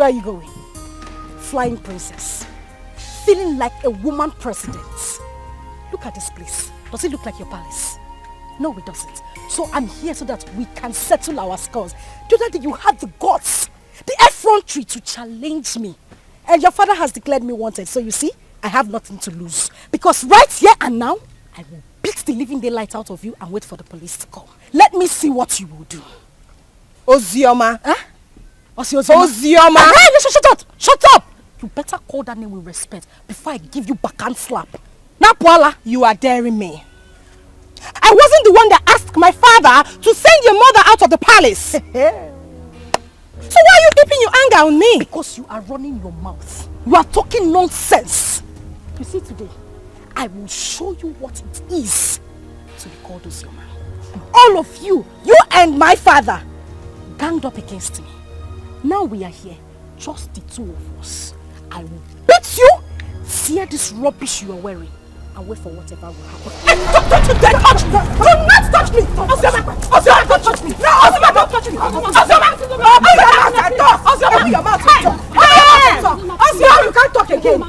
Where are you going? Flying princess. Feeling like a woman president. Look at this place. Does it look like your palace? No, it doesn't. So I'm here so that we can settle our scores. Do that you had the guts, the effrontery to challenge me. And your father has declared me wanted. So you see, I have nothing to lose. Because right here and now, I will beat the living daylight out of you and wait for the police to come. Let me see what you will do. Ozioma. Huh? Ozioma. Hey, shut up! Shut up! You better call that name with respect before I give you backhand slap. Now, Paula, you are daring me. I wasn't the one that asked my father to send your mother out of the palace. So why are you keeping your anger on me? Because you are running your mouth. You are talking nonsense. You see today, I will show you what it is to be called Ozioma. All of you, you and my father, ganged up against me. Now we are here, just the two of us. I will beat you, tear this rubbish you are wearing, and wait for whatever will happen. Don't you dare touch me! Do not touch me! Ozioma, don't touch me! No, Ozioma, don't touch me! Ozioma, open your mouth and talk! Ozioma, you can't talk again!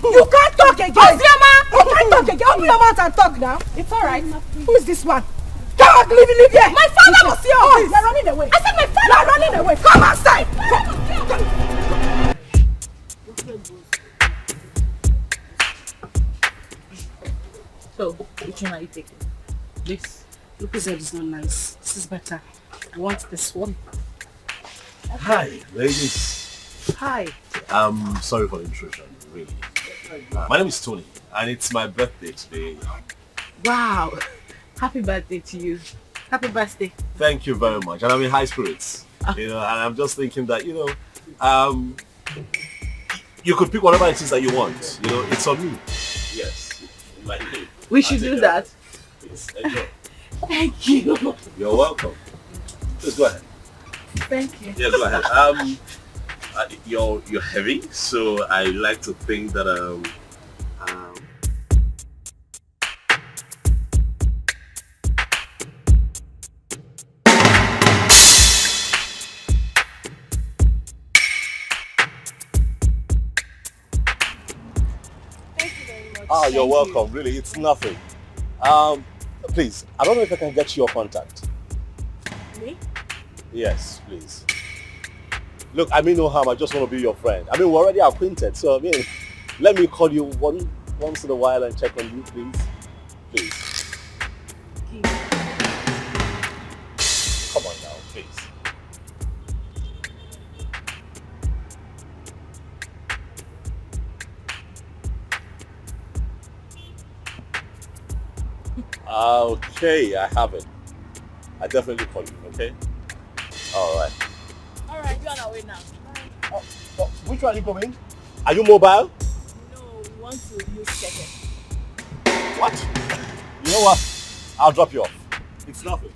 You can't talk again! Ozioma! You can't talk again! Open your mouth and talk now! It's alright. Who is this one? Come on, leave here! My father was here! Oh, you're running away! I said my father! You're running away! Come outside! So, which one are you taking? This? Look, this is not nice. This is better. I want this one. Hi, ladies. Hi. I'm sorry for the intrusion, really. My name is Tony, and it's my birthday today. Wow. Happy birthday to you. Happy birthday. Thank you very much. And I'm in high spirits. You know, and I'm just thinking that, you could pick whatever it is that you want. You know, it's on me. Yes. We should do that. Please, enjoy. Thank you. You're welcome. Just go ahead. Thank you. Yeah, go ahead. You're heavy, so I like to think that Oh, you're welcome. Really, it's nothing. Please, I don't know if I can get your contact. Me? Yes, please. Look, I mean no harm. I just want to be your friend. I mean, we're already acquainted, so I mean, let me call you once in a while and check on you, please. Please. Come on now, please. Okay, I have it. I definitely call you, okay? Alright. Alright, you're on our way now. Oh, which one are you going? Are you mobile? No, we want to use second. What? You know what? I'll drop you off. It's nothing.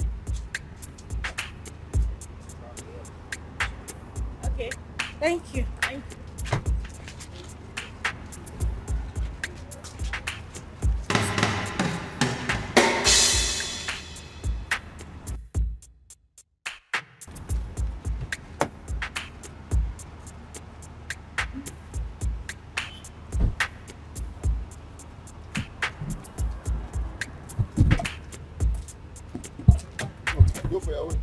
Okay. Thank you. Thank you. Go for your way.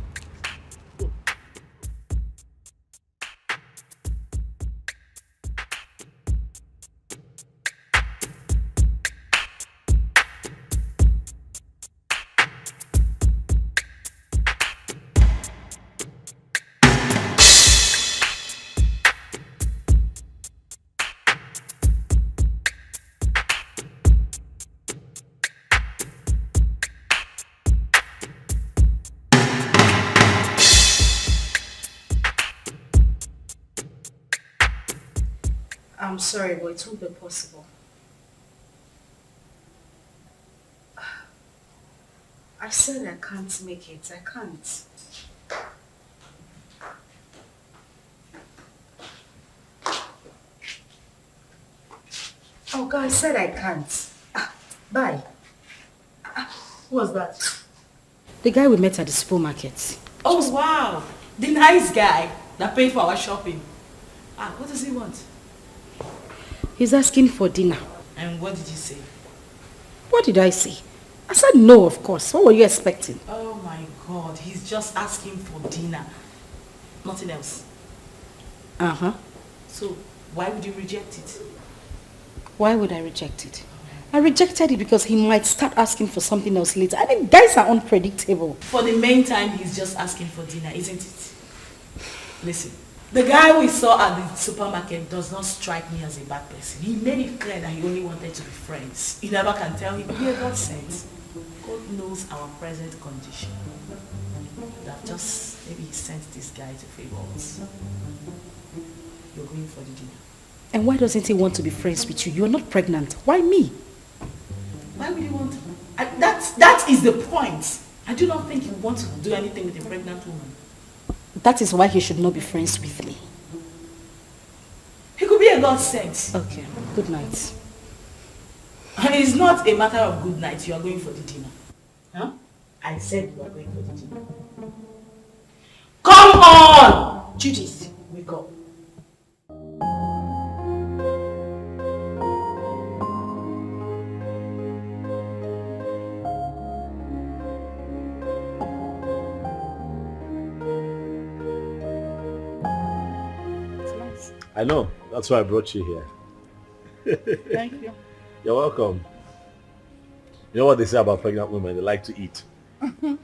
I'm sorry, but it won't be possible. I said I can't make it. I can't. Oh God, I said I can't. Bye. Who was that? The guy we met at the supermarket. Oh wow, the nice guy that paid for our shopping. What does he want? He's asking for dinner. And what did you say? What did I say? I said no, of course. What were you expecting? Oh my God, he's just asking for dinner. Nothing else. Uh-huh. So, why would you reject it? Why would I reject it? I rejected it because he might start asking for something else later. I mean, guys are unpredictable. For the main time, he's just asking for dinner, isn't it? Listen, the guy we saw at the supermarket does not strike me as a bad person. He made it clear that he only wanted to be friends. You never can tell him, yeah, God sent. God knows our present condition. That just, maybe he sent this guy to favor us. You're going for the dinner. And why doesn't he want to be friends with you? You're not pregnant. Why me? Why would he want to? That is the point. I do not think he wants to do anything with a pregnant woman. That is why he should not be friends with me. He could be a God sent. Okay, good night. And it's not a matter of good night. You are going for the dinner. Huh? I said you are going for the dinner. Come on! Judith, wake up. I know. That's why I brought you here. Thank you. You're welcome. You know what they say about pregnant women? They like to eat. You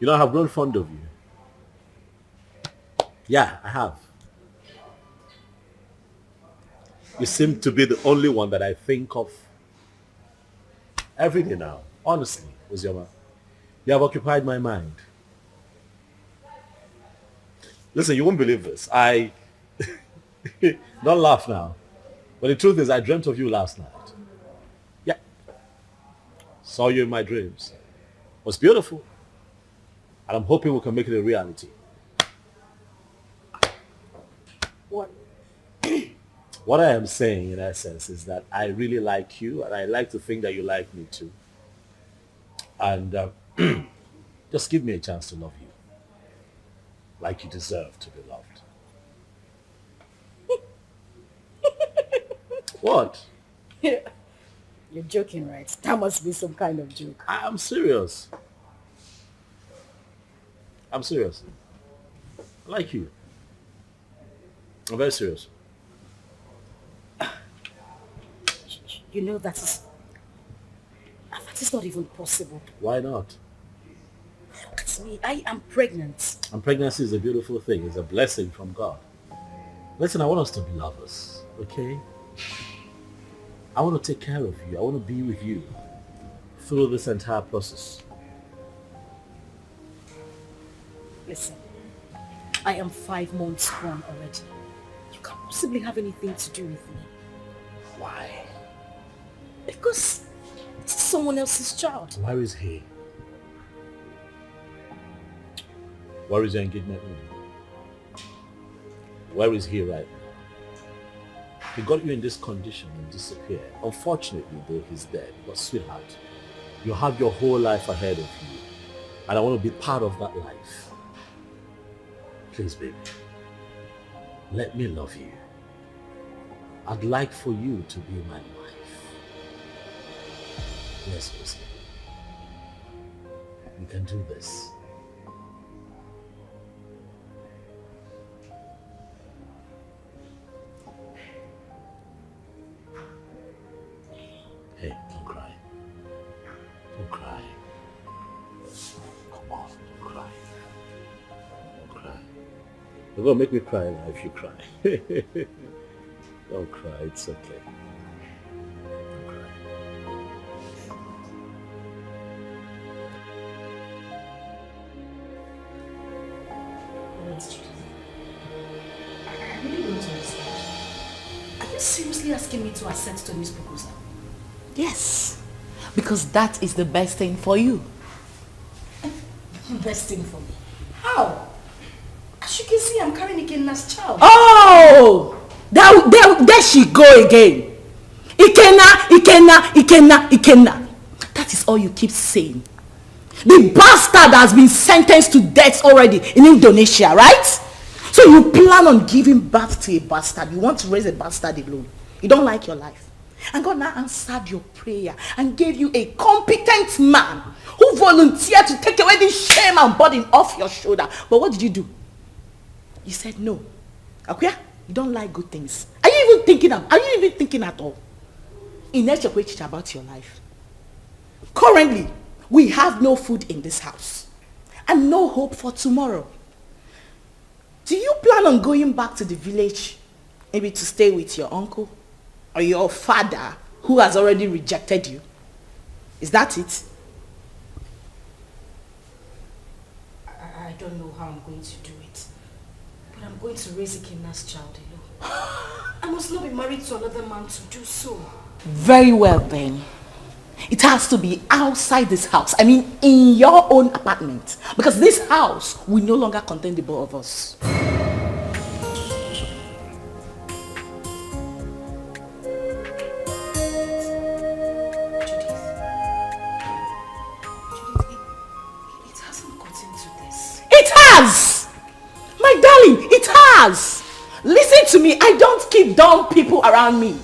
know, I have grown fond of you. Yeah, I have. You seem to be the only one that I think of every day now. Honestly, Uzioma. You have occupied my mind. Listen, you won't believe this. Don't laugh now. But the truth is, I dreamt of you last night. Yeah. Saw you in my dreams. It was beautiful. And I'm hoping we can make it a reality. What? What I am saying, in essence, is that I really like you, and I like to think that you like me too. And just give me a chance to love you. Like you deserve to be loved. What? You're joking, right? That must be some kind of joke. I'm serious. I'm serious. I like you. I'm very serious. You know that is not even possible. Why not? Look at me. I am pregnant. And pregnancy is a beautiful thing. It's a blessing from God. Listen, I want us to be lovers, okay? I want to take care of you. I want to be with you through this entire process. Listen, I am 5 months gone already. You can't possibly have anything to do with me. Why? Because it's someone else's child. Where is he? Where is your engagement ring? Where is he right now? He got you in this condition and disappeared. Unfortunately, though, he's dead. But sweetheart, you have your whole life ahead of you. And I want to be part of that life. Please, baby, let me love you. I'd like for you to be my wife. Yes, Lucy. You can do this. Hey, don't cry. Don't cry. Come on, don't cry. Don't cry. You're gonna make me cry now if you cry. Don't cry, it's okay. Don't cry. I really don't understand. Are you seriously asking me to accept Tony's proposal? Yes. Because that is the best thing for you. Best thing for me. How? As you can see, I'm carrying Ikenna's child. Oh! There she go again. Ikenna. That is all you keep saying. The bastard has been sentenced to death already in Indonesia, right? So you plan on giving birth to a bastard. You want to raise a bastard alone. You don't like your life. And God now answered your prayer and gave you a competent man who volunteered to take away this shame and burden off your shoulder. But what did you do? You said no. Okay? You don't like good things. Are you even thinking at all? In about your life. Currently, we have no food in this house and no hope for tomorrow. Do you plan on going back to the village, maybe to stay with your uncle or your father who has already rejected you? Is that it? I don't know how I'm going to do it, but I'm going to raise a kidnapped child alone. I must not be married to another man to do so. Very well then. It has to be outside this house. I mean, in your own apartment. Because this house will no longer contain the both of us. It hasn't gotten to this. It has! My darling, it has! Listen to me, I don't keep dumb people around me.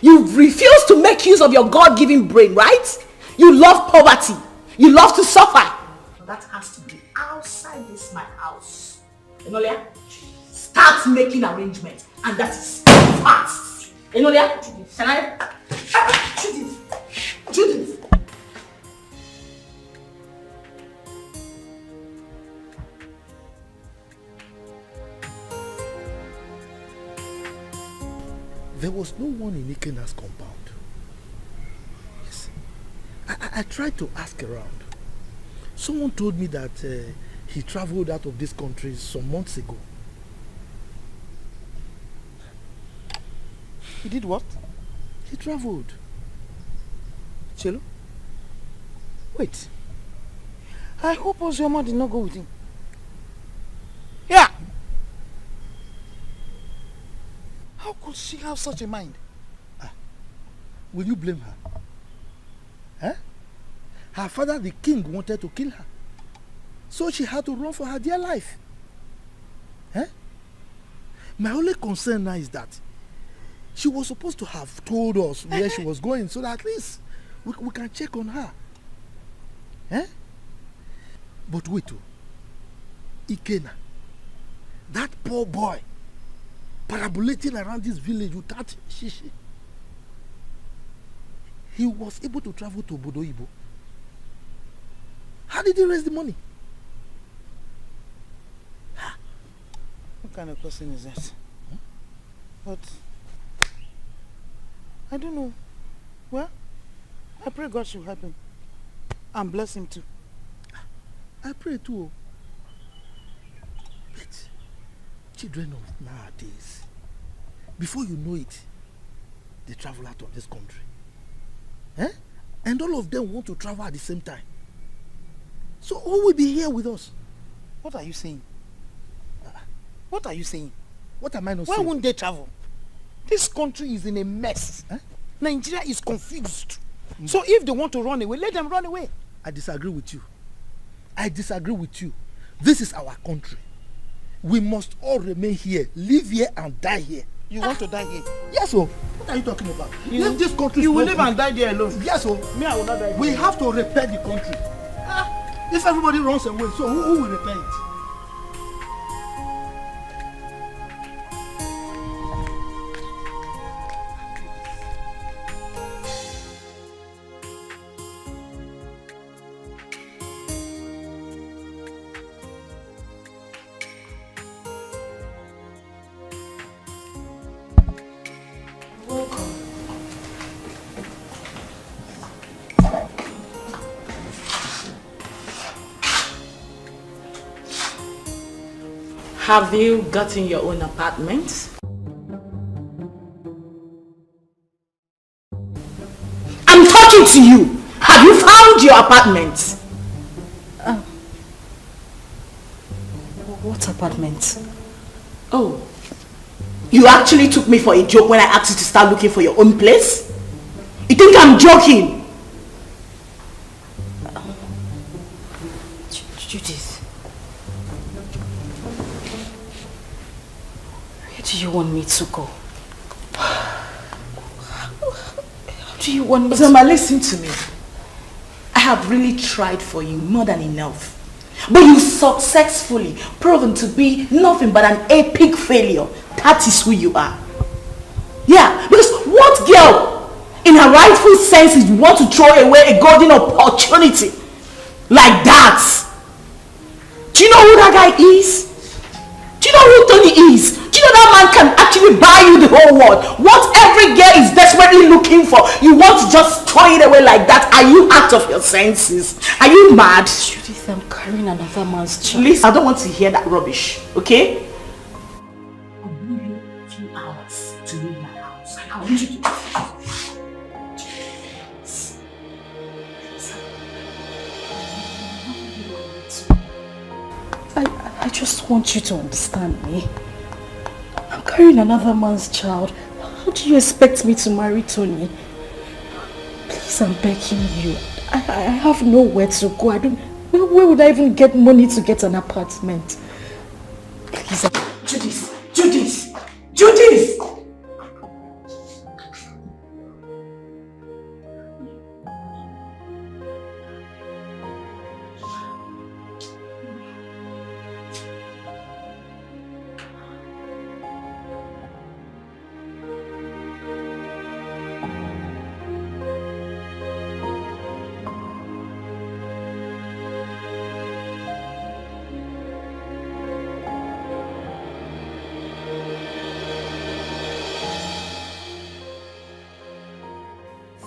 You refuse to make use of your God-given brain, right? You love poverty. You love to suffer. That has to be outside this my house. Enolia, start making arrangements. And that is fast. Enolia, can I? Judith. There was no one in Ikena's compound. Yes. I tried to ask around. Someone told me that he traveled out of this country some months ago. He did what? He traveled. Chelo? Wait. I hope Ozioma did not go with him. Yeah! How could she have such a mind? Will you blame her? Huh? Her father, the king, wanted to kill her. So she had to run for her dear life. Huh? My only concern now is that she was supposed to have told us where she was going so that at least we can check on her. Huh? But wait, Ikena, that poor boy, parabolating around this village without shishi. He was able to travel to Bodoibo. How did he raise the money? What kind of person is that? But I don't know. Well, I pray God should help him and bless him too. I pray too. But children of nowadays, before you know it, they travel out of this country. Eh? And all of them want to travel at the same time. So who will be here with us? What are you saying? What are you saying? What am I not Why saying? Why won't they travel? This country is in a mess. Eh? Nigeria is confused. So if they want to run away, let them run away. I disagree with you. I disagree with you. This is our country. We must all remain here, live here and die here. You want to die here? Yes, sir. What are you talking about? If this country you will live and die there alone. Yes, sir. Me, I will not die. We have to repair the country. If everybody runs away, so who will repair it? Have you gotten your own apartment? I'm talking to you. Have you found your apartment? What apartment? Oh, you actually took me for a joke when I asked you to start looking for your own place? You think I'm joking? Judith. Where do you want me to go? How do you want me to... Zama, listen to me. I have really tried for you more than enough. But you successfully proven to be nothing but an epic failure. That is who you are. Yeah, because what girl in her rightful senses want to throw away a golden opportunity like that? Do you know who that guy is? Do you know who Tony is? Do you know that man can actually buy you the whole world? What every girl is desperately looking for, you want to just throw it away like that? Are you out of your senses? Are you mad? Judith, I'm carrying another man's child. Please, I don't want to hear that rubbish, okay? I'll give you a few hours to leave my house. I want you to... I just want you to understand me. I'm carrying another man's child. How do you expect me to marry Tony? Please, I'm begging you. I have nowhere to go. Where would I even get money to get an apartment? Please. Judith!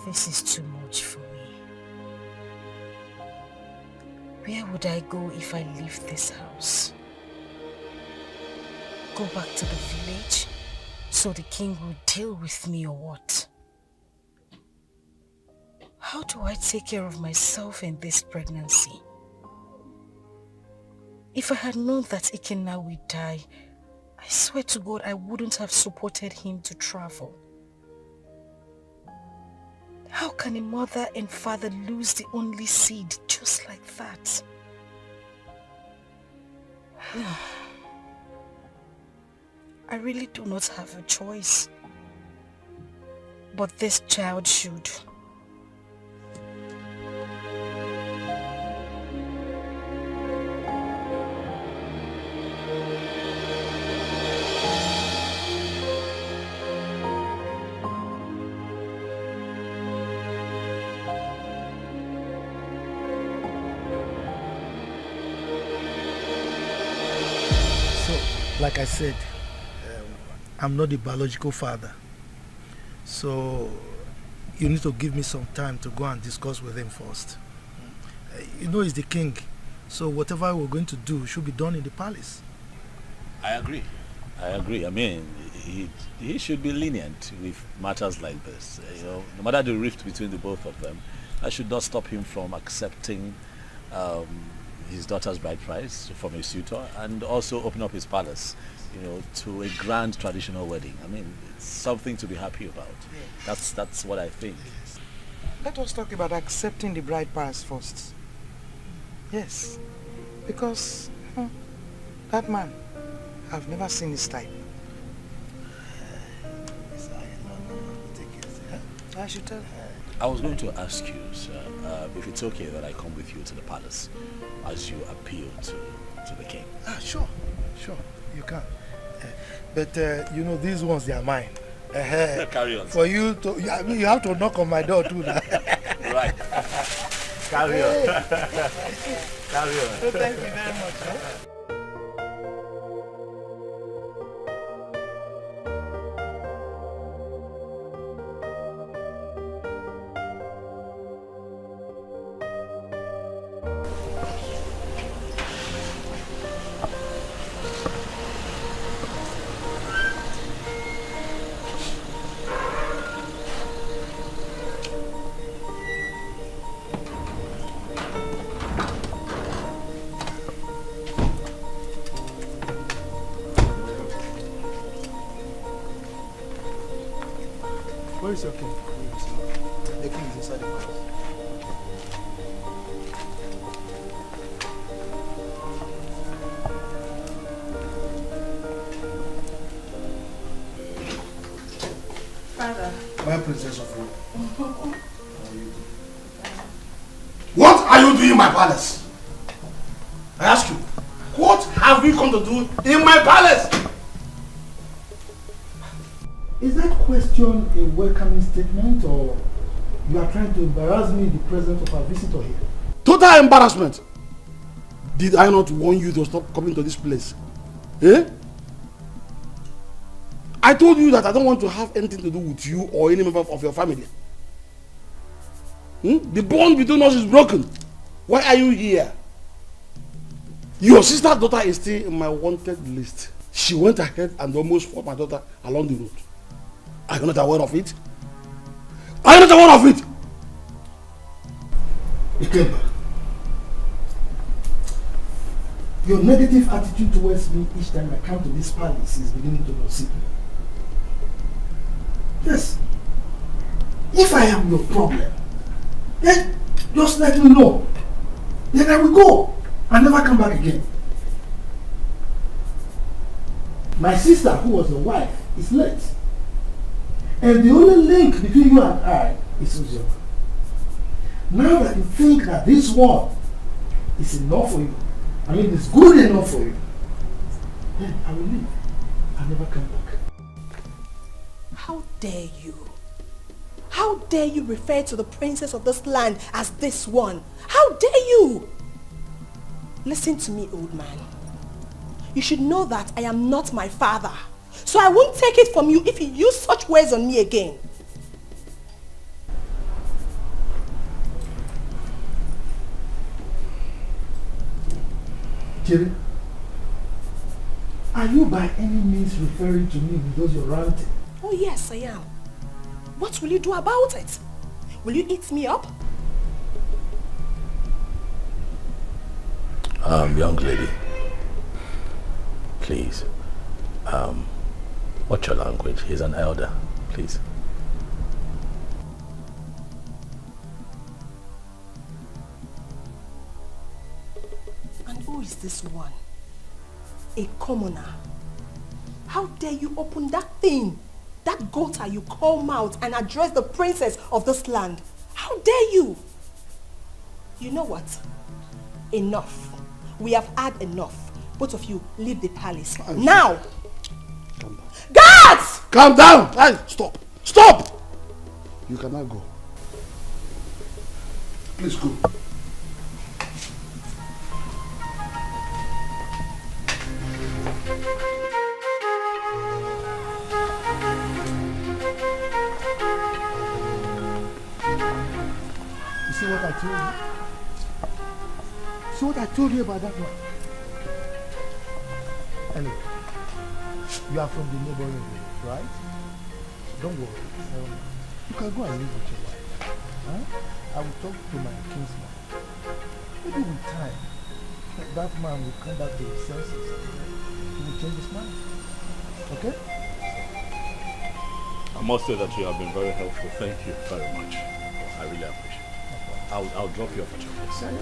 This is too much for me. Where would I go if I leave this house? Go back to the village so the king will deal with me or what? How do I take care of myself in this pregnancy? If I had known that Ikenna would die, I swear to God I wouldn't have supported him to travel. How can a mother and father lose the only seed just like that? I really do not have a choice. But this child should. Like I said, I'm not the biological father. So you need to give me some time to go and discuss with him first. You know he's the king, so whatever we're going to do should be done in the palace. I agree. I mean, he should be lenient with matters like this. You know, no matter the rift between the both of them, that should not stop him from accepting his daughter's bride price from a suitor and also open up his palace, you know, to a grand traditional wedding. I mean, it's something to be happy about. That's what I think. Let us talk about accepting the bride price first. Yes, because that man, I've never seen his type. I should tell her. I was going to ask you, sir, if it's okay that I come with you to the palace as you appeal to the king. Sure, you can. But you know, these ones, they are mine. Carry on. For you to, I mean, you have to knock on my door too now. Right. Carry on. Carry on. So thank you very much. Huh? Where is your king? The king is inside the palace. My princess of Rome. What are you doing in my palace? I ask you, what have you come to do in my palace? Is that question a welcoming statement, or you are trying to embarrass me in the presence of our visitor here? Total embarrassment. Did I not warn you to stop coming to this place? Eh? I told you that I don't want to have anything to do with you or any member of your family. The bond between us is broken. Why are you here? Your sister's daughter is still in my wanted list. She went ahead and almost fought my daughter along the road. Are you not aware of it? Are you not aware of it? Ikemba, your negative attitude towards me each time I come to this palace is beginning to conceive me. Yes. If I am your problem, then just let me know. Then I will go and never come back again. My sister, who was your wife, is late. And the only link between you and I is Uzoma. Now that you think that this one is enough for you, I mean it's good enough for you, then I will leave and never come back. How dare you? How dare you refer to the princess of this land as this one? How dare you? Listen to me, old man. You should know that I am not my father. So I won't take it from you if you use such words on me again. Jerry, are you by any means referring to me because you're ranting? Oh yes, I am. What will you do about it? Will you eat me up? Young lady, please, watch your language. He's an elder, please. And who is this one? A commoner. How dare you open that thing, that gutter you call mouth, and address the princess of this land? How dare you? You know what? Enough. We have had enough. Both of you leave the palace. Now! Calm down. Guards! Calm down! Hey, stop! Stop! You cannot go. Please go. You see what I told you? See what I told you about that one? Anyway, you are from the neighboring village, right? Don't worry. You can go and live with your wife. Huh? I will talk to my kinsman. Maybe with time, that man will come back to his senses. He will change his mind. Okay? I must say that you have been very helpful. Thank you very much. I really appreciate it. I'll drop you off at your place. It's fine.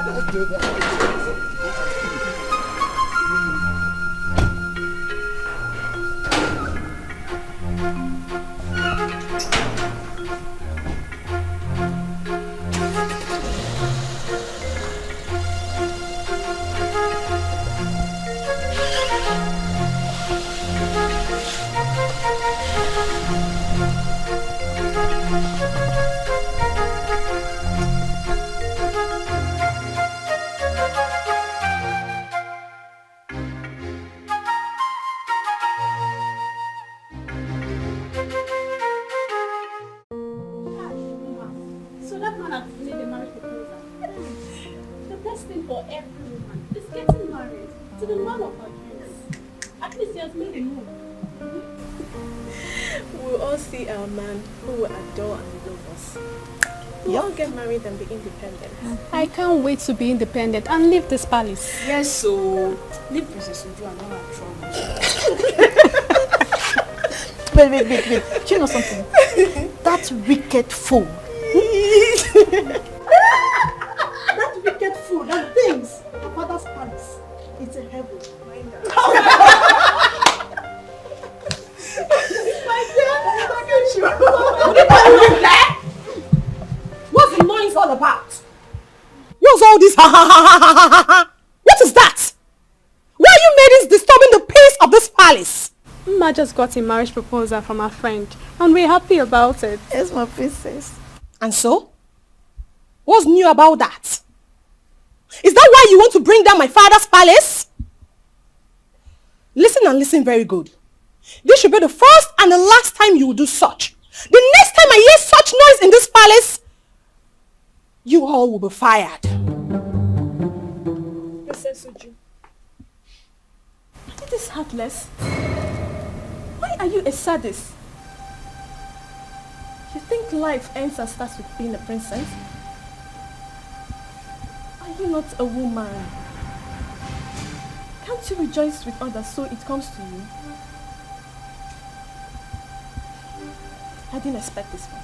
Let's do that. And be independent. I can't wait to be independent and leave this palace. Yes, so leave Princess Uju and not have trouble. Wait. Do you know something? That wicked fool. That wicked fool, that thinks her father's palace heaven. Mind that. What's the noise all about? What's all this? What is that? Why are you maidens disturbing the peace of this palace? Ma just got a marriage proposal from her friend and we're happy about it. Yes, my princess. And so? What's new about that? Is that why you want to bring down my father's palace? Listen and listen very good. This should be the first and the last time you will do such. The next time I hear such noise in this palace, you all will be fired. Princess Uju. It is heartless. Why are you a sadist? You think life ends and starts with being a princess? Are you not a woman? Can't you rejoice with others so it comes to you? I didn't expect this from you.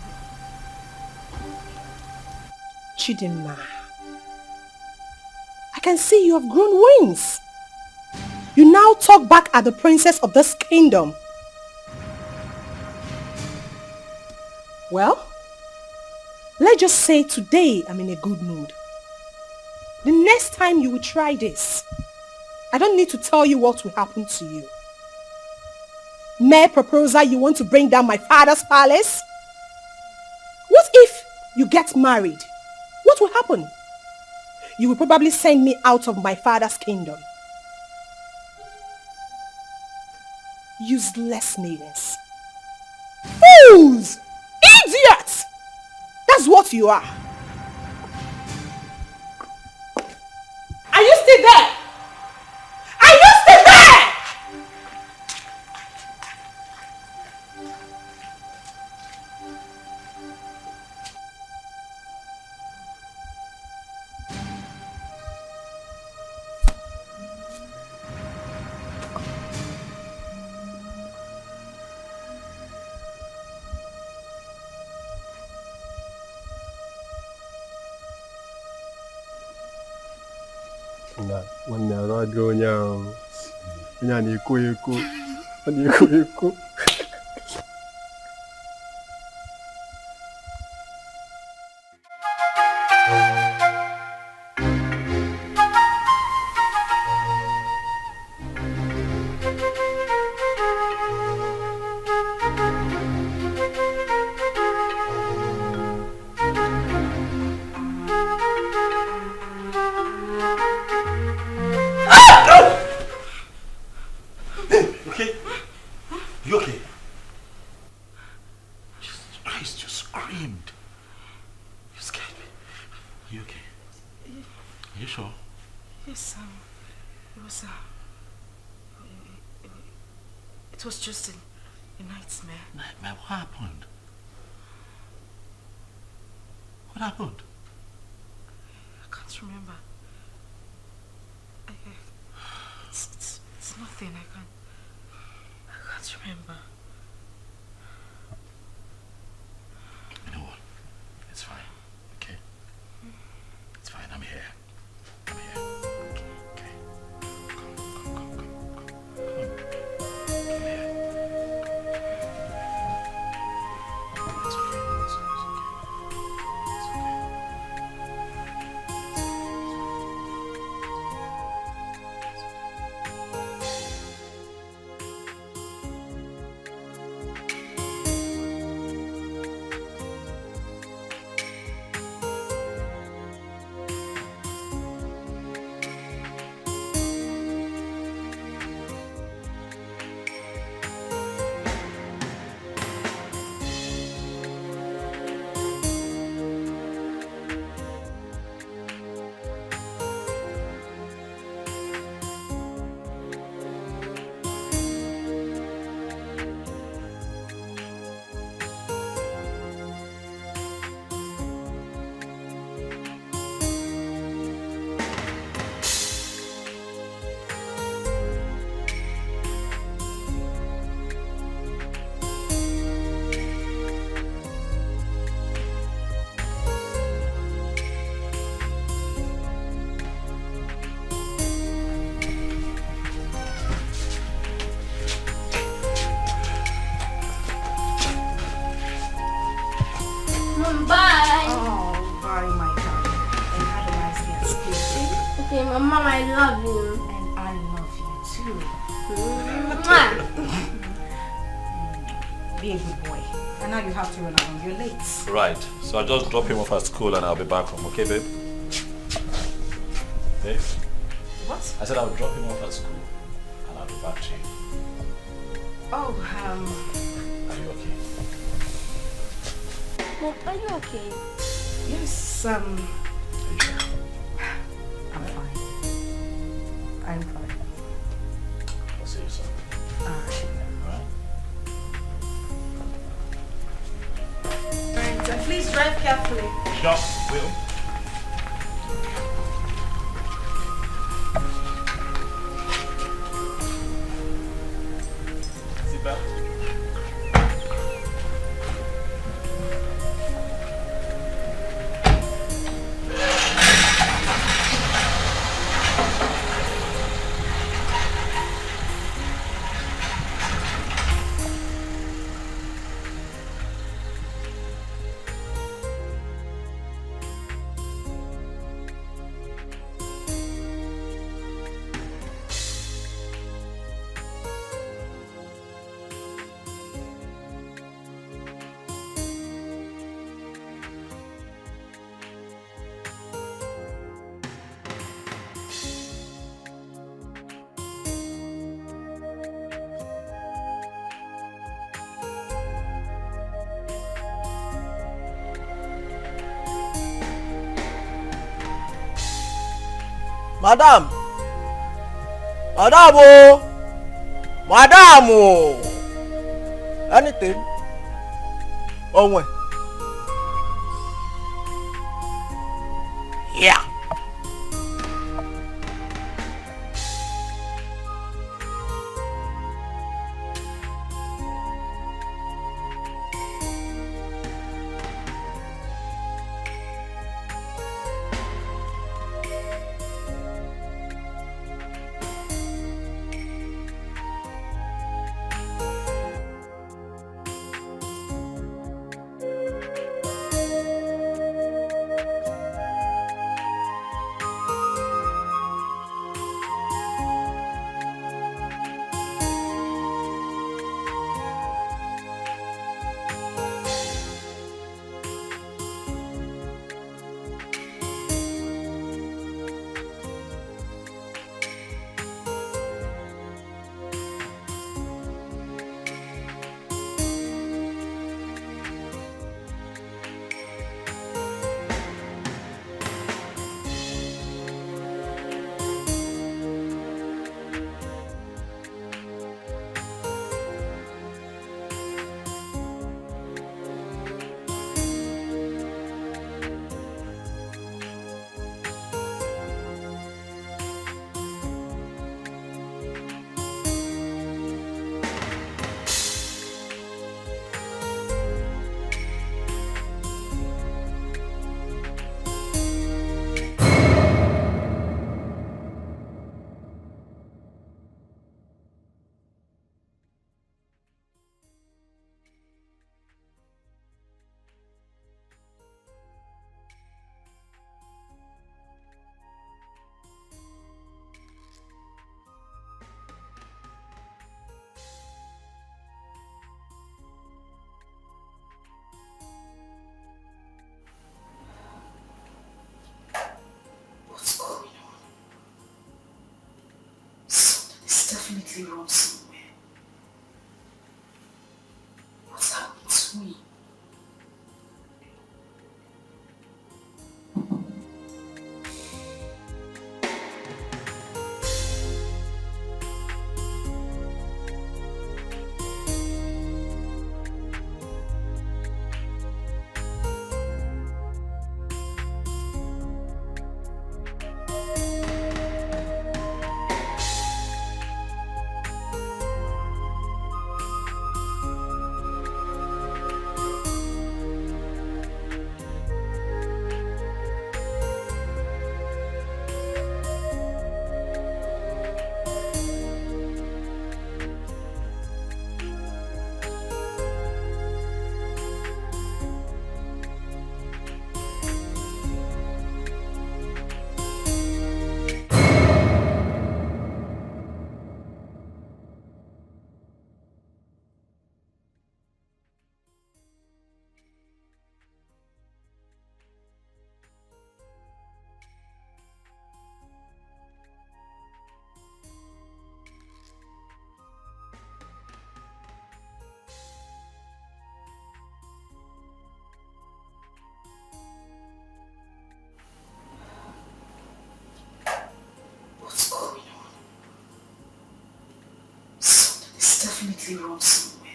Chidinma, I can see you have grown wings. You now talk back at the princess of this kingdom. Well, let's just say today I'm in a good mood. The next time you will try this, I don't need to tell you what will happen to you. Mere proposal, you want to bring down my father's palace? What if you get married? What will happen? You will probably send me out of my father's kingdom. Useless maidens. Fools! Idiots! That's what you are. Are you still there? Are you still there? Nwanne arụ adịghị onye ahụ onye a na-ekwo ekwo ọ na-ekwo ekwo It was just a nightmare. Nightmare? What happened? What happened? I can't remember. It's nothing. I can't remember. You know what? It's fine. Okay? It's fine. I'm here. I'm here. Okay. Come. Okay, Mama, I love you. And I love you too. Be a good boy. And now you have to run along. You're late. Right. So I'll just drop him off at school and I'll be back home. Okay, babe? Babe? What? I said I'll drop him off at school and I'll be back to you. Oh, Are you okay? Mom, are you okay? Yes, Are you sure? I'm fine. I'm fine. I'll see you soon. Alright. Alright? Alright, and please drive carefully. Sure, will. Sit back. Madam! Madam! Oh! Madam! Oh! Anything? Oh, when? Yeah! Definitely wrong somewhere. What's happened to me? definitely wrong somewhere.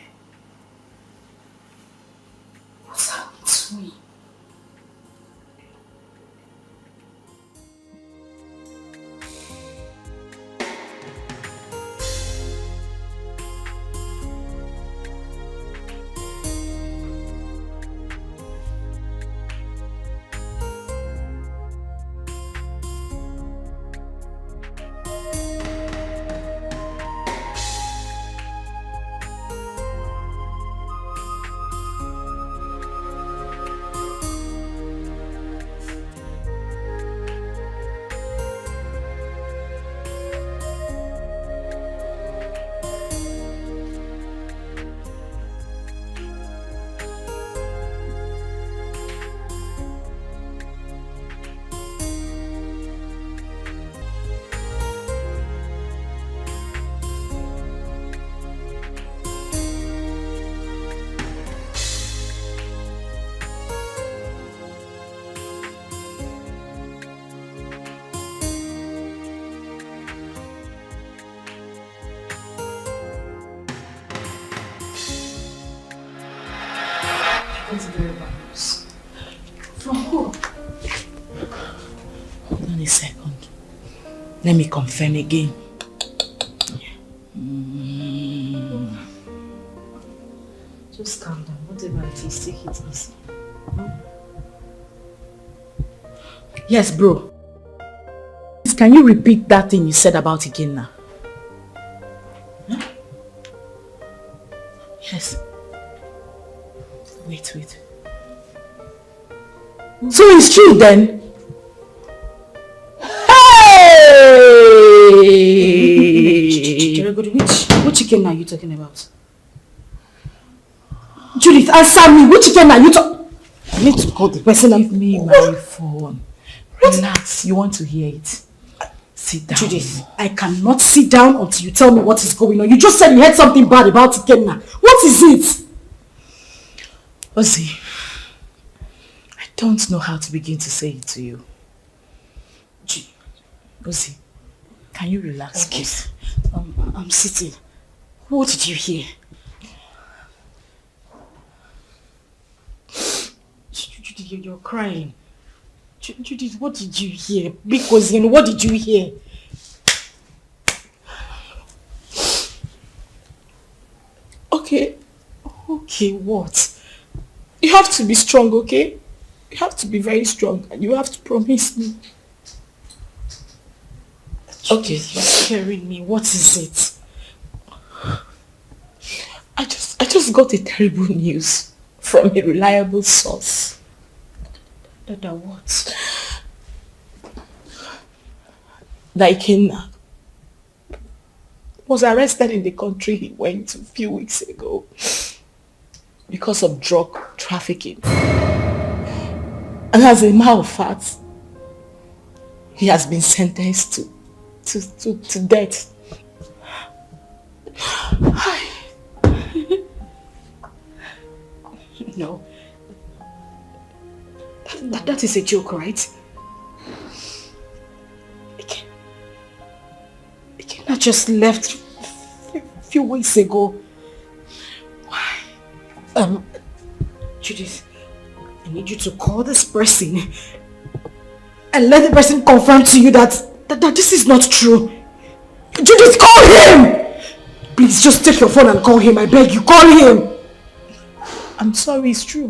What's happened to me? From who? Hold on a second. Let me confirm again. Just calm down. Whatever it is, take it easy. Yes, bro. Can you repeat that thing you said about Ikenna? Huh? Yes. Wait. So it's true then? Hey! Which chicken are you talking about? Judith, answer me. Which chicken are you talking? I need to call the person. Give me my phone. Relax. You want to hear it? Sit down. Judith, I cannot sit down until you tell me what is going on. You just said you heard something bad about Ikenna. What is it? Ozzy, I don't know how to begin to say it to you. Ozzy, can you relax, please? I'm sitting. What did you hear? Judith, you're crying. Judith, what did you hear? Because, what did you hear? Okay, what? You have to be strong, okay? You have to be very strong and you have to promise me. Okay, you're scaring me. What is it? I just got a terrible news from a reliable source. That what? That Ikenna was arrested in the country he went to a few weeks ago because of drug trafficking. And as a matter of fact, he has been sentenced to death. No. That is a joke, right? Ikenna just left a few weeks ago. Why? Judith, I need you to call this person and let the person confirm to you that this is not true. Judith, call him! Please, just take your phone and call him. I beg you, call him! I'm sorry, it's true.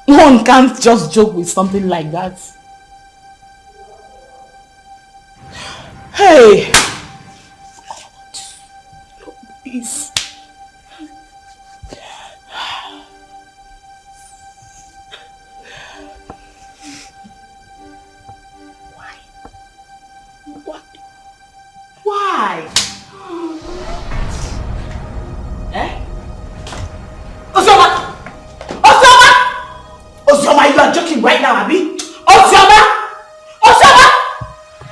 One can't just joke with something like that. Hey! Please. Why? Eh? Ozoma! Ozoma, you are joking right now, Abi? Ozoma!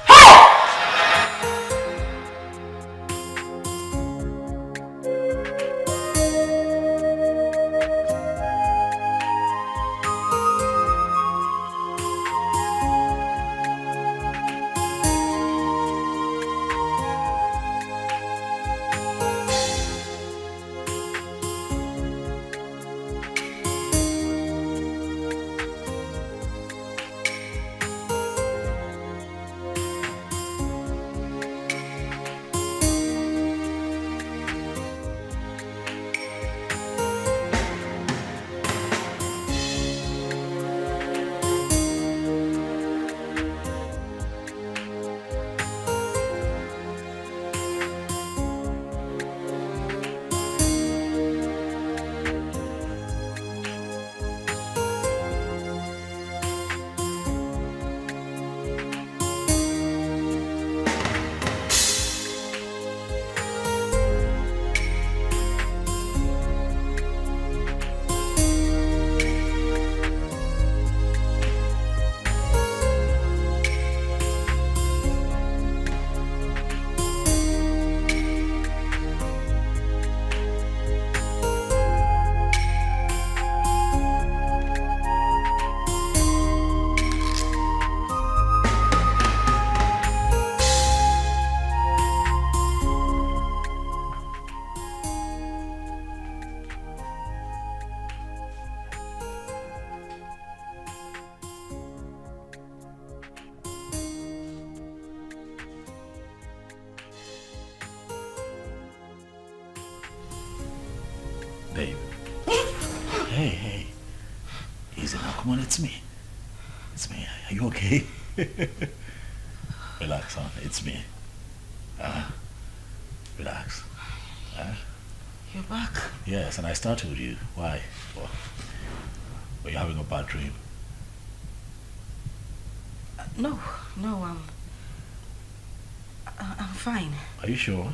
Hey! Babe. Hey, hey. Easy now. Come on, it's me. It's me. Are you okay? Relax, son. It's me. Relax. You're back? Yes, and I started with you. Why? Well, were you having a bad dream? No, I'm fine. Are you sure?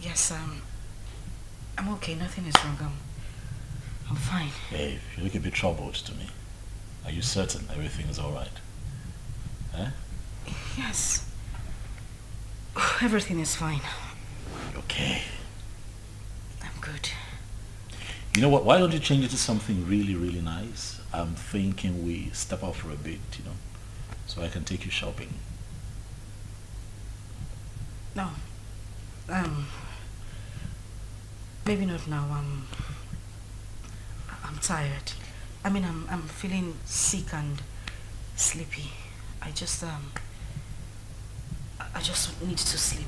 Yes, I'm okay. Nothing is wrong. I'm fine. Hey, you look a bit troubled to me. Are you certain everything is alright? Huh? Yes. Everything is fine. Okay. I'm good. You know what? Why don't you change it to something really, really nice? I'm thinking we step out for a bit, so I can take you shopping. No. Maybe not now. I'm tired. I mean, I'm feeling sick and sleepy. I just need to sleep.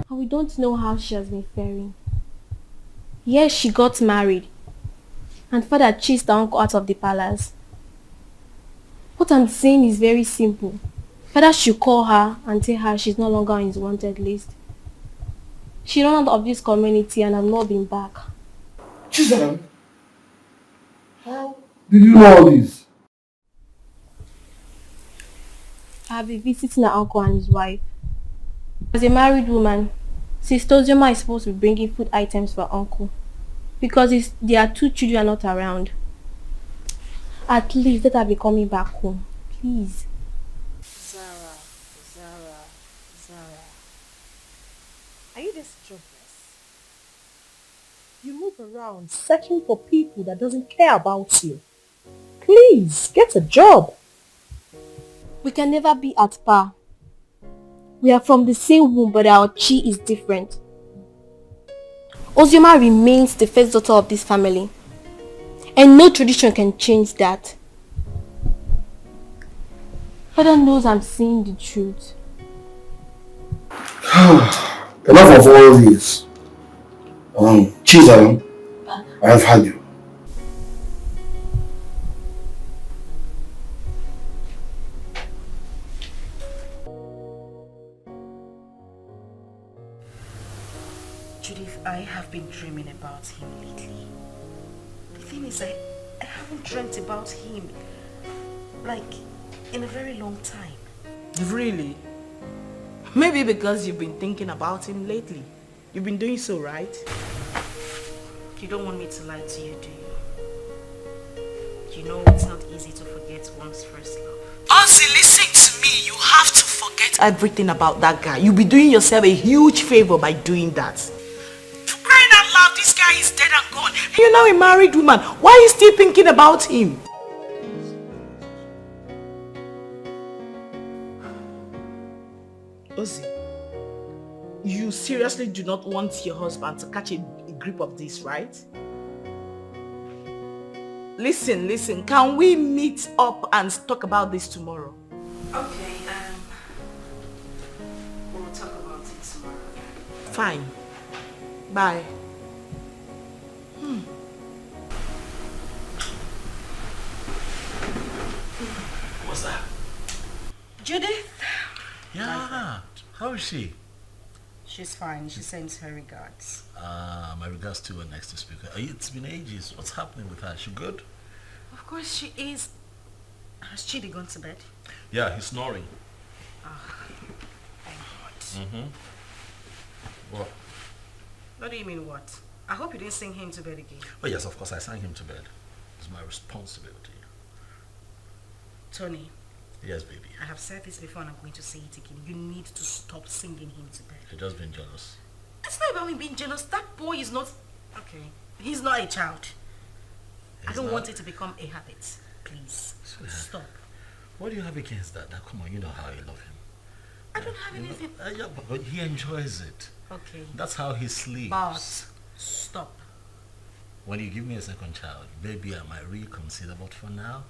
And we don't know how she has been faring. Yes, she got married. And father chased her uncle out of the palace. What I'm saying is very simple. Father should call her and tell her she's no longer on his wanted list. She ran out of this community and has not been back. Chisholm, how did you know all this? I have been visiting her uncle and his wife. As a married woman, Sister Ozioma is supposed to be bringing food items for her uncle. Because there are 2 children not around. At least let her be coming back home. Please. Zara. Are you this jobless? You move around searching for people that doesn't care about you. Please, get a job. We can never be at par. We are from the same womb, but our chi is different. Ozioma remains the first daughter of this family. And no tradition can change that. Father knows I'm saying the truth. Enough of all this. Chisholm, I have had you. Judith, I have been dreaming about him lately. The thing is, I haven't dreamt about him, like, in a very long time. Really? Maybe because you've been thinking about him lately. You've been doing so, right? You don't want me to lie to you, do you? You know it's not easy to forget one's first love. Ozzy, listen to me. You have to forget everything about that guy. You'll be doing yourself a huge favor by doing that. For crying out loud, this guy is dead and gone. You're now a married woman. Why are you still thinking about him? Ozzy, you seriously do not want your husband to catch a grip of this, right? Listen, can we meet up and talk about this tomorrow? Okay, we'll talk about it tomorrow. Fine. Bye. What's that? Judith? Yeah. How is she? She's fine. She sends her regards. My regards to her next to speaker. It's been ages. What's happening with her? She good? Of course she is. Has Chidi gone to bed? Yeah, he's snoring. Thank God. What? What do you mean what? I hope you didn't sing him to bed again. Oh yes, of course I sang him to bed. It's my responsibility. Tony. Yes, baby. I have said this before and I'm going to say it again. You need to stop singing him to bed. You're just being jealous. It's not about me being jealous. That boy is not... Okay. He's not a child. I don't want it to become a habit. Please. Stop. What do you have against that? Come on, you know how you love him. I don't have anything. Yeah, but he enjoys it. Okay. That's how he sleeps. But stop. When you give me a second child, maybe I might reconsider, but for now,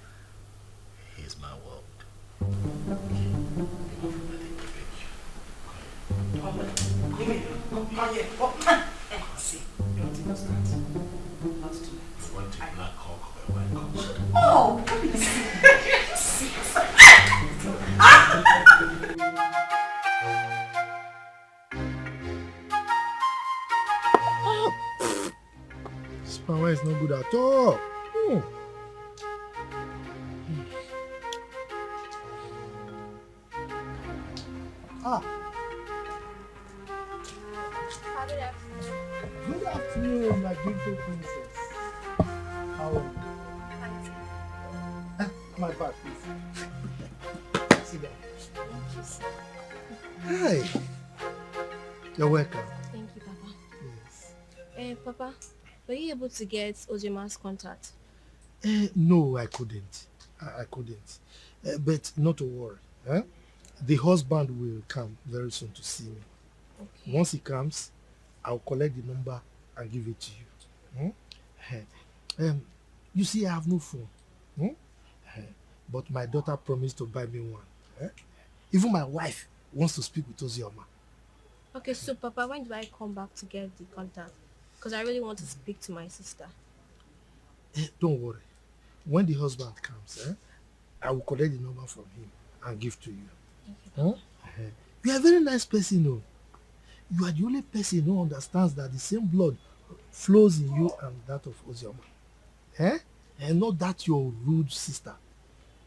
he's my world. Okay. See, you want to know that? Not tonight. You want a black cock or a white cock? Oh, please. This power is not good at all. Good afternoon, my beautiful princess. How are you? My bad, please. Sit down. Hi. You're welcome. Thank you, Papa. Yes. Papa, were you able to get Ojima's contact? No, I couldn't. I couldn't. But not to worry. The husband will come very soon to see me. Okay. Once he comes, I'll collect the number and give it to you. You see, I have no phone. But my daughter promised to buy me one. Even my wife wants to speak with Ozioma. Okay, so Papa, when do I come back to get the contact? Because I really want to speak to my sister. Don't worry. When the husband comes, I will collect the number from him and give to you. Okay, You are a very nice person, though. You are the only person who understands that the same blood flows in you and that of Ozioma. And not that your rude sister.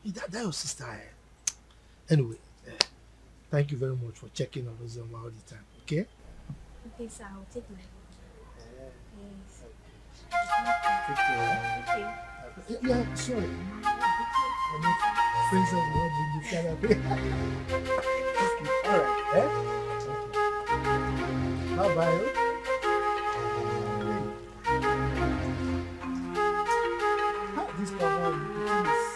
That your sister. Anyway, thank you very much for checking on Ozioma all the time, okay? Okay, sir, I'll take my yes. Take care. Okay. Yeah, sorry. I'm not friends of the Canada. All right, Bye-bye. This power, please.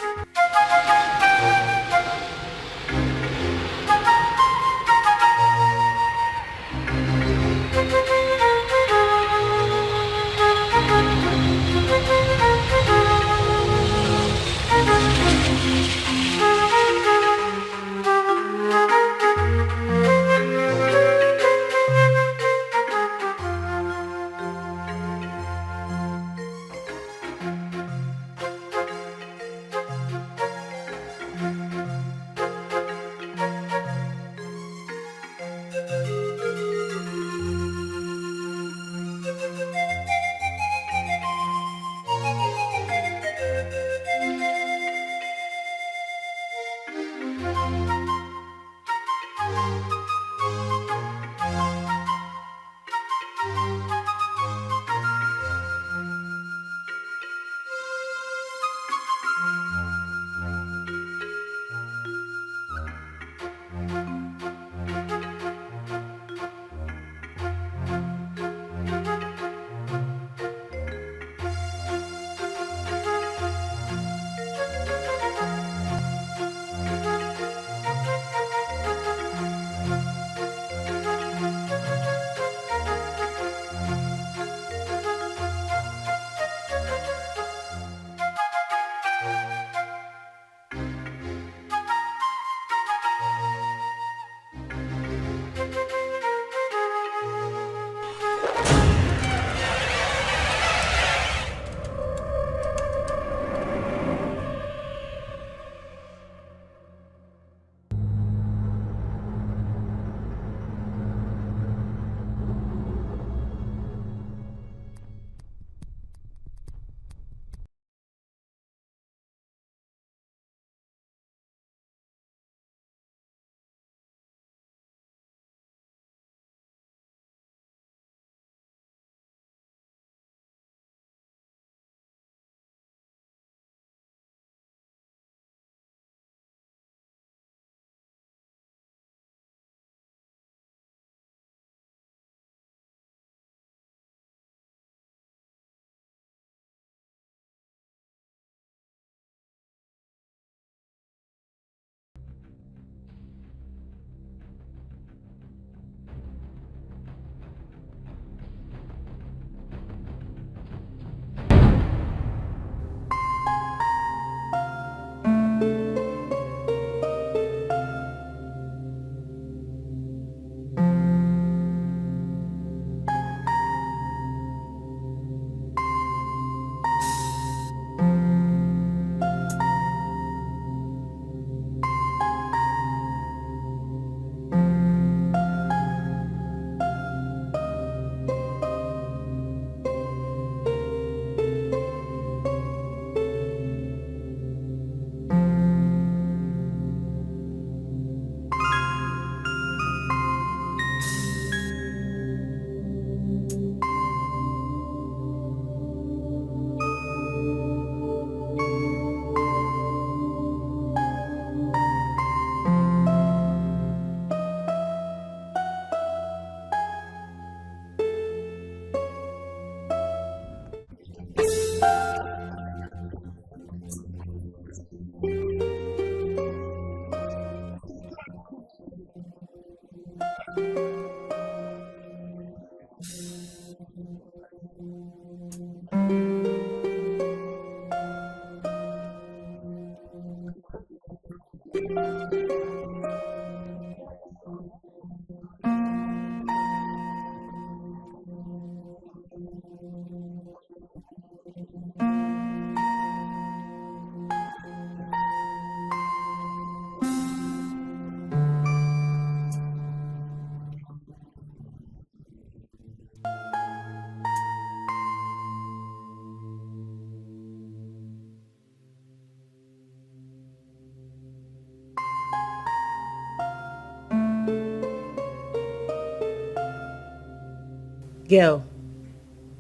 Girl,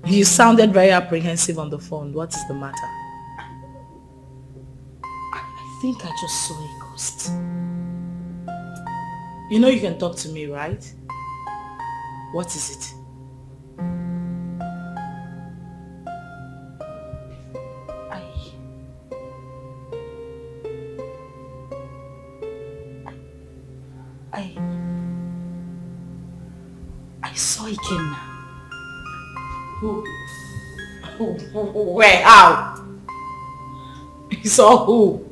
you sounded very apprehensive on the phone. What is the matter? I think I just saw a ghost. You know you can talk to me, right? What is it? I saw Ikenna. Who? Where? How? You saw who?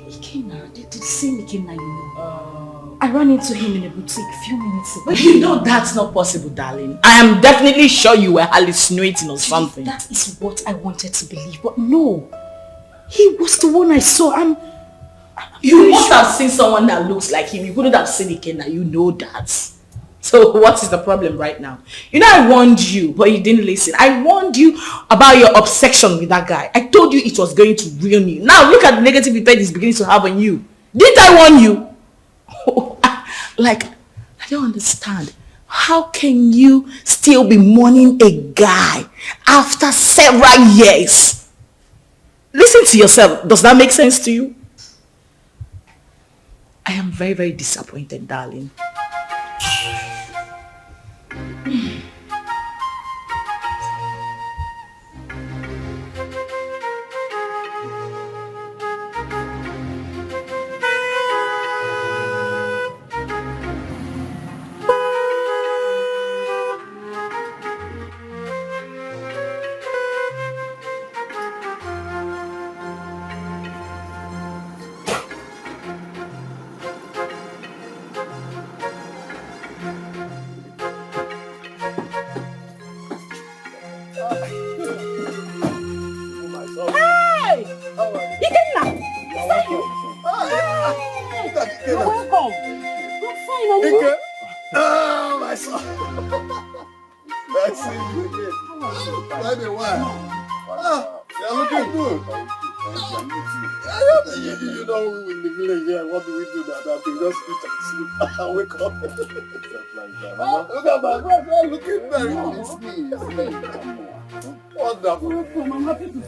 Ikenna, the same Ikenna you know. I ran into him in a boutique a few minutes ago. But you know that's not possible, darling. I am definitely sure you were hallucinating or something. That is what I wanted to believe, but no. He was the one I saw. You must have seen someone that looks like him. You couldn't have seen Ikenna. You know that. So what is the problem right now? You know I warned you, but you didn't listen. I warned you about your obsession with that guy. I told you it was going to ruin you. Now look at the negative effect it's beginning to have on you. Didn't I warn you? Like, I don't understand. How can you still be mourning a guy after several years? Listen to yourself. Does that make sense to you? I am very, very disappointed, darling. Wake up. Look at my brother looking very wonderful. I'm happy to.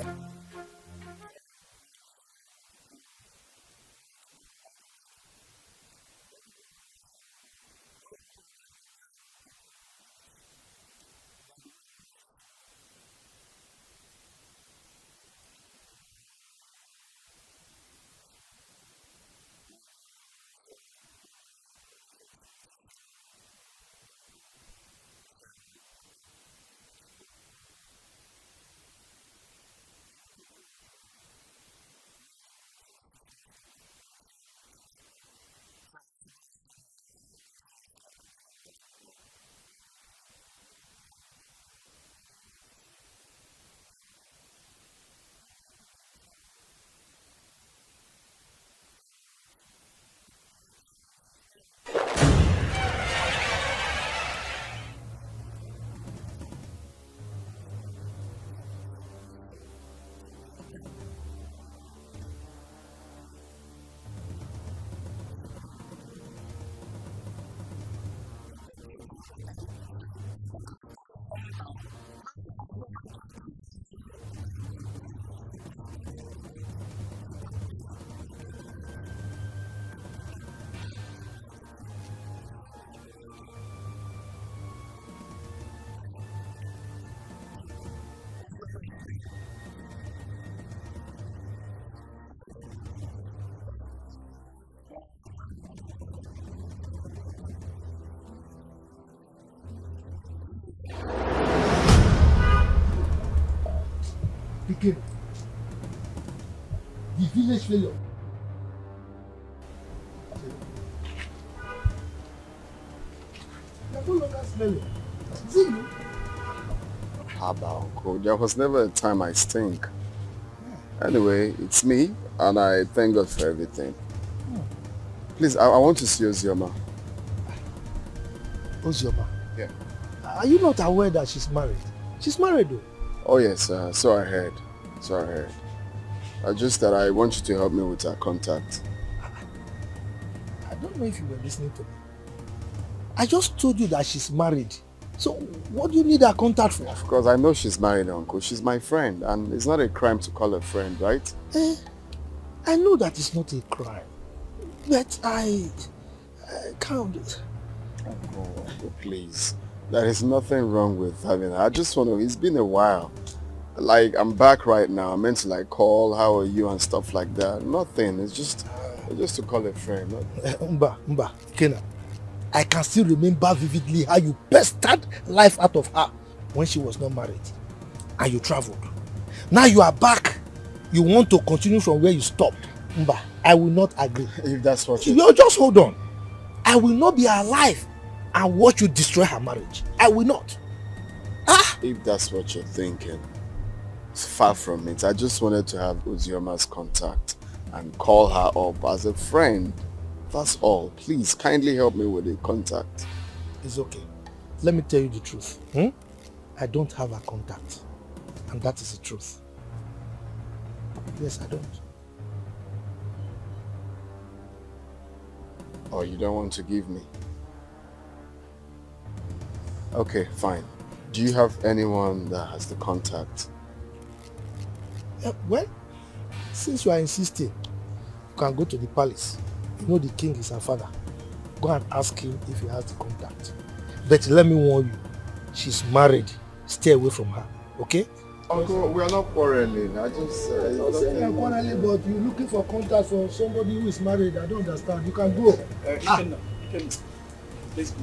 Again. The village failure. You're no longer smelling. Is it you? Haba, Uncle. There was never a time I stink. Anyway, it's me, and I thank God for everything. Please, I want to see Ozioma. Ozioma? Yeah. Are you not aware that she's married? She's married though. Oh yes, so I heard. Just that I want you to help me with her contact. I don't know if you were listening to me. I just told you that she's married. So what do you need her contact for? Of course, I know she's married, Uncle. She's my friend, and it's not a crime to call her friend, right? I know that it's not a crime. But I can't. Uncle, please. There is nothing wrong with having her. I just want to, it's been a while. Like, I'm back right now. I meant to like call, how are you and stuff like that. Nothing. It's just to call a friend. Mba, Kena. I can still remember vividly how you pestered life out of her when she was not married. And you traveled. Now you are back. You want to continue from where you stopped. Mba, I will not agree. If that's what you just hold on. I will not be alive and watch you destroy her marriage. I will not. If that's what you're thinking, it's far from it. I just wanted to have Ozioma's contact and call her up as a friend. That's all. Please, kindly help me with the contact. It's okay. Let me tell you the truth. I don't have her contact. And that is the truth. Yes, I don't. Oh, you don't want to give me? Okay, fine. Do you have anyone that has the contact? Well, since you are insisting, you can go to the palace. You know the king is her father. Go and ask him if he has the contact. But let me warn you, she's married. Stay away from her, okay? Uncle, we are not quarreling. I just... You are quarreling, but you're looking for contact for somebody who is married. I don't understand. You can go. Please,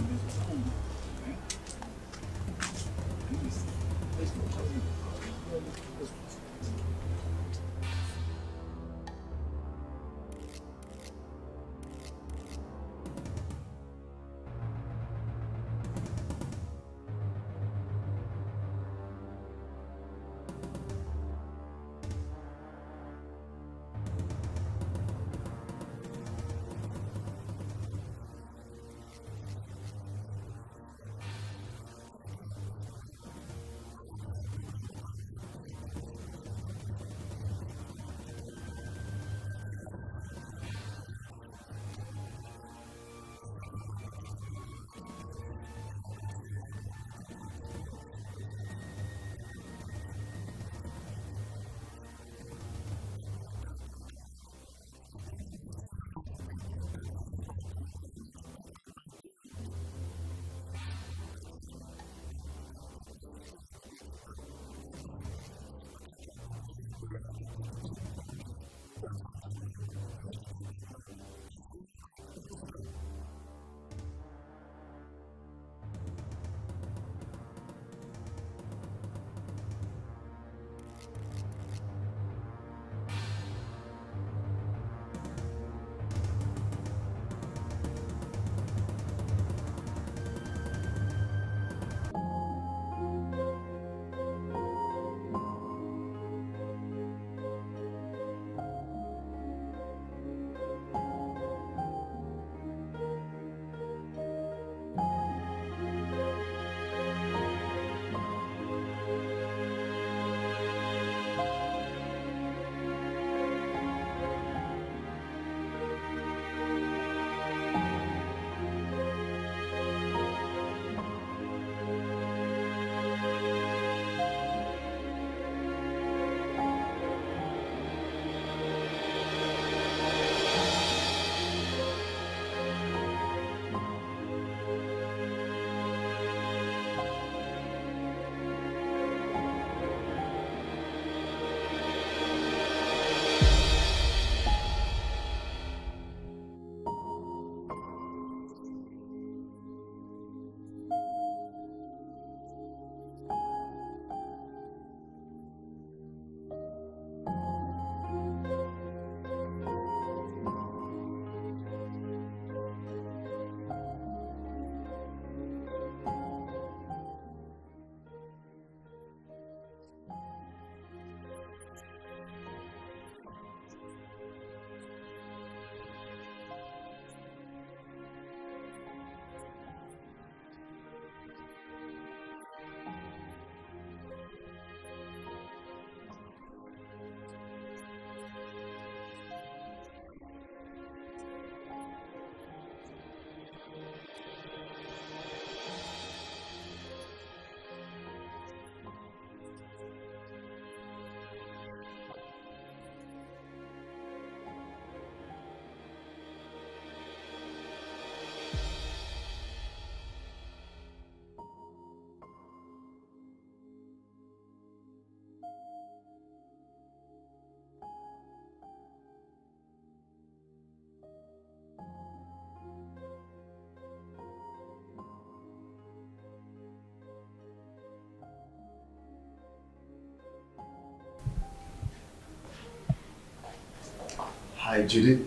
Hi, Judy.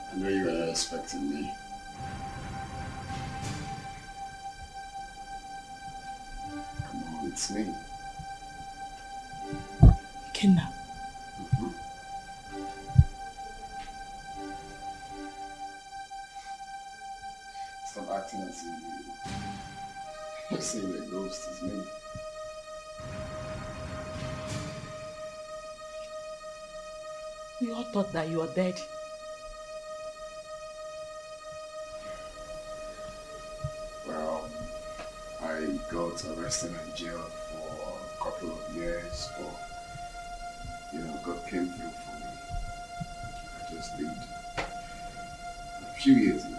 I know you were not expecting me. Come on, it's me. Kenna. Stop acting as if you're saying the ghost is me. We all thought that you were dead. Well, I got arrested and jailed for a couple of years, but God came through for me. I just did a few years in jail.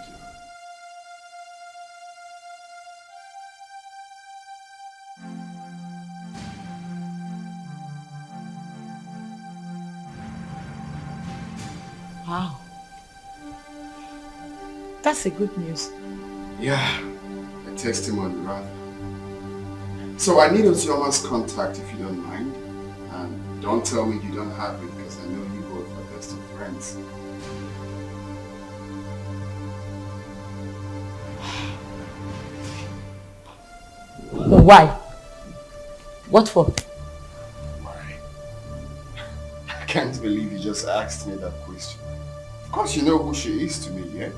Wow. That's a good news. Yeah, a testimony rather. So I need Ozioma's contact if you don't mind. And don't tell me you don't have it because I know you both are best of friends. Why? What for? Why? I can't believe you just asked me that question. Of course you know who she is to me, yeah?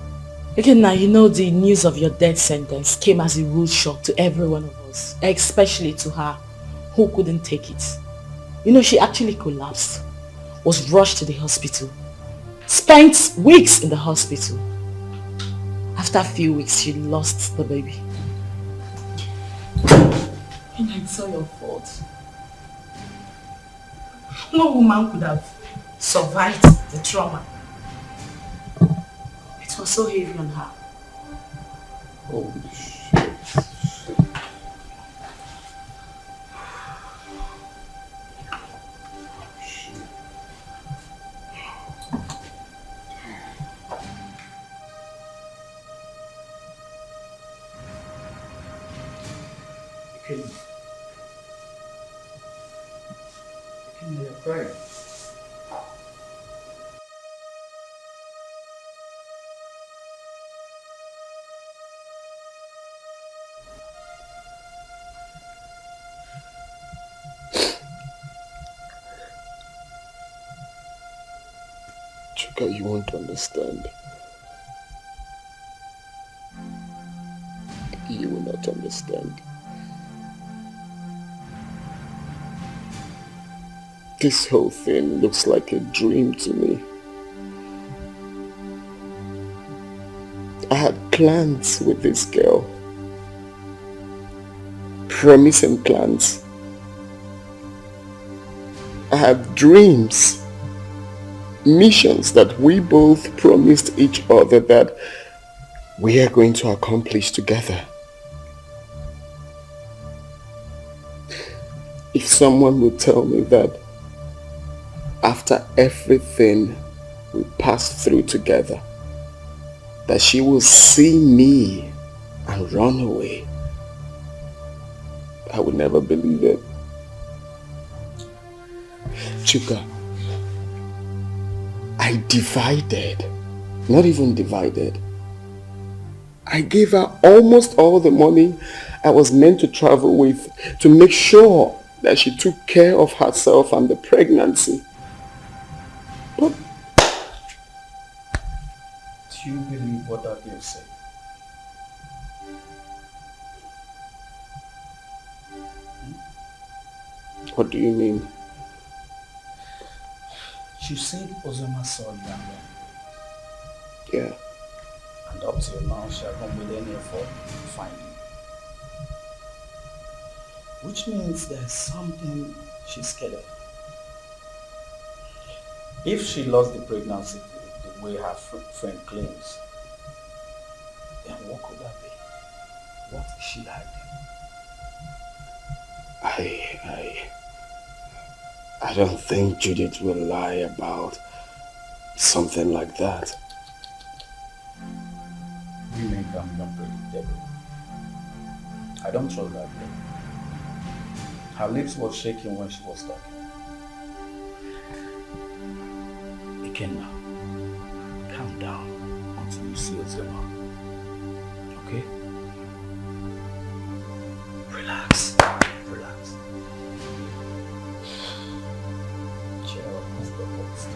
Okay, now you know the news of your death sentence came as a rude shock to every one of us, especially to her, who couldn't take it. You know, she actually collapsed, was rushed to the hospital, spent weeks in the hospital. After a few weeks, she lost the baby. And it's all your fault. No woman could have survived the trauma. It was so heavy on her. Oh, shit. Okay, you're crying. Chuka, you won't understand. You will not understand. This whole thing looks like a dream to me. I had plans with this girl. Promising plans. I had dreams. Missions that we both promised each other that we are going to accomplish together. If someone would tell me that after everything we passed through together, that she will see me and run away, I would never believe it. Chuka, I divided, not even divided. I gave her almost all the money I was meant to travel with to make sure that she took care of herself and the pregnancy. But do you believe what that girl said? What do you mean? She said Ozoma saw you and ran. Yeah. And up till now, she hasn't made any effort to find you. Which means there's something she's scared of. If she lost the pregnancy the way her friend claims, then what could that be? What is she hiding? I don't think Judith will lie about something like that. Women can be unpredictable. I don't trust that girl. Her lips were shaking when she was talking. Ikenna, calm down until you see Ozema. Okay? Relax. Relax. Cheer up, Mr. Host.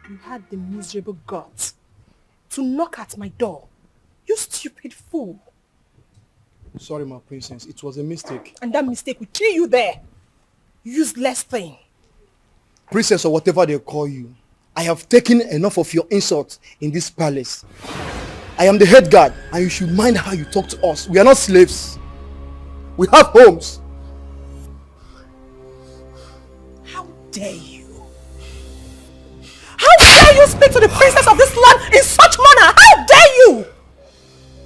You had the miserable guts to knock at my door. You stupid fool. Sorry, my princess. It was a mistake. And that mistake will kill you there. Useless thing. Princess or whatever they call you, I have taken enough of your insults in this palace. I am the head guard and you should mind how you talk to us. We are not slaves. We have homes. How dare you? How dare you speak to the princess of this land in such manner? How dare you?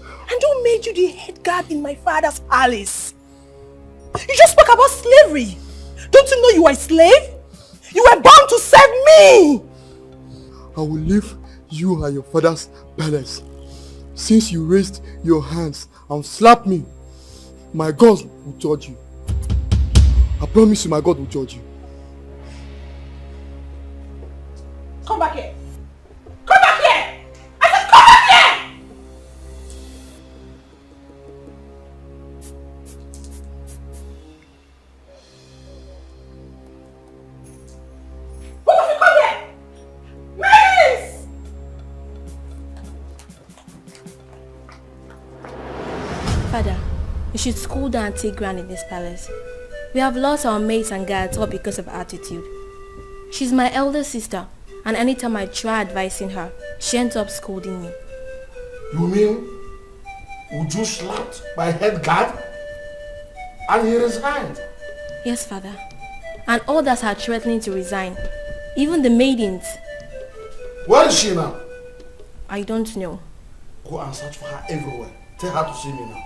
And who made you the head guard in my father's palace? You just spoke about slavery. Don't you know you are a slave? You were born to serve me. I will leave you and your father's palace. Since you raised your hands and slapped me, my God will judge you. I promise you my God will judge you. Come back here. Come back here. I said come back here. Both of you come here. Miss! Father, you should school down and take ground in this palace. We have lost our maids and guards all because of attitude. She's my elder sister, and anytime I try advising her, she ends up scolding me. You mean Uju slapped my head guard and he resigned? Yes, Father. And others are threatening to resign. Even the maidens. Where is she now? I don't know. Go and search for her everywhere. Tell her to see me now.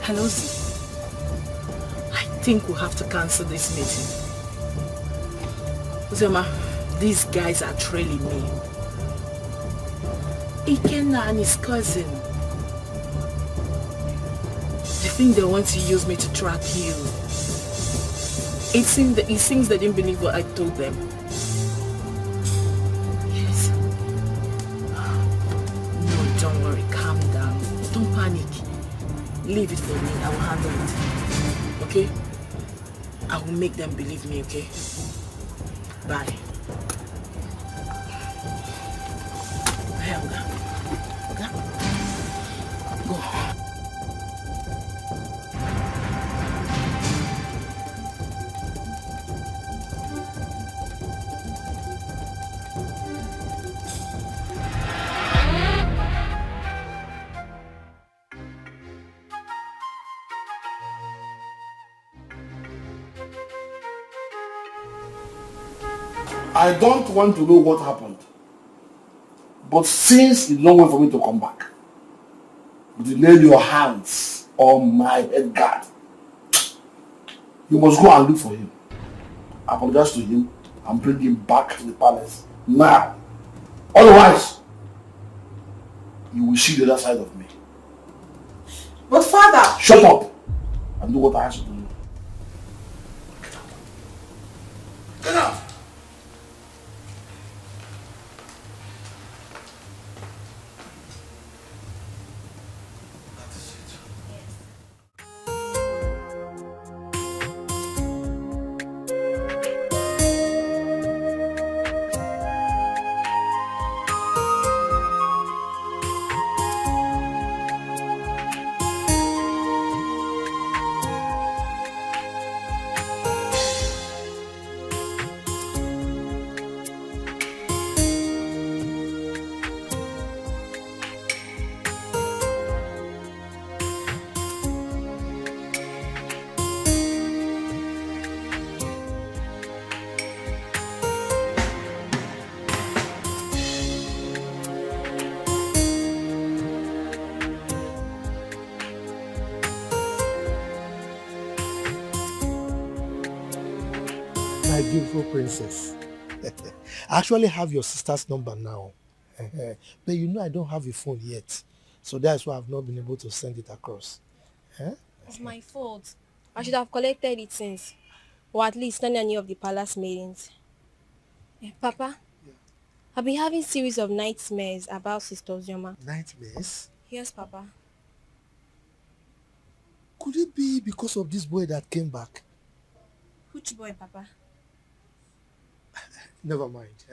Kanozi, I think we'll have to cancel this meeting. Uzoma, these guys are trailing me. Ikenna and his cousin. They think they want to use me to track you. It seems they didn't believe what I told them. Yes. No, don't worry. Calm down. Don't panic. Leave it for me. I will handle it. Okay? I will make them believe me, okay? Bye. Hey, Oga. Oga. Go. I don't want to know what happened. But since it's not way for me to come back, you lay your hands on my head guard. You must go and look for him. Apologize to him and bring him back to the palace now. Otherwise, you will see the other side of me. But father... Shut up and do what I ask you to do. Get out! My beautiful princess. I actually have your sister's number now. But you know I don't have a phone yet. So that's why I've not been able to send it across. It's my fault. I should have collected it since. Or at least done any of the palace meetings. Papa, I've been having series of nightmares about Sister Uzoma. Nightmares? Yes, Papa. Could it be because of this boy that came back? Which boy, Papa? Never mind.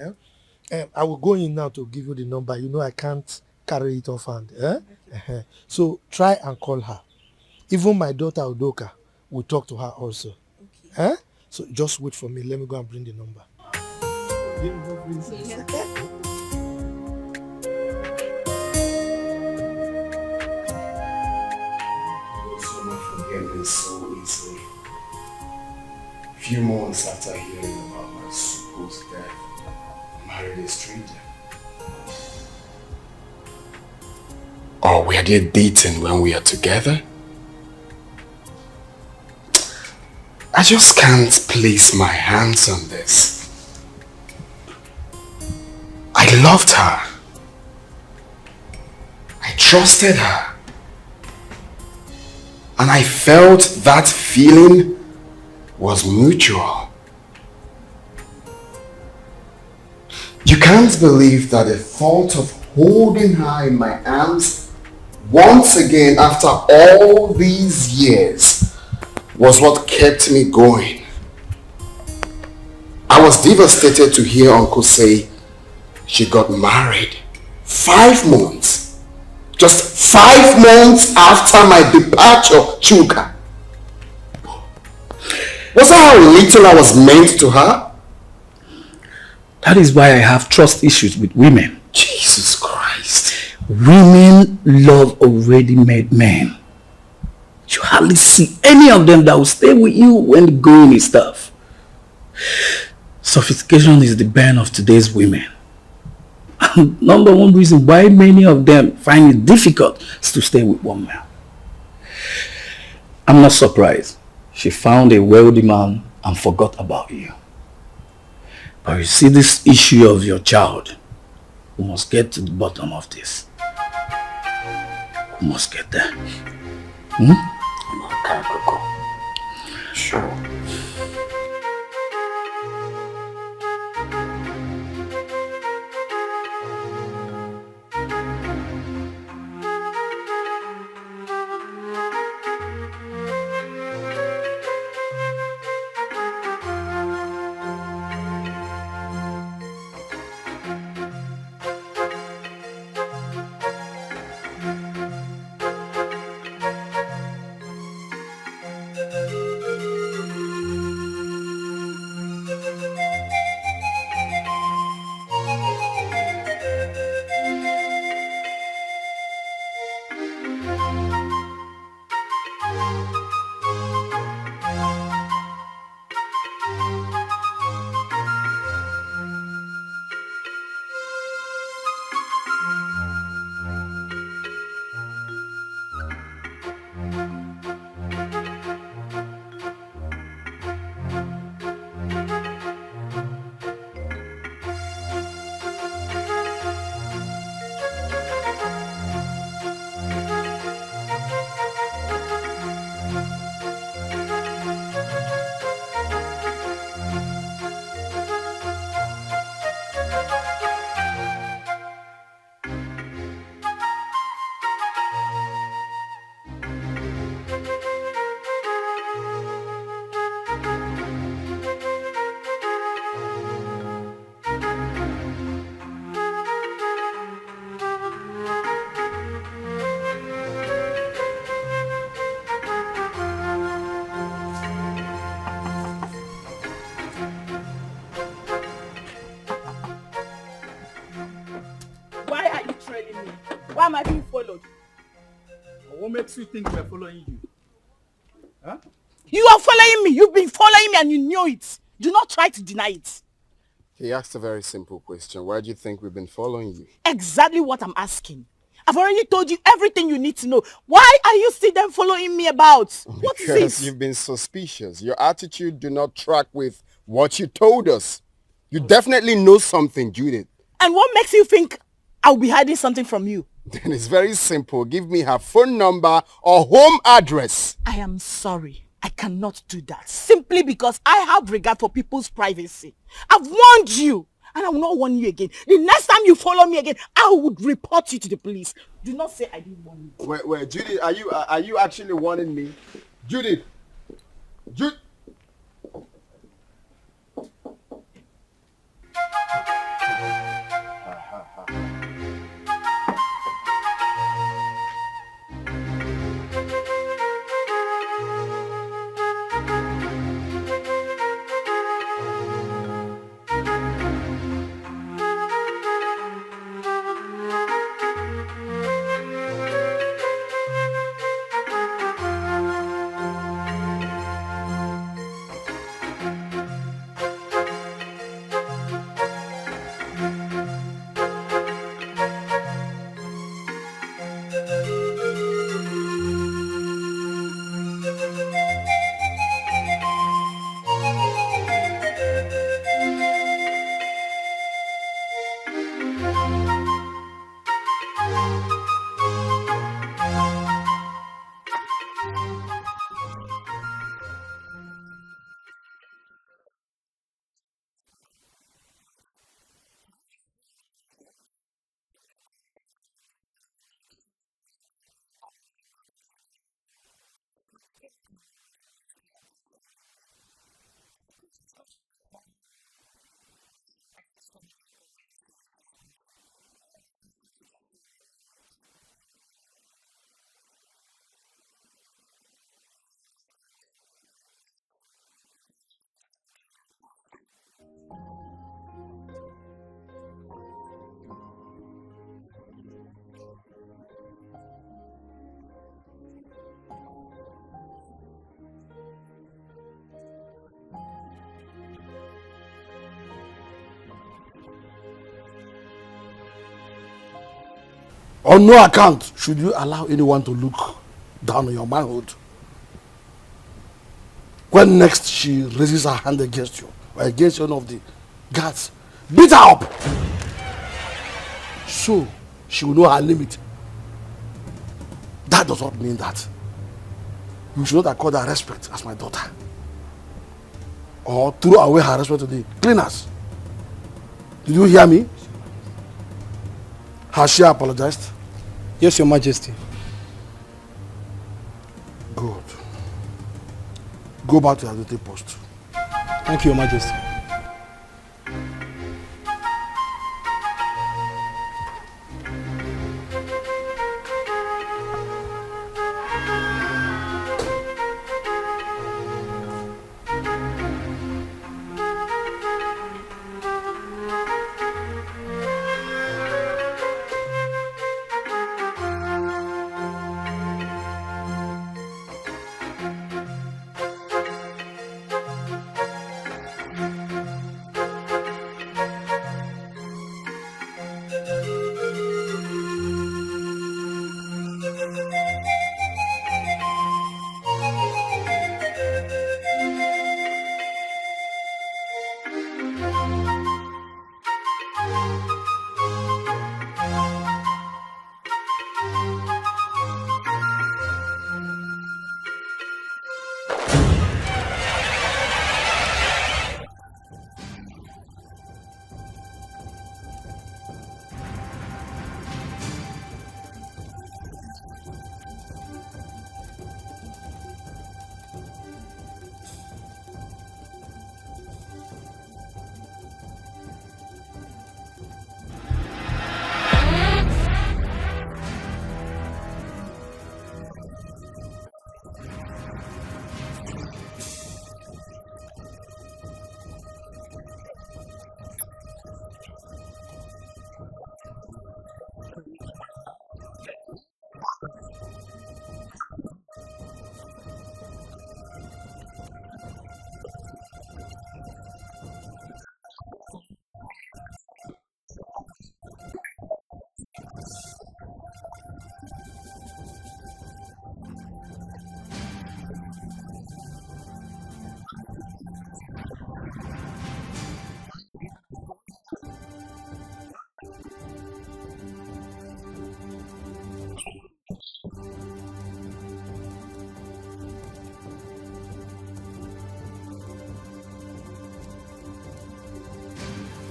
I will go in now to give you the number. You know I can't carry it off hand. Okay. So try and call her. Even my daughter Udoka will talk to her also. Okay. So just wait for me. Let me go and bring the number. Beautiful princess. Yeah. Forget me so easily. Few months after hearing about my supposed death, I married a stranger. Or were they dating when we are together? I just can't place my hands on this. I loved her. I trusted her. And I felt that feeling was mutual. You can't believe that the thought of holding her in my arms once again after all these years was what kept me going. I was devastated to hear Uncle say she got married 5 months. Just 5 months after my departure, Chuka. Was that how little I was meant to her? That is why I have trust issues with women. Jesus Christ. Women love already made men. You hardly see any of them that will stay with you when the going is tough. Sophistication is the bane of today's women. And number one reason why many of them find it difficult is to stay with one man. I'm not surprised. She found a wealthy man and forgot about you. But you see, this issue of your child, we must get to the bottom of this. We must get there. Okay, Coco. Sure. Why am I being followed? What makes you think we're following you? Huh? You are following me. You've been following me and you knew it. Do not try to deny it. He asked a very simple question. Why do you think we've been following you? Exactly what I'm asking. I've already told you everything you need to know. Why are you still then following me about? What is Because it? you've been suspicious. Your attitude do not track with what you told us. You definitely know something, Judith. And what makes you think I'll be hiding something from you? Then it's very simple. Give me her phone number or home address. I am sorry. I cannot do that. Simply because I have regard for people's privacy. I've warned you. And I will not warn you again. The next time you follow me again, I would report you to the police. Do not say I didn't warn you. Wait, Judith, are you actually warning me? Judith! On no account should you allow anyone to look down on your manhood. When next she raises her hand against you, or against one of the guards, beat her up. So she will know her limit. That does not mean that you should not accord her respect as my daughter. Or throw away her respect to the cleaners. Did you hear me? Has she apologized? Yes, Your Majesty. Good. Go back to your duty post. Thank you, Your Majesty.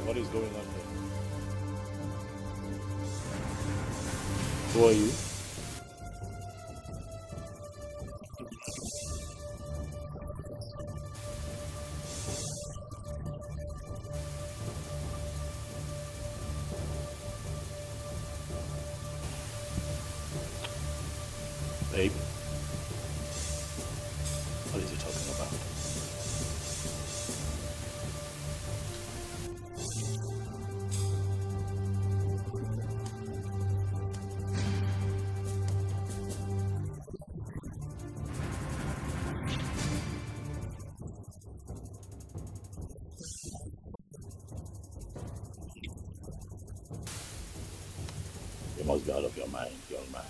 What is going on here? Who are you? Babe, what is he talking about? You must be out of your mind, young man.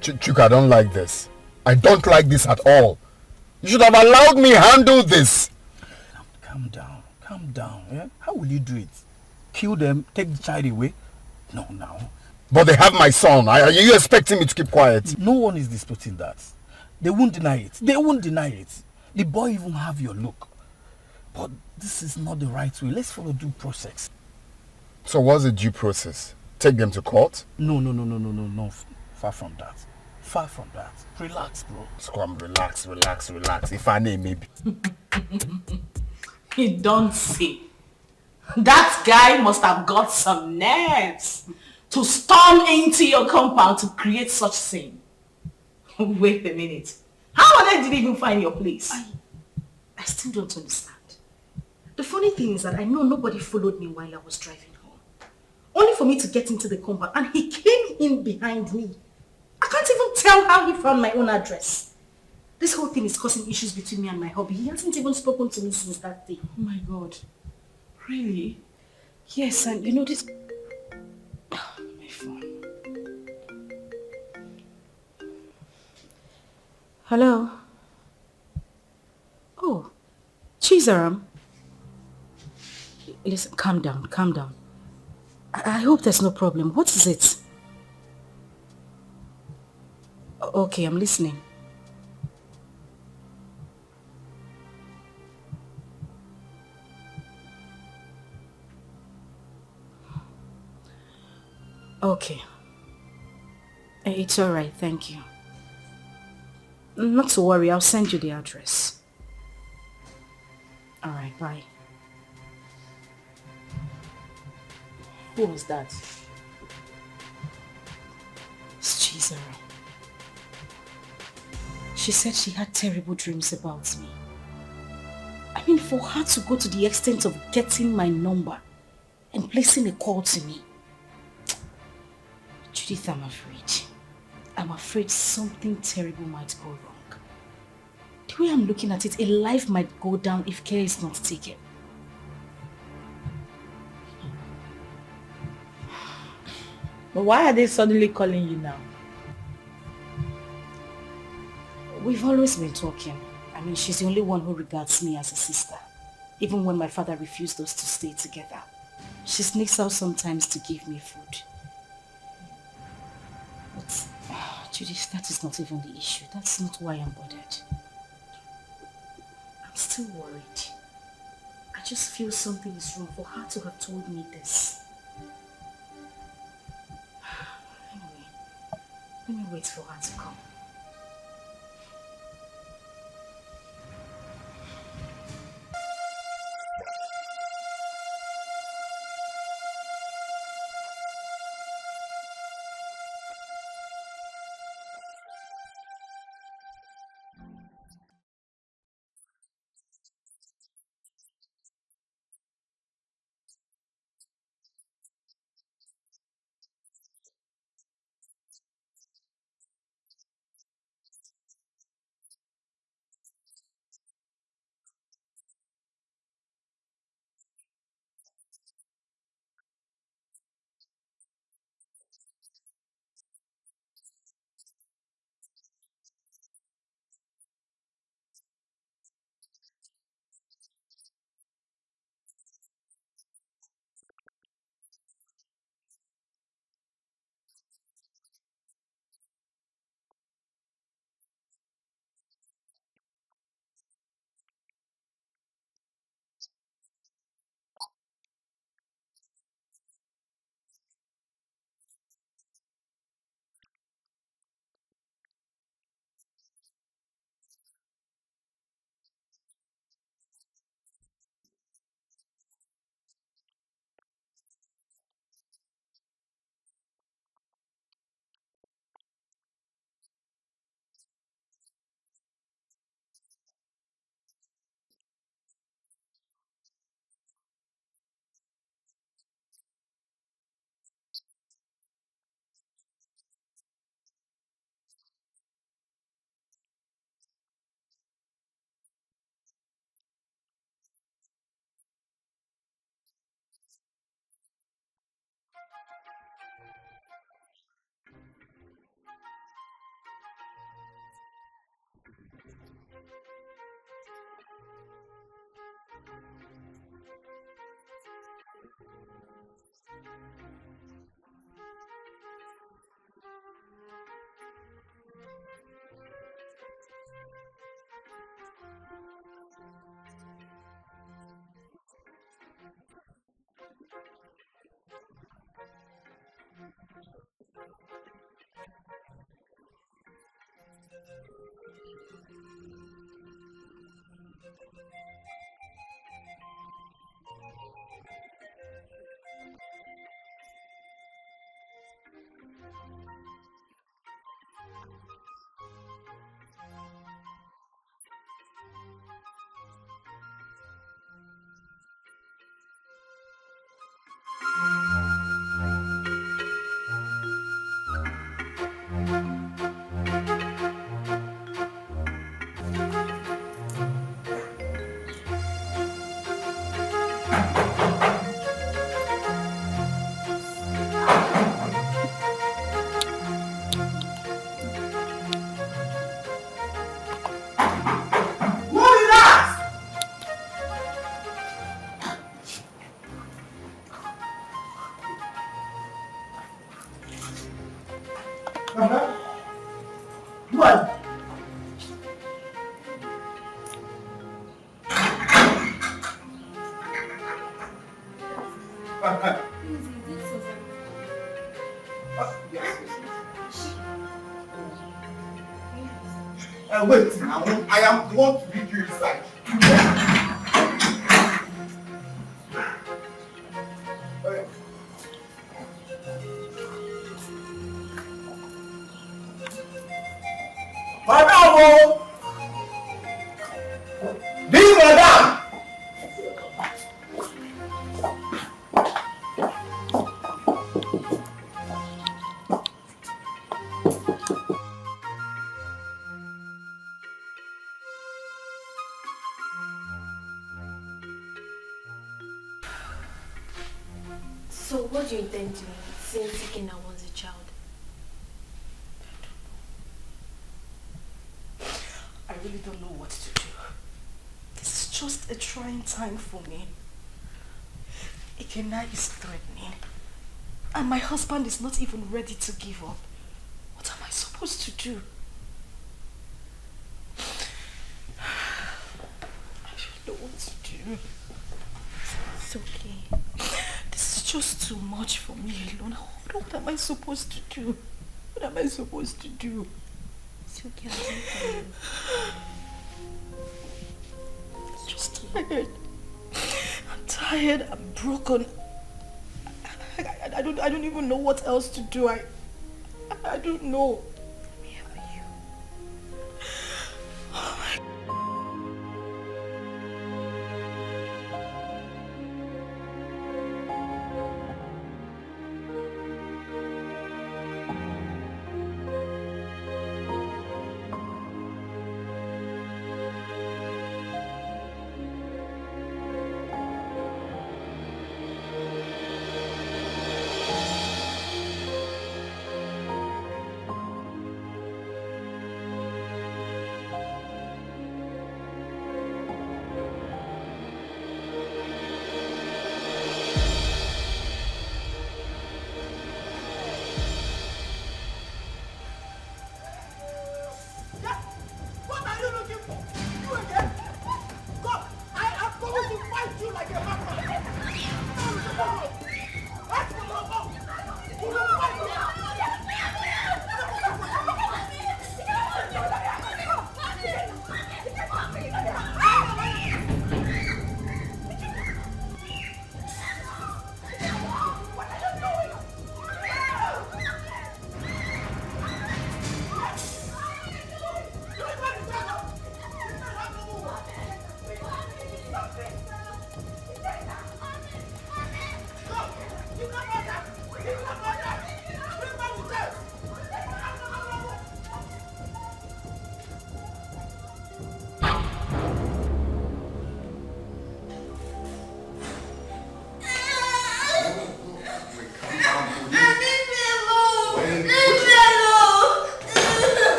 Chuka, I don't like this. I don't like this at all. You should have allowed me handle this. Calm down, yeah? How will you do it? Kill them, take the child away? No, now. But they have my son. Are you expecting me to keep quiet? No one is disputing that. They won't deny it. They won't deny it. The boy even have your look. But this is not the right way. Let's follow due process. So what's the due process? Take them to court? No. Far from that. Far from that. Relax, bro. Scrum, relax. If I name maybe. You don't see. That guy must have got some nerves to storm into your compound to create such scene. Wait a minute. How on earth did you even find your place? I still don't understand. The funny thing is that I know nobody followed me while I was driving home. Only for me to get into the compound, and he came in behind me. I can't even tell how he found my own address. This whole thing is causing issues between me and my hubby. He hasn't even spoken to me since that day. Oh my God. Really? Yes, and you know this... My phone. Hello? Oh, Chizaram. Listen, calm down. I hope there's no problem. What is it? Okay, I'm listening. Okay. It's alright, thank you. Not to worry, I'll send you the address. Alright, bye. Who was that? It's Chizara. She said she had terrible dreams about me. I mean, for her to go to the extent of getting my number and placing a call to me. Judith, I'm afraid. I'm afraid something terrible might go wrong. The way I'm looking at it, a life might go down if care is not taken. But why are they suddenly calling you now? We've always been talking. I mean, she's the only one who regards me as a sister. Even when my father refused us to stay together. She sneaks out sometimes to give me food. But, Judith, that is not even the issue. That's not why I'm bothered. I'm still worried. I just feel something is wrong for her to have told me this. Anyway, let me wait for her to come. Wait, now I am the one to lead you inside. Madam! This madam! So what do you intend doing since Ikena wants a child? I really don't know what to do. This is just a trying time for me. Ikena is threatening. And my husband is not even ready to give up. What am I supposed to do? I don't know what to do. It's okay. This is just too much for me alone. What am I supposed to do? What am I supposed to do? It's okay, I'll do it for you. I'm just tired. I'm tired. I'm broken. I don't even know what else to do. I don't know. Let me help you. Oh my God.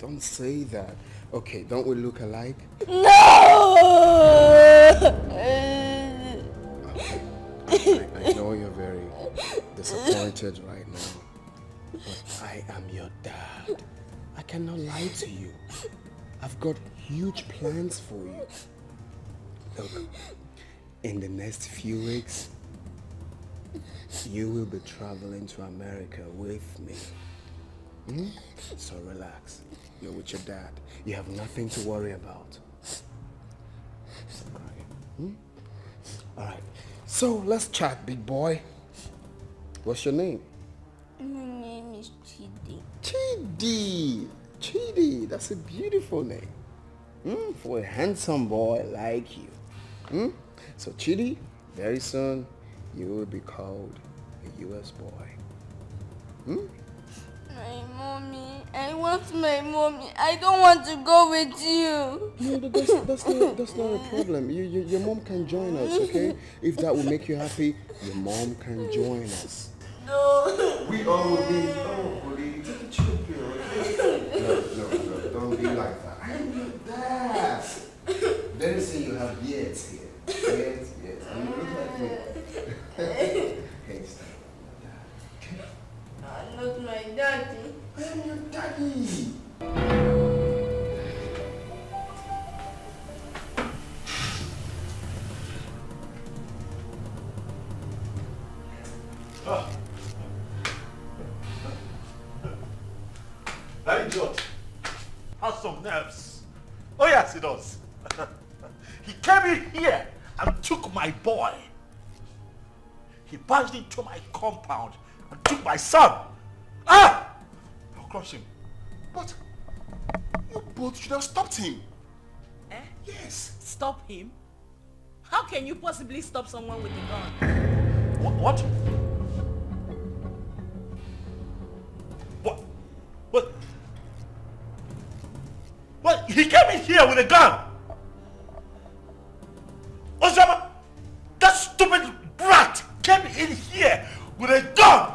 don't say that. Okay, don't we look alike? No! I know you're very disappointed right now, but I am your dad. I cannot lie to you. I've got huge plans for you. Look, in the next few weeks, you will be traveling to America with me. So relax. You're with your dad. You have nothing to worry about. Stop crying. Alright. So let's chat, big boy. What's your name? My name is Chidi. Chidi. Chidi. That's a beautiful name. For a handsome boy like you. So Chidi, very soon you will be called a US boy. My mommy. I want my mommy. I don't want to go with you. No, that's not a problem. Your mom can join us, okay? If that will make you happy, your mom can join us. No. We all will be. Oh, buddy, take a chill pill, okay? No, don't be like that. I am your dad. Very soon you have beards here. Beards. And you look like me. Hey, stop. I'm not my daddy. I am your daddy. That idiot has some nerves. Oh yes, he does. He came in here and took my boy. He barged into my compound and took my son. I'll crush him. But you both should have stopped him. Eh? Yes. Stop him? How can you possibly stop someone with a gun? What? What? He came in here with a gun. Osama, that stupid brat came in here with a gun.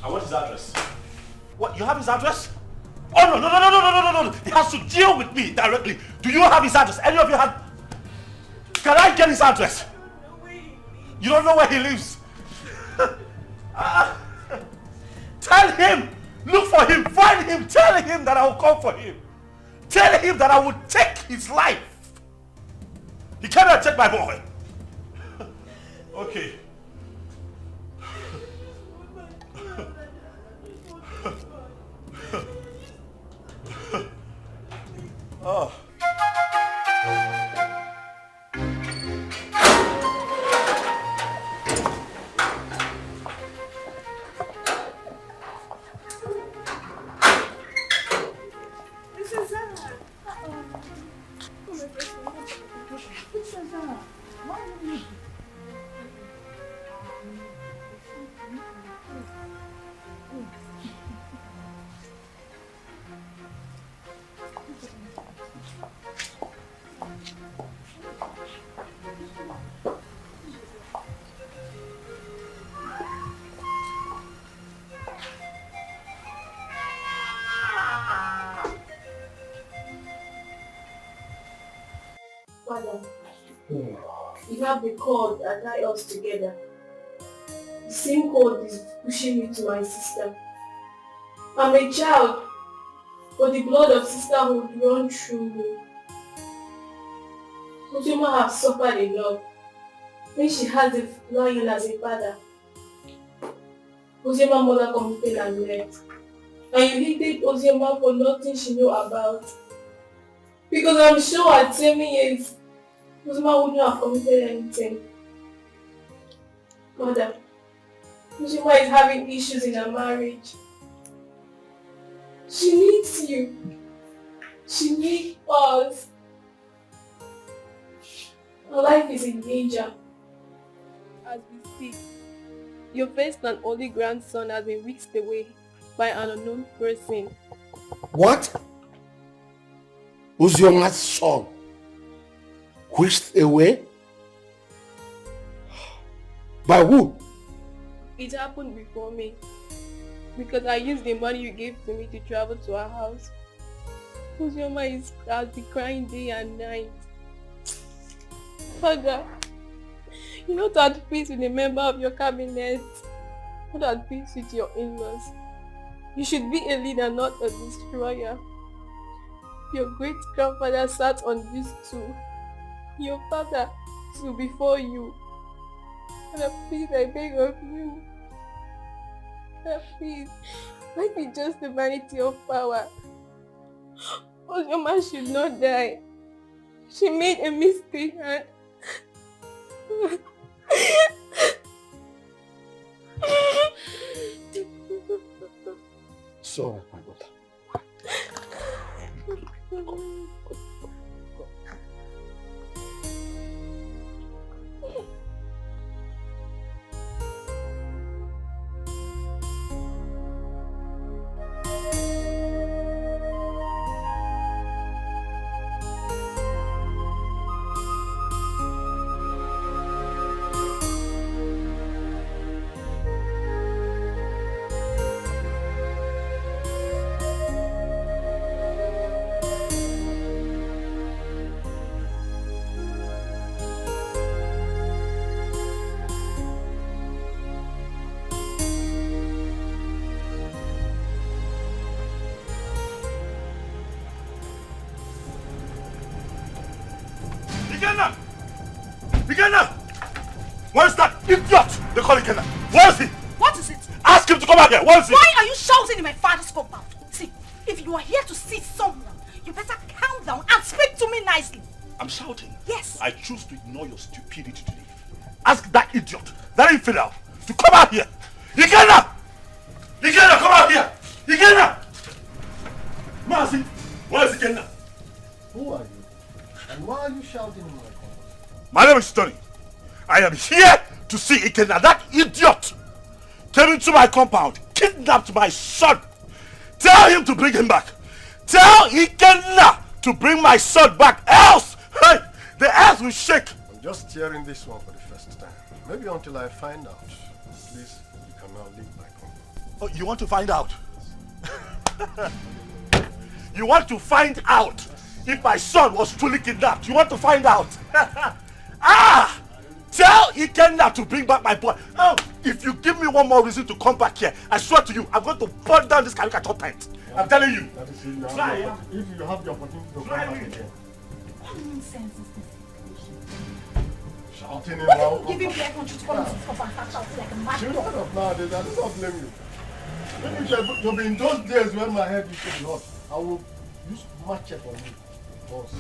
I want his address. What? You have his address? Oh no! He has to deal with me directly. Do you have his address? Any of you have? Can I get his address? You don't know where he lives. Tell him, look for him, find him, tell him that I will come for him. Tell him that I will take his life. He cannot take my boy. Okay. Oh. Father, you have the cord that tie us together. The same cord is pushing me to my sister. I'm a child, but the blood of sisterhood runs through me. Ojima has suffered enough when she has a lion as a father. Oziema's mother committed and left. And you hated Oziema for nothing she knew about. Because I'm sure at 7 years, Oziema wouldn't have committed anything. Mother, Oziema is having issues in her marriage. She needs you. She needs us. Her life is in danger. As we speak, your first and only grandson has been whisked away by an unknown person. What? Oziema's son whisked away? By who? It happened before me. Because I used the money you gave to me to travel to our house. Uzioma has been crying day and night. Father, you're not at peace with a member of your cabinet. Not at peace with your in-laws. You should be a leader, not a destroyer. Your great-grandfather sat on this stool. Your father stood before you. Father, please, I beg of you. Father, please, let me just the vanity of power. Uzioma should not die. She made a mistake and... So, my daughter. Where is that idiot? They call it Kenna. Where is he? What is it? Ask him to come out here. Where is he? Why are you shouting in my father's compound? See, if you are here to see someone, you better calm down and speak to me nicely. I'm shouting. Yes. I choose to ignore your stupidity today. Ask that idiot, that infidel, to come out here. Ikenna! Ikenna, come out here! Ikenna! Mercy! Where is Ikenna? Who are you? And why are you shouting in my compound? My name is Tony. I am here to see Ikenna. That idiot came into my compound, kidnapped my son. Tell him to bring him back. Tell Ikenna to bring my son back, else hey, the earth will shake. I'm just hearing this one for the first time. Maybe until I find out. Please, you can now leave my compound. Oh, you want to find out? You want to find out if my son was truly kidnapped? You want to find out? Ah! Tell Ikenna to bring back my boy. Oh, if you give me one more reason to come back here, I swear to you, I'm going to burn down this caricature tent. I'm telling you. That is if you have the opportunity to come back again. What nonsense is this? Shouting in What loud. are you giving me a country to come into this compound and start shouting like a mad Children dog? of nowadays, I do not blame you. Maybe it should be in those days when my head used to be hot. I will use machete on you. Boss.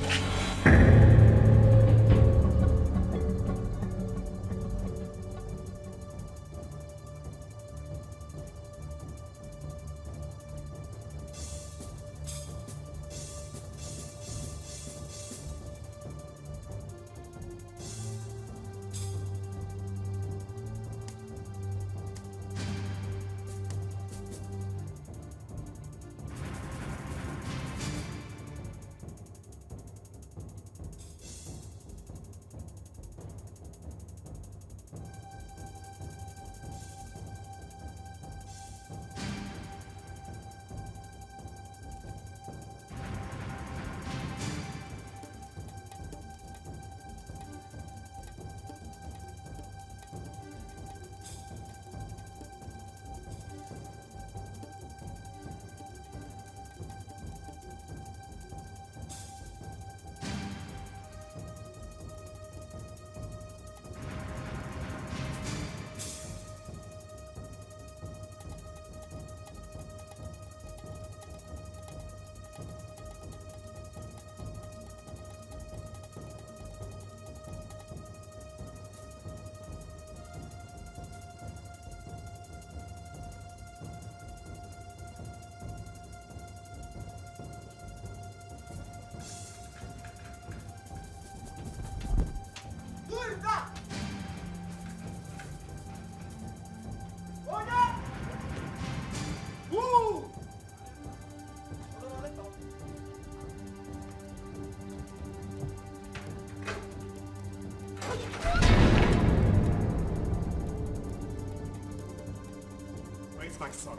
my son?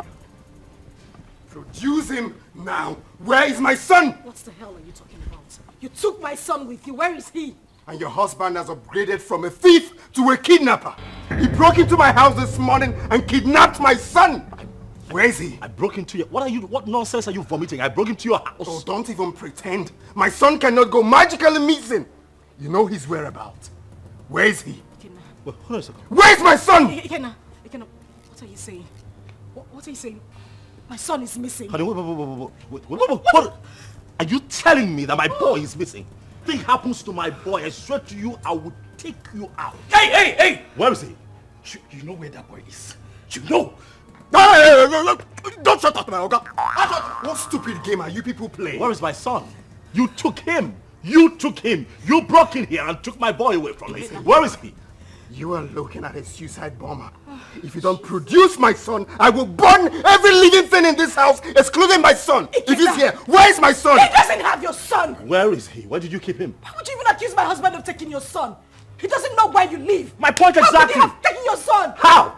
Produce him now. Where is my son? What the hell are you talking about? You took my son with you. Where is he? And your husband has upgraded from a thief to a kidnapper. He broke into my house this morning and kidnapped my son. Where is he? I broke into your... What nonsense are you vomiting? I broke into your house. Oh, don't even pretend. My son cannot go magically missing. You know his whereabouts. Where is he? Well, hold on a second. Where's my son? Ikenna, what are you saying? What are you saying? My son is missing. Honey, what? Are you telling me that my boy is missing? Thing happens to my boy, I swear to you, I will take you out. Hey! Where is he? You know where that boy is. You know. Don't shut up, my Oga. What stupid game are you people playing? Where is my son? You took him. You broke in here and took my boy away from me. Where is he? You are looking at a suicide bomber. If you don't produce my son, I will burn every living thing in this house, excluding my son. If he's here, where is my son? He doesn't have your son. Where is he? Where did you keep him? Why would you even accuse my husband of taking your son? He doesn't know where you live. My point exactly. How could he have taken your son? How?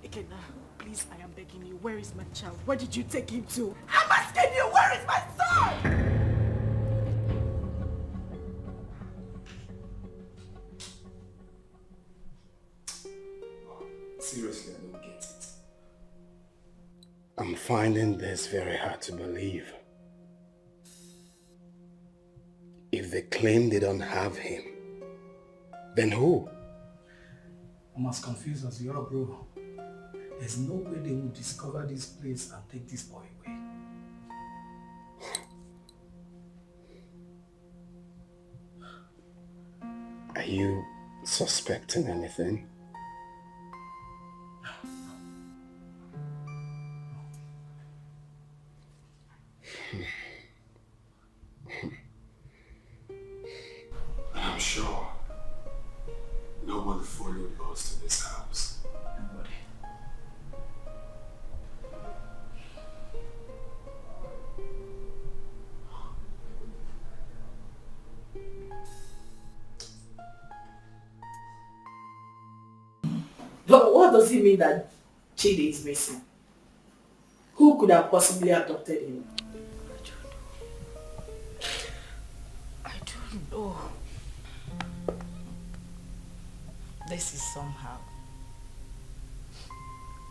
Ikenna, please, I am begging you. Where is my child? Where did you take him to? I'm asking you, where is my son? Seriously, I don't get it. I'm finding this very hard to believe. If they claim they don't have him, then who? I'm as confused as you are, bro. There's no way they will discover this place and take this boy away. Are you suspecting anything? I'm sure no one followed us to this house. Nobody. But what does it mean that Chidi is missing? Who could have possibly abducted him? I don't know. This is somehow.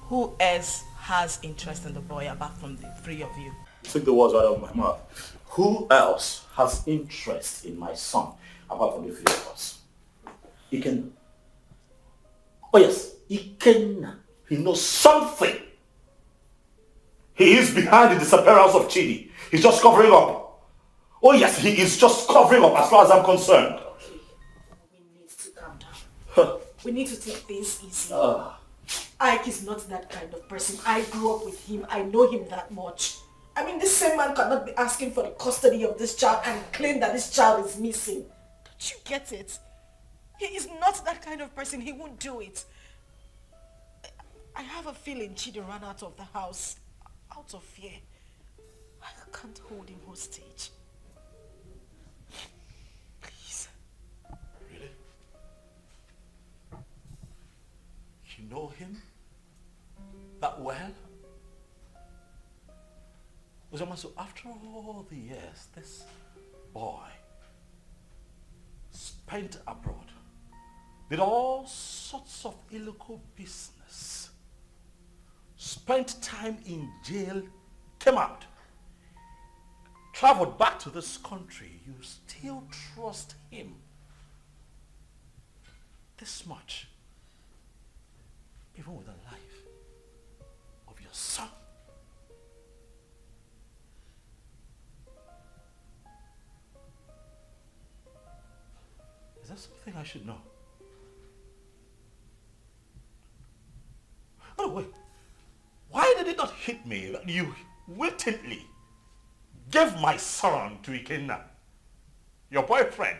Who else has interest in the boy apart from the three of you? Took the words right out of my mouth. Who else has interest in my son apart from the three of us? Ikenna. Oh yes, Ikenna. He knows something. He is behind the disappearance of Chidi. He's just covering up. Oh yes, he is just covering up as far as I'm concerned. Okay. We need to calm down. We need to take things easy. Ike is not that kind of person. I grew up with him. I know him that much. I mean, this same man cannot be asking for the custody of this child and claim that this child is missing. Don't you get it? He is not that kind of person. He won't do it. I have a feeling Chidi ran out of the house out of fear. I can't hold him hostage. Please. Really? You know him that well? So after all the years, this boy spent abroad, did all sorts of illegal business, spent time in jail, came out, traveled back to this country. You still trust him this much, even with the life of your son. Is that something I should know? Oh wait, why did it not hit me that you wittingly gave my son to Ikenna, your boyfriend?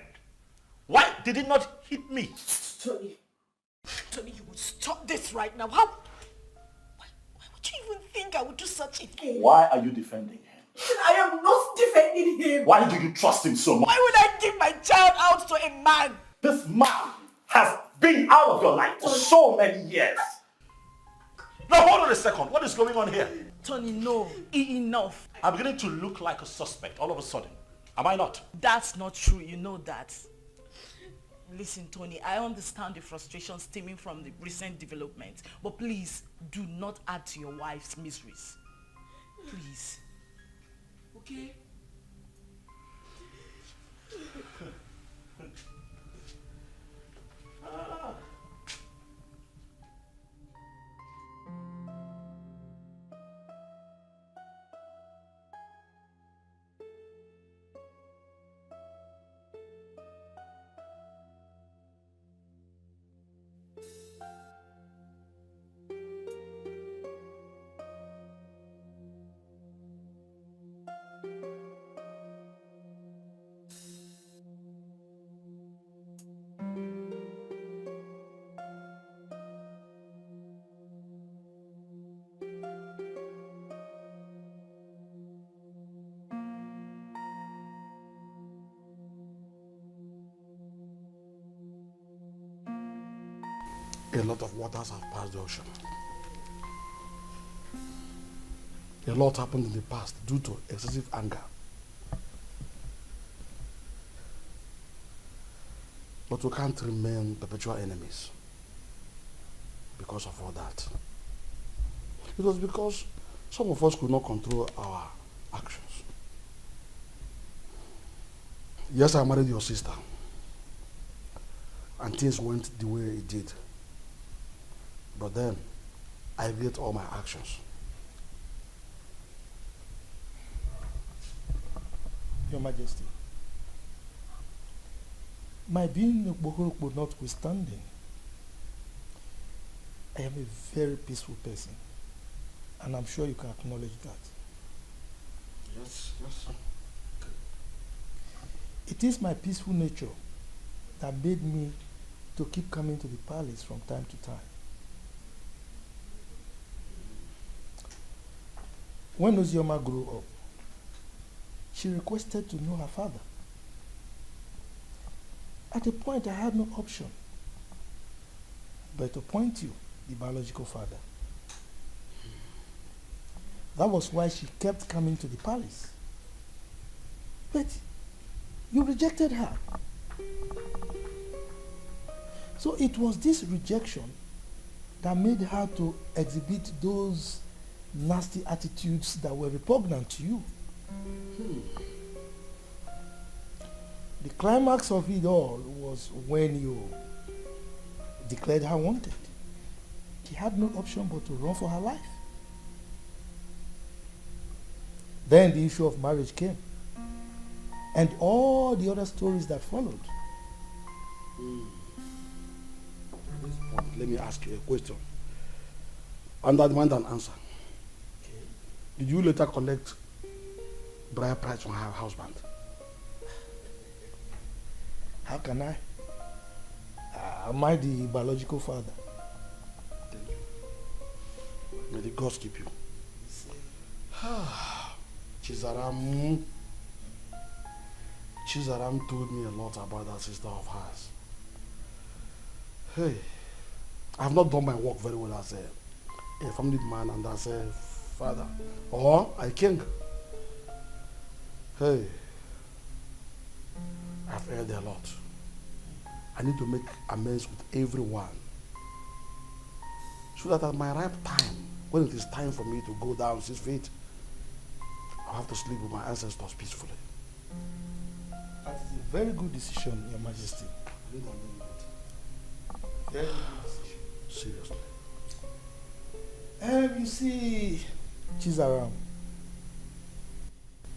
Why did it not hit me? Tony, you would stop this right now. Why would you even think I would do such a thing? Why are you defending him? I am not defending him. Why do you trust him so much? Why would I give my child out to a man? This man has been out of your life for so many years. Now hold on a second. What is going on here? Tony, no. Enough. I'm beginning to look like a suspect all of a sudden. Am I not? That's not true. You know that. Listen, Tony, I understand the frustration stemming from the recent development, but please do not add to your wife's miseries. Please. Okay? A lot of waters have passed the ocean. A lot happened in the past due to excessive anger. But we can't remain perpetual enemies because of all that. It was because some of us could not control our actions. Yes, I married your sister, and things went the way it did. But then, I regret all my actions. Your Majesty, my being a Bohorokbo notwithstanding, I am a very peaceful person, and I'm sure you can acknowledge that. Yes, yes. It is my peaceful nature that made me to keep coming to the palace from time to time. When Ozioma grew up, she requested to know her father. At a point, I had no option but to point you, the biological father. That was why she kept coming to the palace. But you rejected her. So it was this rejection that made her to exhibit those nasty attitudes that were repugnant to you. The climax of it all was when you declared her wanted. She had no option but to run for her life. Then the issue of marriage came, and all the other stories that followed. At this point, let me ask you a question. And I demand an answer. Did you later collect bride price from her husband? How can I? Am I the biological father? Thank you. May the gods keep you. Chizaram told me a lot about that sister of hers. Hey, I have not done my work very well as a family man and as a father or a king. Hey, I've heard a lot. I need to make amends with everyone so that at my ripe time, when it is time for me to go down 6 feet, I'll have to sleep with my ancestors peacefully. That is a very good decision, Your Majesty. Very good decision. Seriously. You see, Chizaram,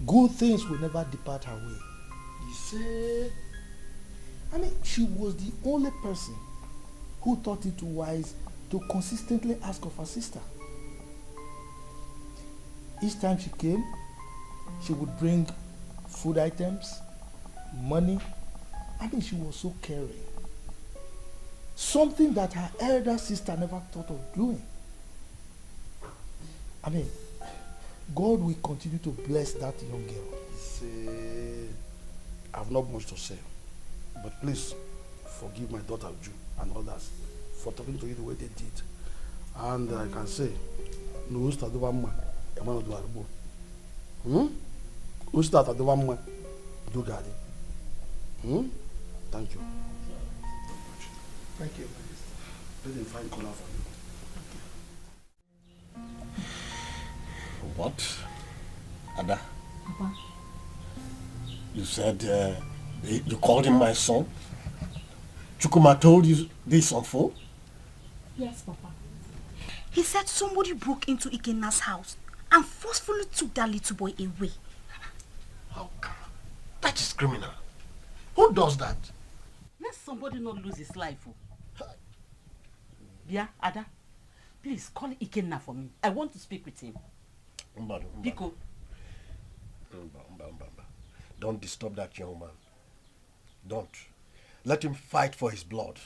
good things will never depart her way. You say? I mean, she was the only person who thought it wise to consistently ask of her sister. Each time she came, she would bring food items, money. I mean, she was so caring. Something that her elder sister never thought of doing. I mean, God will continue to bless that young girl. See, I have not much to say, but please forgive my daughter Ju and others for talking to you the way they did. And I can say, no usta do one man, a man do arbo. Usta do one man, do gadi. Thank you. Thank you. Let him find color for you. What? Ada? Papa. You said you called him my son? Chukuma told you this on phone? Yes, Papa. He said somebody broke into Ikenna's house and forcefully took that little boy away. How come? That is criminal. Who does that? Let somebody not lose his life. Yeah, Ada, please call Ikenna for me. I want to speak with him. Biko. Don't disturb that young man. Don't. Let him fight for his blood.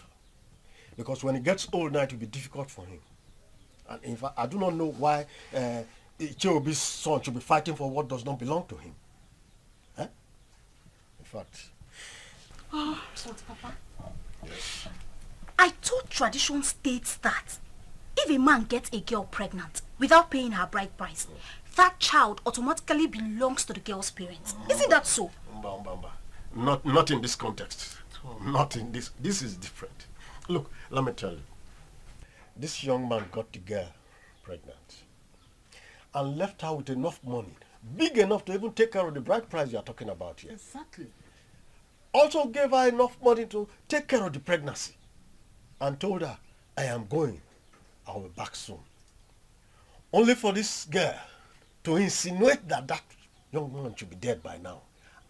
Because when he gets old now, it will be difficult for him. And in fact, I do not know why Icheobi's son should be fighting for what does not belong to him. Huh? In fact... Oh, Papa. Yes. I thought tradition states that if a man gets a girl pregnant without paying her bride price, that child automatically belongs to the girl's parents. Isn't that so? Not in this context. Not in this. This is different. Look, let me tell you. This young man got the girl pregnant and left her with enough money, big enough to even take care of the bride price you are talking about here. Exactly. Also gave her enough money to take care of the pregnancy and told her, I am going. I'll be back soon. Only for this girl to insinuate that that young man should be dead by now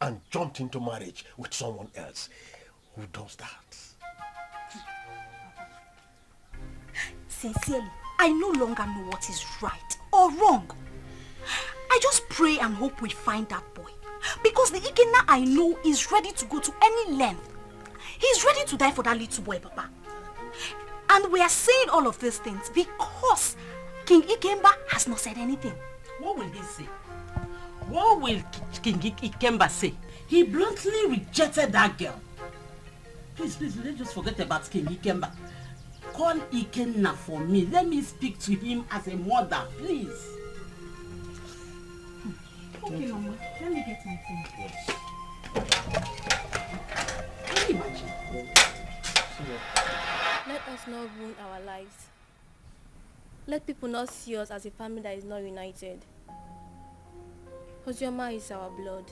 and jumped into marriage with someone else. Who does that? Sincerely, I no longer know what is right or wrong. I just pray and hope we find that boy. Because the Ikenna I know is ready to go to any length. He's ready to die for that little boy, Papa. And we are saying all of these things because King Ikemba has not said anything. What will he say? What will King Ikemba say? He bluntly rejected that girl. Please, let's just forget about King Ikemba. Call Ikenna for me. Let me speak to him as a mother, please. Okay, Mama. Let me get my phone. Yes. Can you imagine? Let us not ruin our lives. Let people not see us as a family that is not united. Ozioma is our blood.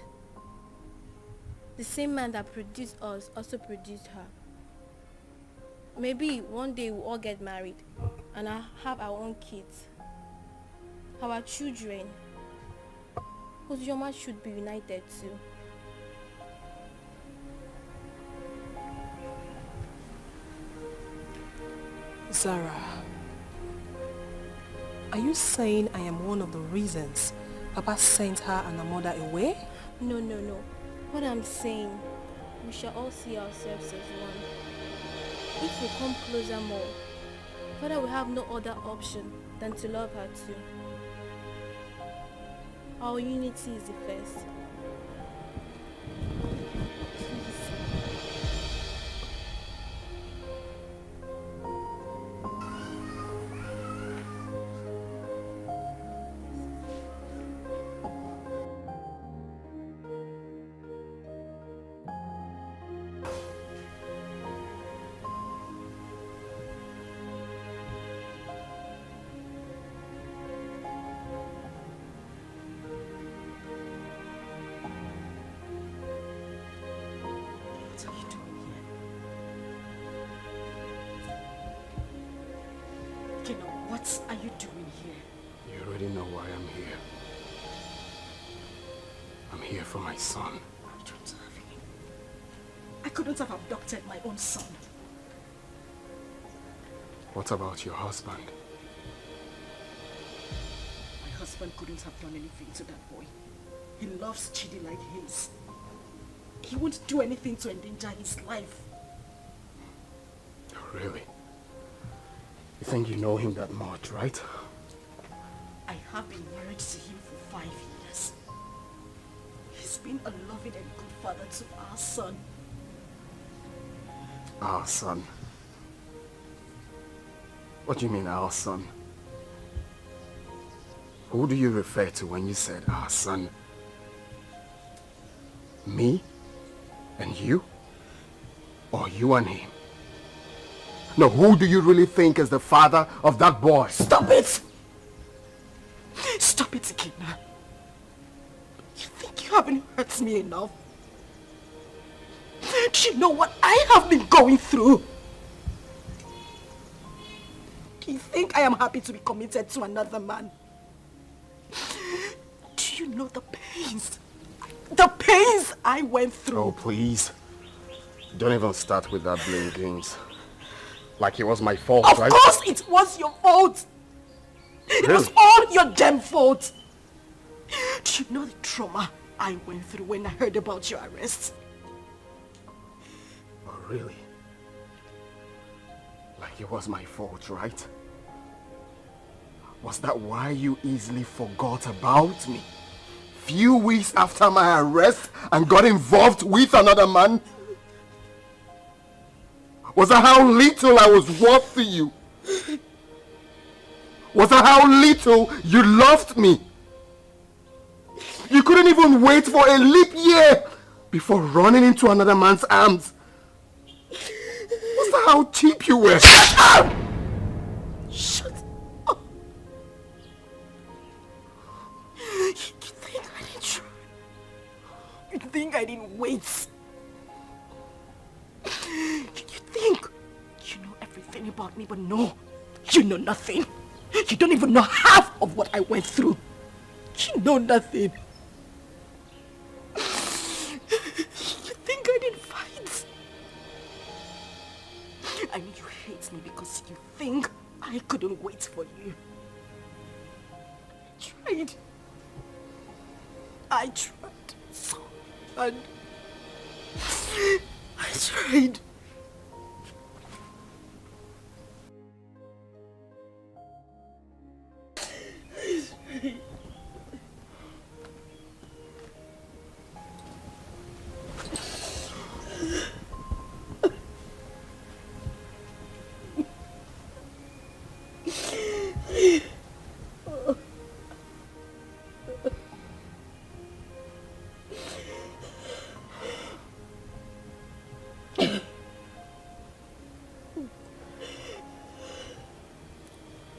The same man that produced us also produced her. Maybe one day we'll all get married and I'll have our own kids, our children. Ozioma should be united too. Zara, are you saying I am one of the reasons Papa sent her and her mother away? No. What I'm saying, we shall all see ourselves as one. If we come closer more, Father will have no other option than to love her too. Our unity is the first. What are you doing here? You already know why I'm here. I'm here for my son. I don't have him. I couldn't have abducted my own son. What about your husband? My husband couldn't have done anything to that boy. He loves Chidi like his. He won't do anything to endanger his life. Oh, really? You think you know him that much, right? I have been married to him for 5 years. He's been a loving and good father to our son. Our son? What do you mean, our son? Who do you refer to when you said our son? Me? And you? Or you and him? No, who do you really think is the father of that boy? Stop it! Stop it, Ikenna. You think you haven't hurt me enough? Do you know what I have been going through? Do you think I am happy to be committed to another man? Do you know the pains? The pains I went through. Oh, please. Don't even start with that blame games. Like it was my fault, Of right? course it was your fault. It was all your damn fault. Do you know the trauma I went through when I heard about your arrest? Oh, really? Like it was my fault, right? Was that why you easily forgot about me? Few weeks after my arrest and got involved with another man? Was that how little I was worth to you? Was that how little you loved me? You couldn't even wait for a leap year before running into another man's arms. Was that how cheap you were? Shut up! Shut up! You think I didn't try? You think I didn't wait? You think you know everything about me, but no, you know nothing. You don't even know half of what I went through. You know nothing. You think I didn't fight? I know you hate me because you think I couldn't wait for you. I tried so hard. I tried.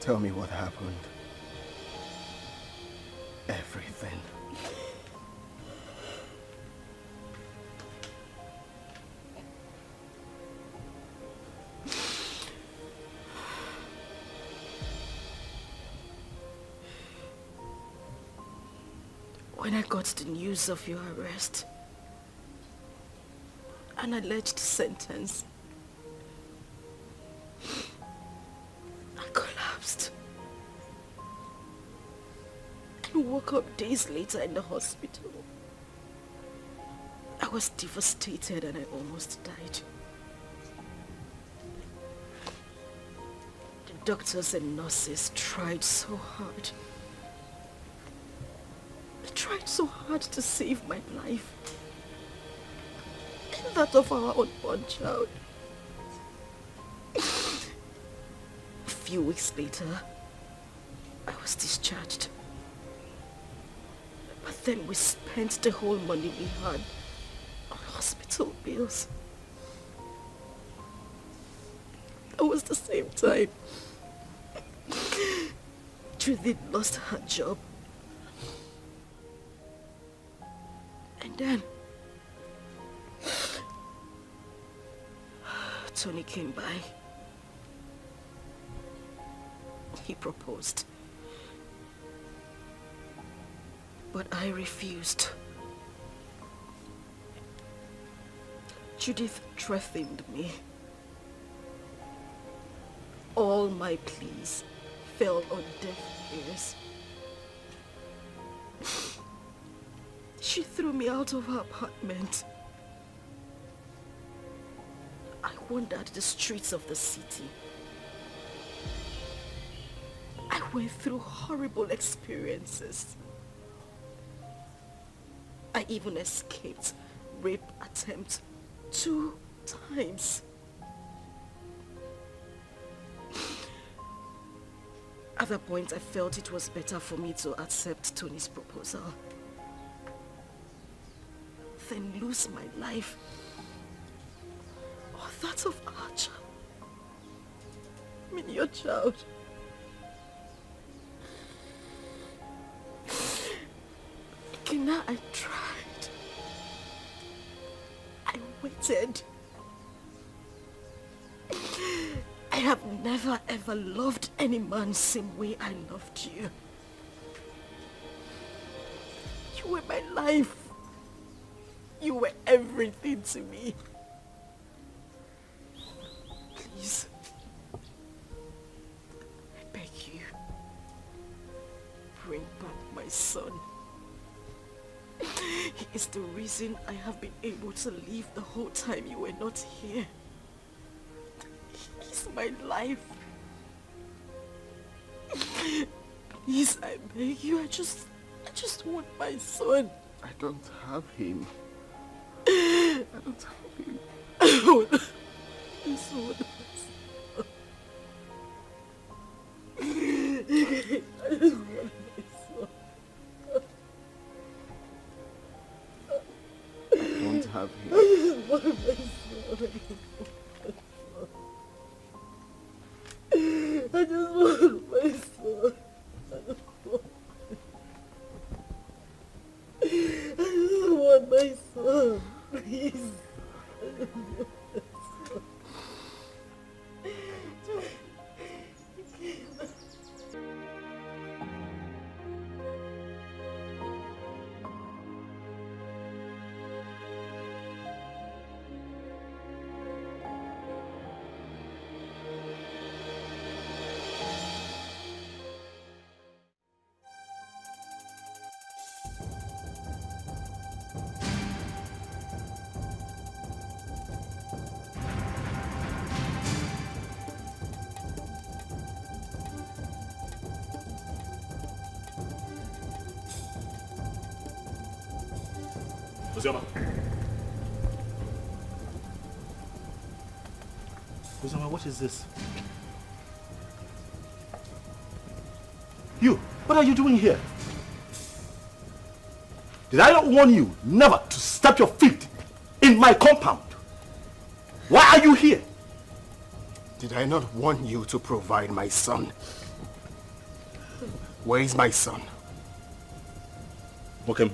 Tell me what happened. Everything. When I got the news of your arrest, an alleged sentence, I collapsed and woke up days later in the hospital. I was devastated and I almost died. The doctors and nurses tried so hard. They tried so hard to save my life and that of our unborn child. A few weeks later, I was discharged. But then we spent the whole money we had on hospital bills. It was the same time Judith lost her job. And then Tony came by. He proposed. But I refused. Judith threatened me. All my pleas fell on deaf ears. She threw me out of her apartment. I wandered the streets of the city. I went through horrible experiences. I even escaped rape attempt 2 times. At that point, I felt it was better for me to accept Tony's proposal than lose my life or that of our child. I mean, your child. Kina, I tried. I waited. I have never ever loved any man the same way I loved you. You were my life. You were everything to me. Please, I beg you, bring back my son. He is the reason I have been able to live the whole time you were not here. He's my life. Please, I beg you, I just want my son. I don't have him. I don't have him. I want my son. I just want my son. I don't have him. I just want my son. I just want my son. I just want my son. Please. I just want my son. Uzoma. Uzoma, what is this? You, what are you doing here? Did I not warn you never to step your feet in my compound? Why are you here? Did I not warn you to provide my son? Where is my son? Mokem,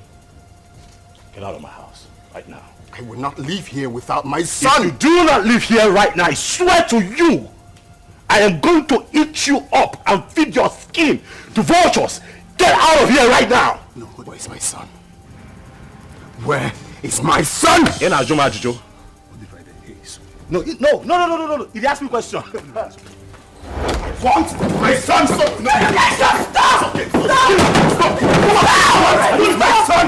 get out of my house right now. I will not leave here without my son. If you do not leave here right now, I swear to you, I am going to eat you up and feed your skin to vultures. Get out of here right now. No, where is my son? Where is my son? In Ajuma Ajujo. No. He asked me a question. Want my son? Stop! No, stop! Okay. Stop! Where is my son?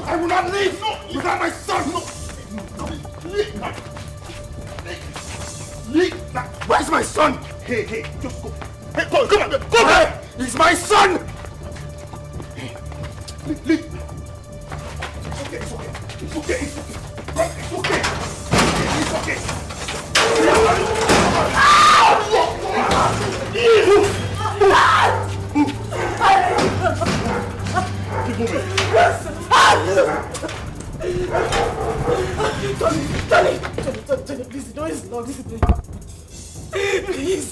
I will not leave without my son. Where's my son? Hey, just go. Hey, come on, go back! He's my son! Leave. It's okay. Keep moving. Tony, please, the door is locked. Please.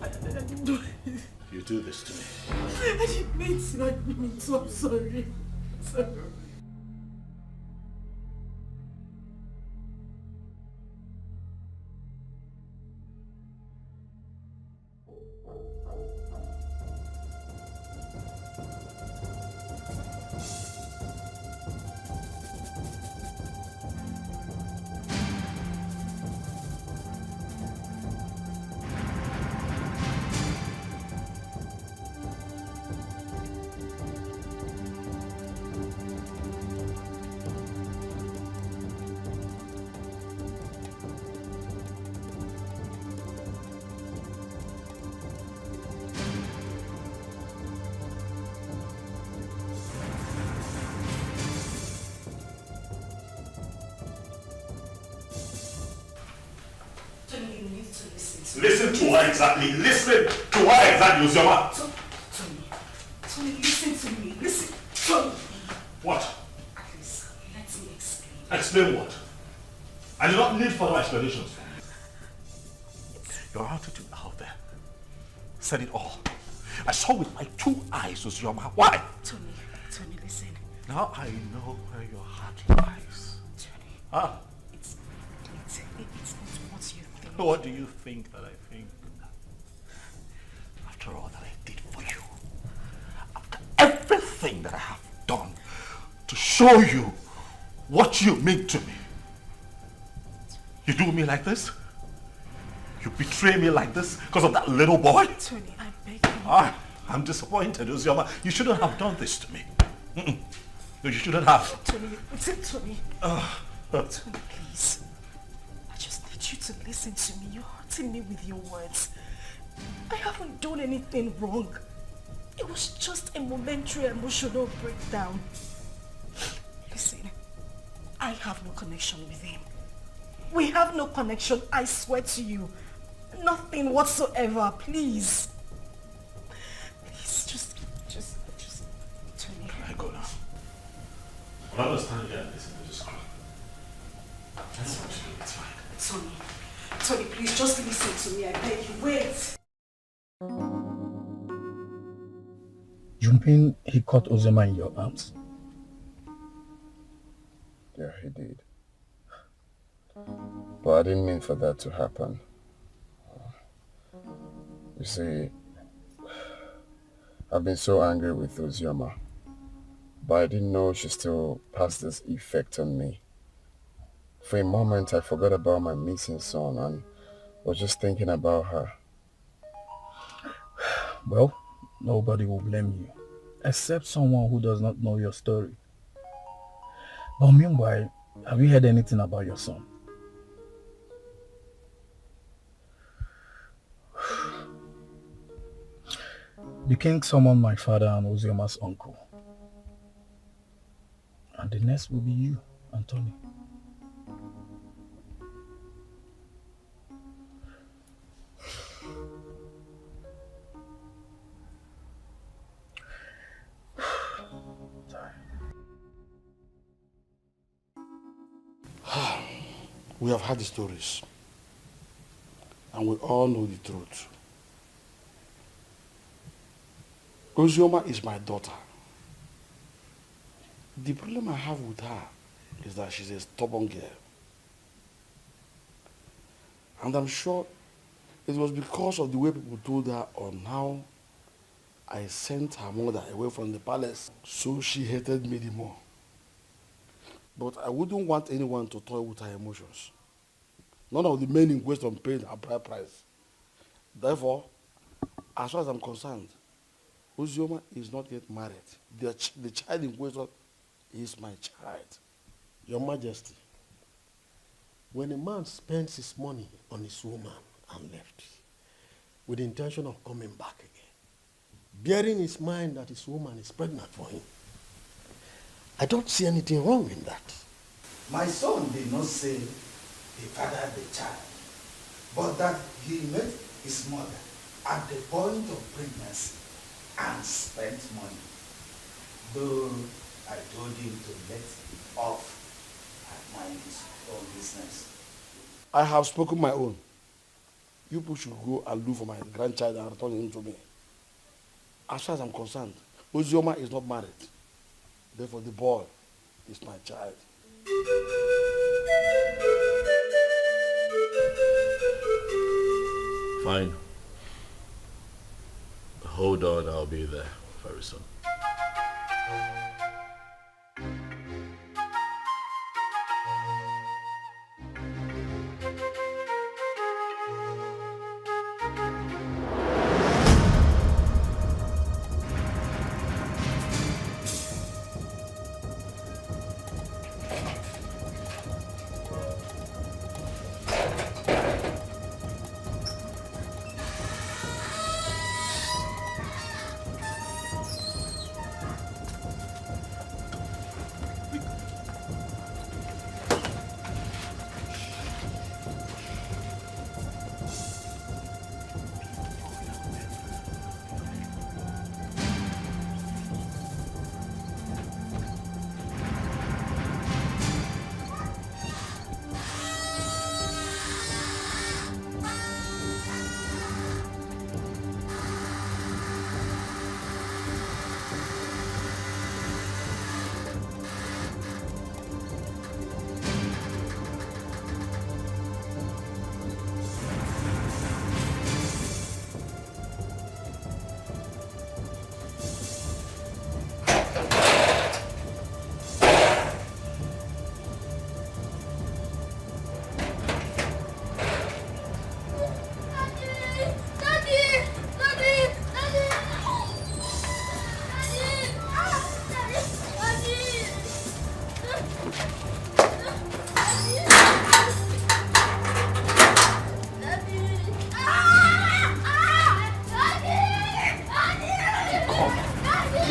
I didn't do it. You do this to me. I didn't mean to. I'm sorry. Listen to her exactly. Listen to her exactly, Uzioma. Tony, listen to me. Listen, Tony. What? Please, let me explain. Explain what? I do not need further explanations from you. Your attitude out there said it all. I saw with my 2 eyes, Uzioma. Why? Tony, listen. Now I know where your heart lies. Tony. Ah. It's not what you think. What do you think that I think? After all that I did for you, after everything that I have done to show you what you mean to me, you do me like this? You betray me like this because of that little boy? Tony, I beg you. I'm disappointed, Uzioma. You shouldn't have done this to me. No, you shouldn't have. Tony, Tony, please. I just need you to listen to me. You're hurting me with your words. I haven't done anything wrong. It was just a momentary emotional breakdown. Listen, I have no connection with him. We have no connection, I swear to you. Nothing whatsoever, please. Please, just, Tony. I go now. I understand you and listen to this crap. That's what you do, it's fine. Tony, please, just listen to me, I beg you. Wait. You mean he caught Uzioma in your arms? Yeah, he did. But I didn't mean for that to happen. You see, I've been so angry with Uzioma, but I didn't know she still has this effect on me. For a moment, I forgot about my missing son and was just thinking about her. Well, nobody will blame you, except someone who does not know your story. But meanwhile, have you heard anything about your son? The king summoned my father and Uzioma's uncle. And the next will be you, Anthony. We have heard the stories, and we all know the truth. Uzioma is my daughter. The problem I have with her is that she's a stubborn girl. And I'm sure it was because of the way people told her on how I sent her mother away from the palace, so she hated me the more. But I wouldn't want anyone to toy with her emotions. None of the men in question paid a bride price. Therefore, as far as I'm concerned, Uzioma is not yet married. The child in question is my child. Your Majesty, when a man spends his money on his woman and left, with the intention of coming back again, bearing in his mind that his woman is pregnant for him, I don't see anything wrong in that. My son did not say he fathered the child, but that he met his mother at the point of pregnancy and spent money. Though I told him to let off and mind his own business. I have spoken my own. You people should go and look for my grandchild and return him to me. As far as I'm concerned, Uzioma is not married. Therefore, the boy is my child. Fine. Hold on, I'll be there very soon.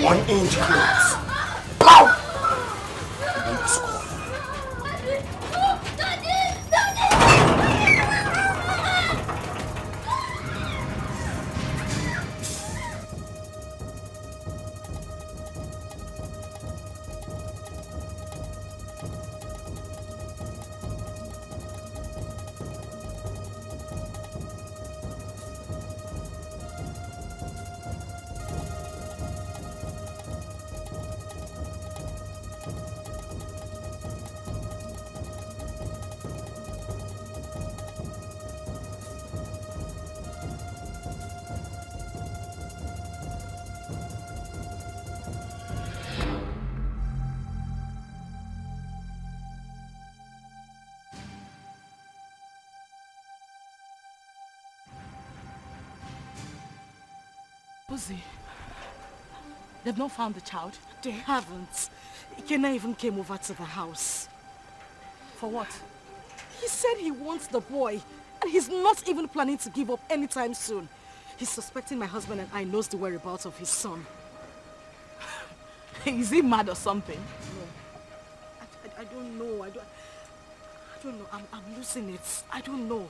1-inch clothes. Pow! Buzi, they've not found the child. They haven't. Ikenna even came over to the house. For what? He said he wants the boy, and he's not even planning to give up anytime soon. He's suspecting my husband and I knows the whereabouts of his son. Is he mad or something? No. I don't know. I don't know. I'm losing it. I don't know.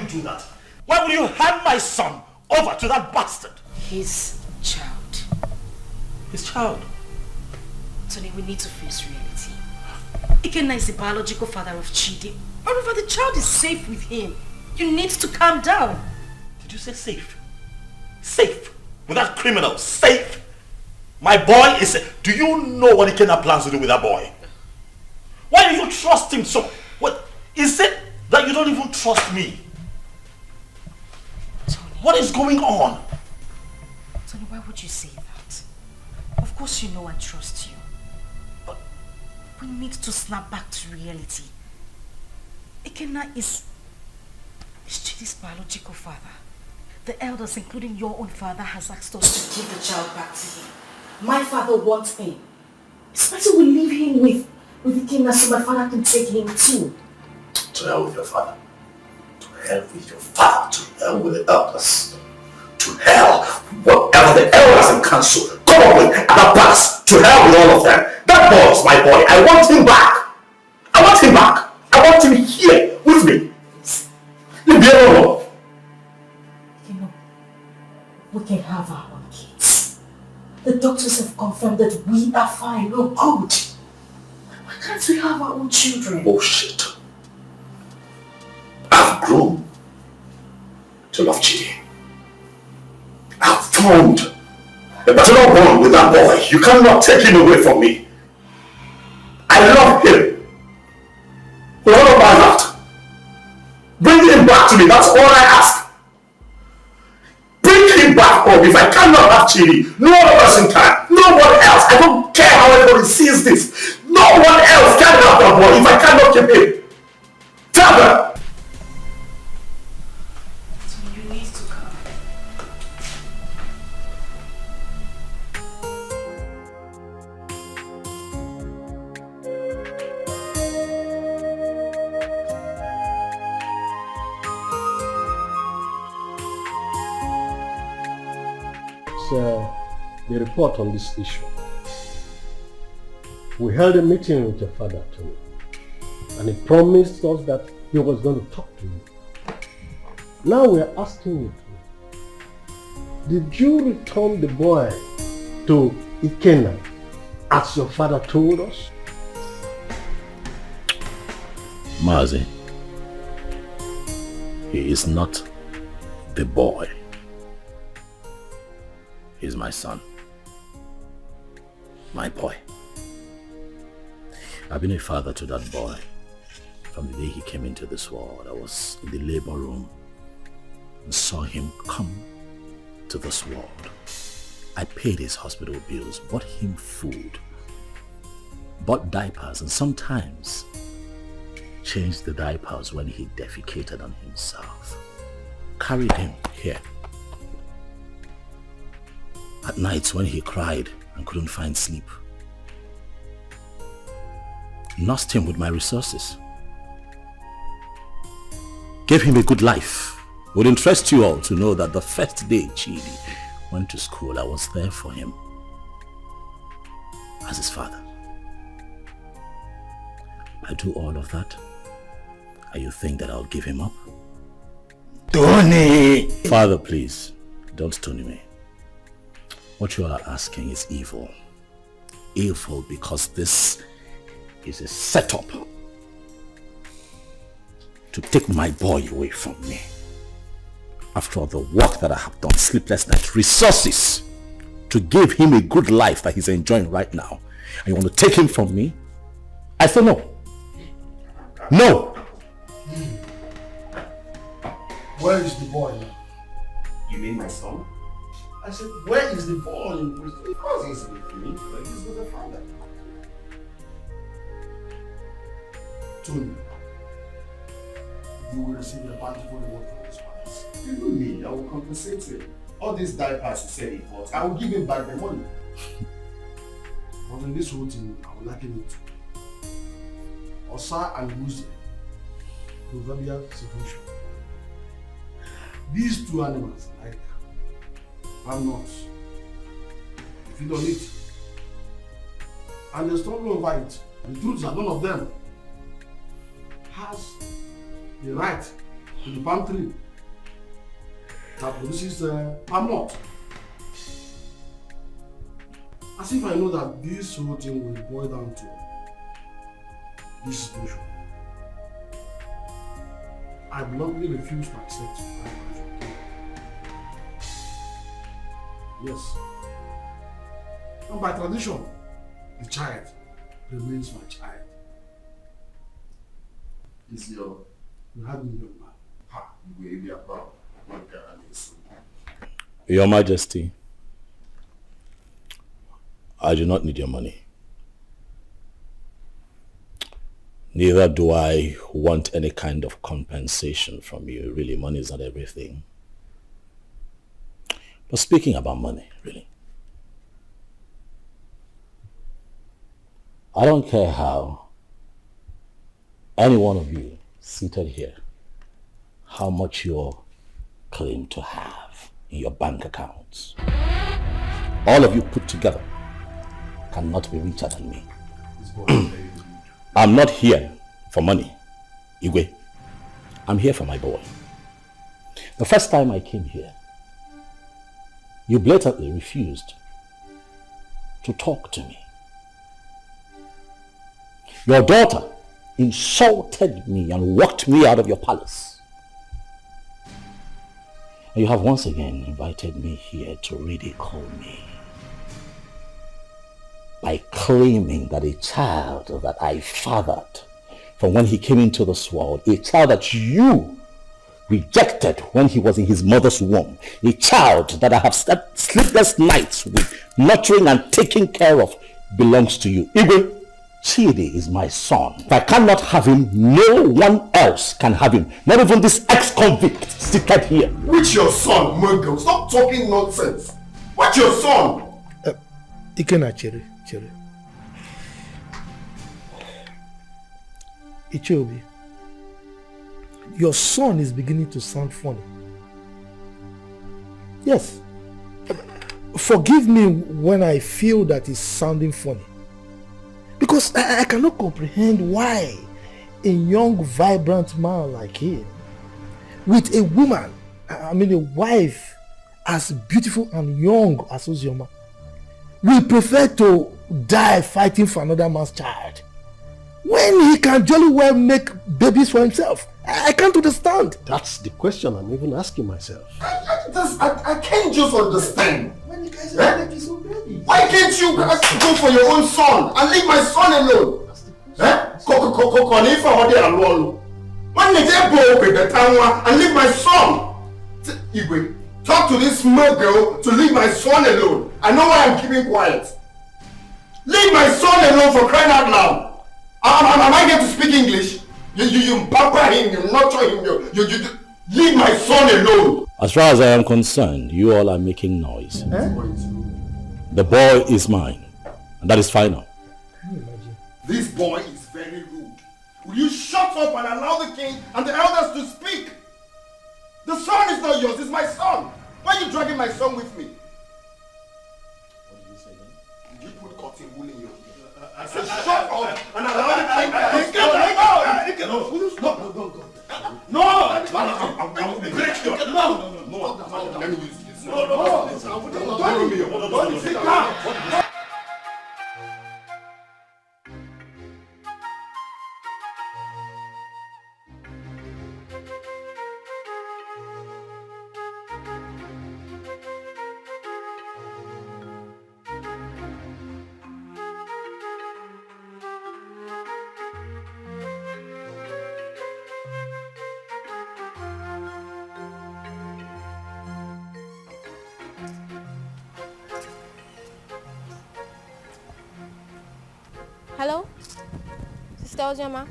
Do that? Why would you hand my son over to that bastard? His child. His child? Tony, we need to face reality. Ikenna is the biological father of Chidi. Moreover, the child is safe with him. You need to calm down. Did you say safe? Safe? With that criminal? Safe? My boy is safe. Do you know what Ikenna plans to do with that boy? Why do you trust him so? What is it that you don't even trust me? What is going on? Tony, why would you say that? Of course you know I trust you. But we need to snap back to reality. Ikenna is Chidi's biological father. The elders, including your own father, has asked us to give the child back to him. My father wants him. It's better we leave him with Ikenna so my father can take him too. To hell with your father. To hell with your father. To hell with the elders. To hell, whatever the elders and council come up with at the past. To hell with all of them. That boy is my boy. I want him back. I want him back. I want him here with me. Leave me alone. You know, we can have our own kids. The doctors have confirmed that we are fine. We're good. Why can't we have our own children? Bullshit. I've grown to love Chidi. I've formed a paternal bond with that boy. You cannot take him away from me. I love him. With all of my heart. Bring him back to me. That's all I ask. Bring him back home. If I cannot have Chidi, no other person can. No one else. I don't care how everybody sees this. No one else can have that boy if I cannot keep him. Tell them. the report on this issue. We held a meeting with your father, Tony, and he promised us that he was going to talk to you. Now we are asking you, did you return the boy to Ikenna as your father told us? Mazi, he is not the boy. He's my son. My boy. I've been a father to that boy from the day he came into this world. I was in the labor room and saw him come to this world. I paid his hospital bills, bought him food, bought diapers, and sometimes changed the diapers when he defecated on himself. Carried him here. At nights when he cried and couldn't find sleep. Nursed him with my resources. Gave him a good life. Would interest you all to know that the first day Chidi went to school, I was there for him as his father. I do all of that, and you think that I'll give him up? Tony! Father, please, don't Tony me. What you are asking is evil. Evil because this is a setup to take my boy away from me. After all the work that I have done, sleepless nights, resources to give him a good life that he's enjoying right now, and you want to take him from me? I say no. No! Where is the boy now? You mean my son? I said, where is the boy? Of course he's with me, but he's with the father. Tony, you will receive a bountiful reward from this palace. Even me, I will compensate him. All these diapers he said he bought, I will give him back the money. But in this whole thing, I will liken it to Osa and Muzi, proverbial situation. These two animals, like I'm not. If you don't eat, and they stumble over it, the truth is that none of them has the right to the palm tree that produces palm nut. As if I know that this whole thing will boil down to this situation. I bluntly refuse to accept my marriage. Yes. And by tradition, the child remains my child. Is your... You had me young man. Ha, you will be a proud. Your Majesty, I do not need your money. Neither do I want any kind of compensation from you. Really, money is not everything. But speaking about money, really, I don't care how any one of you seated here, how much you claim to have in your bank accounts. All of you put together cannot be richer than me. I'm not here for money, Igwe. I'm here for my boy. The first time I came here, you blatantly refused to talk to me. Your daughter insulted me and walked me out of your palace. And you have once again invited me here to ridicule me by claiming that a child that I fathered from when he came into this world, a child that you rejected when he was in his mother's womb, a child that I have slept sleepless nights with, nurturing and taking care of, belongs to you. Igwe, Chidi is my son. If I cannot have him, no one else can have him. Not even this ex-convict seated here. Which your son, Muggle? Stop talking nonsense. What's your son? Ikena Chere. Ichobi, your son is beginning to sound funny. Yes. forgive me when I feel that it's sounding funny. Because I cannot comprehend why a young, vibrant man like him, with a woman, I mean a wife, as beautiful and young as Ozioma, will prefer to die fighting for another man's child when he can jolly well make babies for himself. I can't understand. That's the question I'm even asking myself. I can't just understand. When you guys are making so baby, why can't you go for your own son and leave my son alone? When they go with the town and leave my son? Igwe, talk to this small girl to leave my son alone. I know why I'm keeping quiet. Leave my son alone, for crying out loud. Am I going to speak English? You pamper him, you nurture him, you leave my son alone. As far as I am concerned, you all are making noise. The boy is mine, and that is final. Can you imagine? This boy is very rude. Will you shut up and allow the king and the elders to speak? The son is not yours, it's my son. Why are you dragging my son with me? What did you say then? Did you put cotton wool in your ear? I said shut up and allow the king to No! I will break your... No! Let me use this. No! Hello? Sister Ozioma?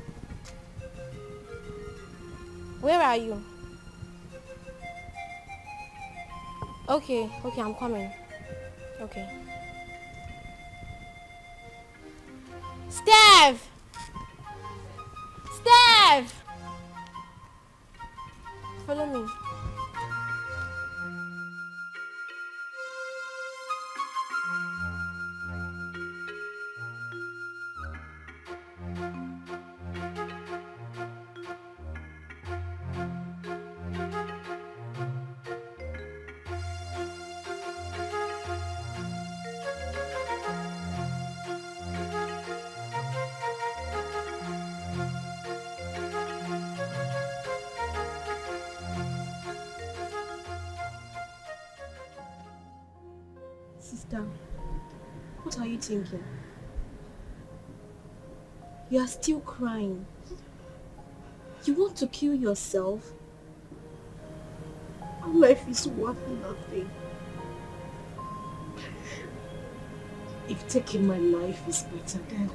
Where are you? Okay, I'm coming. Okay. Steph! Steph! Follow me. Sister, what are you thinking? You are still crying. You want to kill yourself? Our life is worth nothing. If taking my life is better, then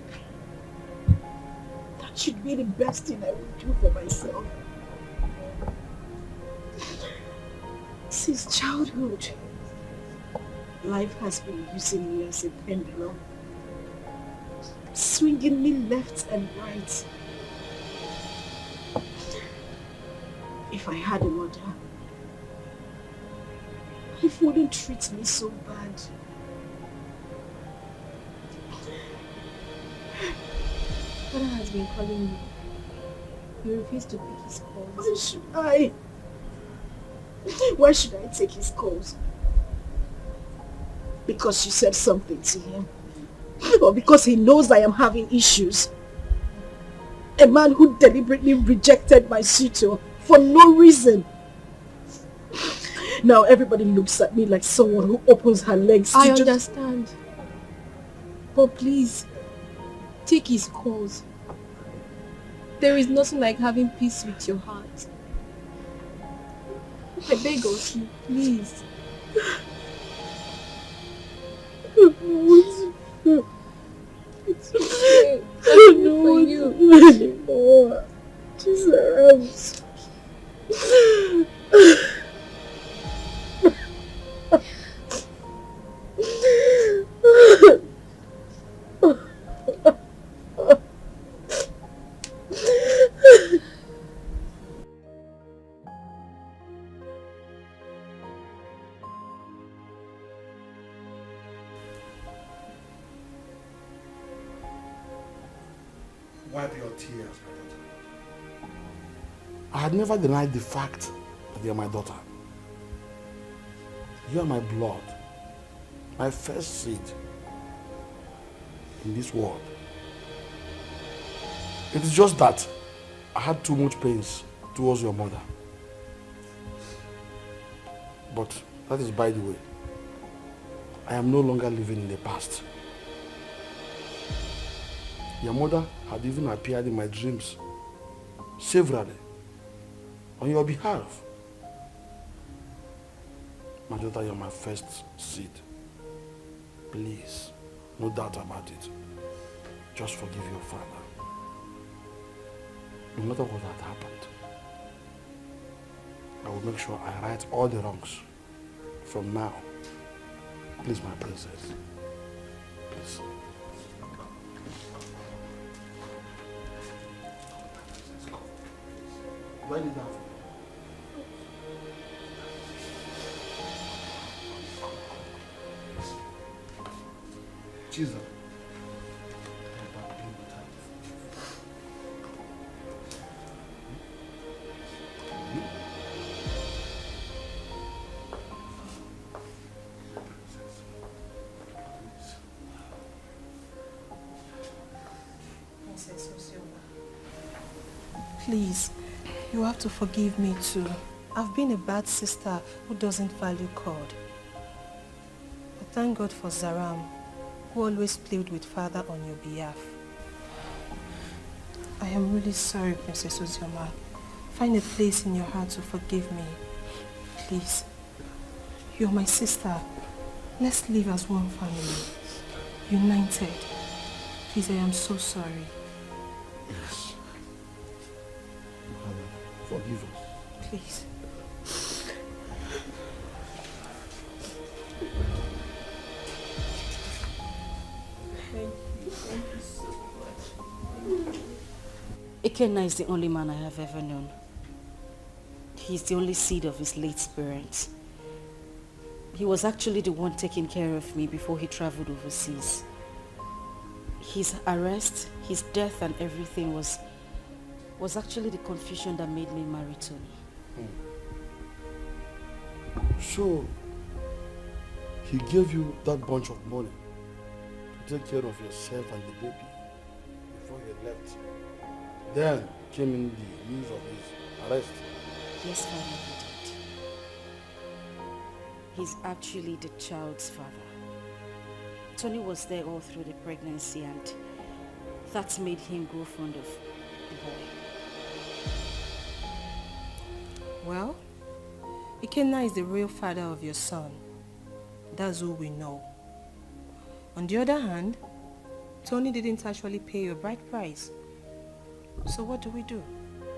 that should be the best thing I would do for myself. Since childhood, life has been using me as a pendulum, swinging me left and right. If I had a mother, life wouldn't treat me so bad. Father has been calling you. You refuse to pick his calls. Why should I? Why should I take his calls? Because you said something to him? Or because he knows I am having issues? A man who deliberately rejected my suitor for no reason. Now everybody looks at me like someone who opens her legs to I understand. But please, take his calls. There is nothing like having peace with your heart. I beg of you, please. It's okay. I don't want to do anymore. Jesus. wipe your tears, my daughter. I had never denied the fact that you are my daughter. You are my blood, my first seed in this world. It is just that I had too much pains towards your mother. But that is by the way. I am no longer living in the past. Your mother had even appeared in my dreams severally on your behalf. My daughter, you are my first seed. Please, no doubt about it. Just forgive your father. No matter what had happened, I will make sure I right all the wrongs from now. Please, my princess. Please. Write it down. Jesus. Please, you have to forgive me too. I've been a bad sister who doesn't value God. But thank God for Zaram, who always played with Father on your behalf. I am really sorry, Princess Ozioma. Find a place in your heart to forgive me. Please. You're my sister. Let's live as one family. United. Please, I am so sorry. Yes. Father, forgive us. Please. Thank you so much. Ikenna is the only man I have ever known. He's the only seed of his late parents. He was actually the one taking care of me before he traveled overseas. His arrest, his death and everything was actually the confusion that made me marry Tony. So, he gave you that bunch of money to take care of yourself and the baby before you left. Then came in the news of his arrest. Yes, Father, he did. He's actually the child's father. Tony was there all through the pregnancy and that made him grow fond of the boy. Well, Ikenna is the real father of your son. That's all we know. On the other hand, Tony didn't actually pay your bride price. So what do we do?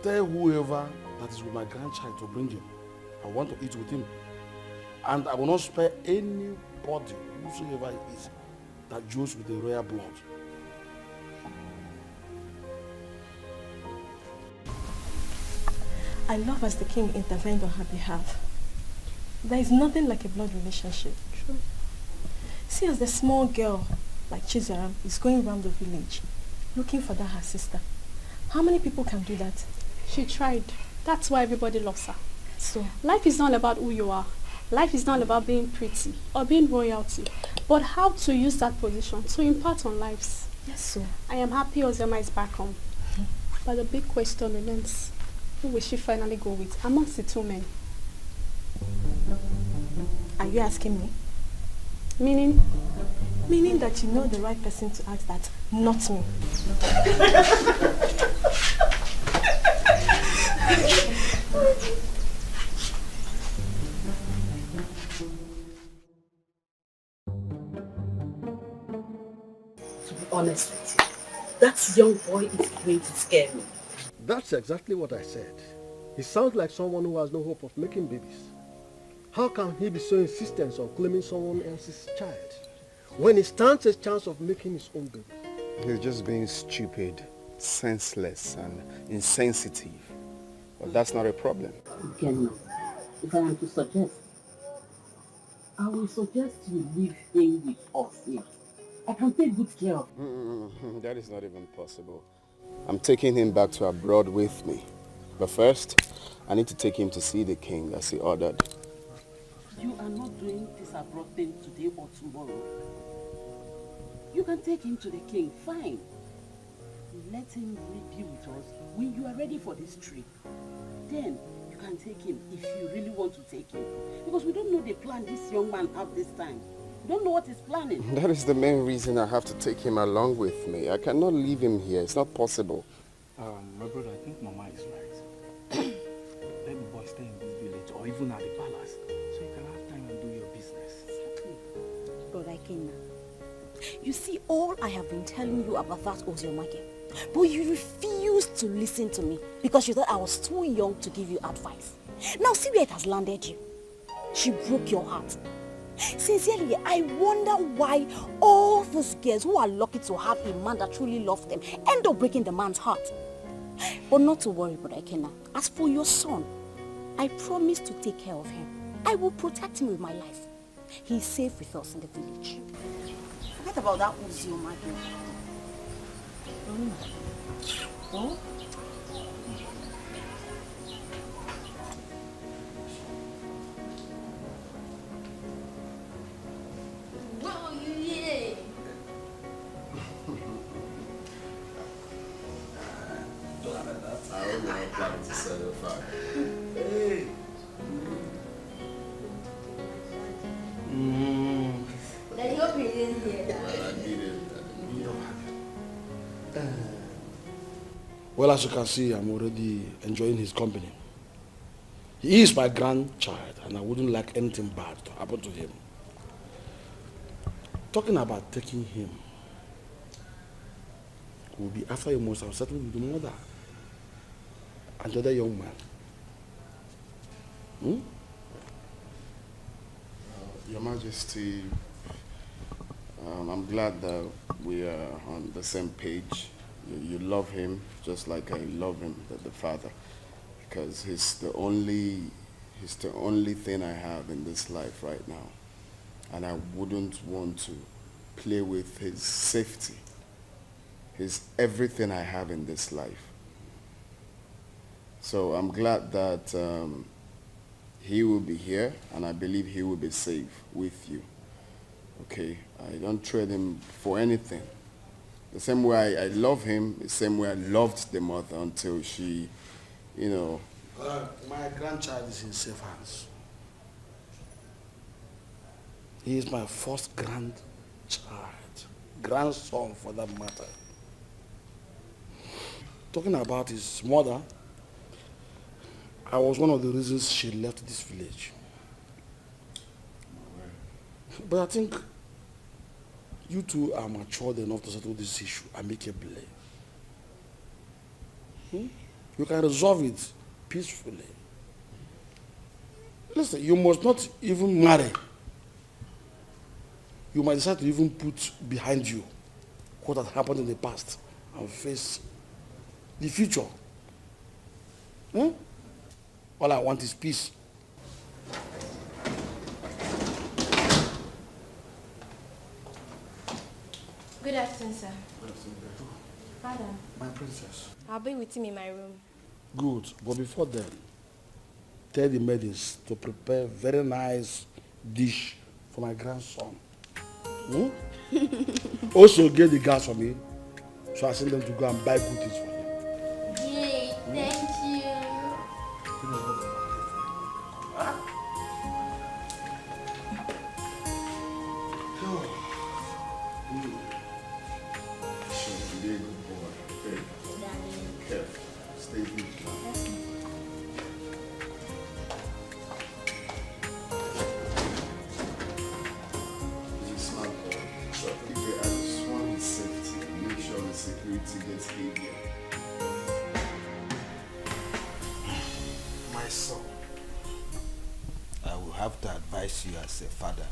Tell whoever that is with my grandchild to bring him. I want to eat with him. And I will not spare anybody, whosoever it is, that joins with the royal blood. I love as the king intervened on her behalf. There is nothing like a blood relationship. True. See, as the small girl like Chizaram is going around the village looking for that her sister. How many people can do that? She tried. That's why everybody loves her. So life is not about who you are. Life is not about being pretty or being royalty, but how to use that position to impart on lives. Yes, so I am happy Ozema is back home. But the big question remains, who will she finally go with amongst the two men? Are you asking me? Meaning? Meaning that you know the right person to ask that, not me. To be honest with you, that young boy is going to scare me. That's exactly what I said. He sounds like someone who has no hope of making babies. How can he be so insistent on claiming someone else's child when he stands a chance of making his own baby? He's just being stupid, senseless, and insensitive. But that's not a problem. Again, if I am to suggest, I will suggest you leave him with us here. I can take good care of him. That is not even possible. I'm taking him back to abroad with me. But first, I need to take him to see the king as he ordered. You are not doing this abroad thing today or tomorrow. You can take him to the king, fine. Let him be with us when you are ready for this trip. Then you can take him if you really want to take him. Because we don't know the plan this young man have this time. We don't know what he's planning. That is the main reason I have to take him along with me. I cannot leave him here. It's not possible. My brother, I think Mama is right. Let the boy stay in this village or even at the palace so you can have time and do your business. Brother Kenna, you see, all I have been telling you about that Oziomage, but you refused to listen to me because you thought I was too young to give you advice. Now see where it has landed you. She broke your heart. Sincerely, I wonder why all these girls who are lucky to have a man that truly loves them end up breaking the man's heart. But not to worry, Brother Kenna. As for your son, I promise to take care of him. I will protect him with my life. He's safe with us in the village. Forget about that Oziomage. Oh? Wow, you here? I hope you're not planning to set a fire. Hey. Daddy, hope he didn't hear that. I didn't. Well, as you can see, I'm already enjoying his company. He is my grandchild, and I wouldn't like anything bad to happen to him. Talking about taking him will be after you must have settled with the mother and the other young man. Your Majesty, I'm glad that we are on the same page. You love him just like I love him, the father, because he's the only thing I have in this life right now, and I wouldn't want to play with his safety. He's everything I have in this life. So I'm glad that he will be here, and I believe he will be safe with you. Okay, I don't trade him for anything. The same way I love him, the same way I loved the mother until she, My grandchild is in safe hands. He is my first grandchild, grandson for that matter. Talking about his mother, I was one of the reasons she left this village. But I think you two are matured enough to settle this issue amicably. You can resolve it peacefully. Listen, you must not even marry. You might decide to even put behind you what had happened in the past and face the future. All I want is peace. Good afternoon, sir. Father, My princess. I'll be with him in my room. Good, but before then, tell the maidens to prepare very nice dish for my grandson. Also get the gas for me, so I send them to go and buy good things for him. Yay, thank you. Be a good boy. Okay. Careful. Stay good. He's a smart boy. So if I just want his safety, make sure the security gets heavier. My son, I will have to advise you as a father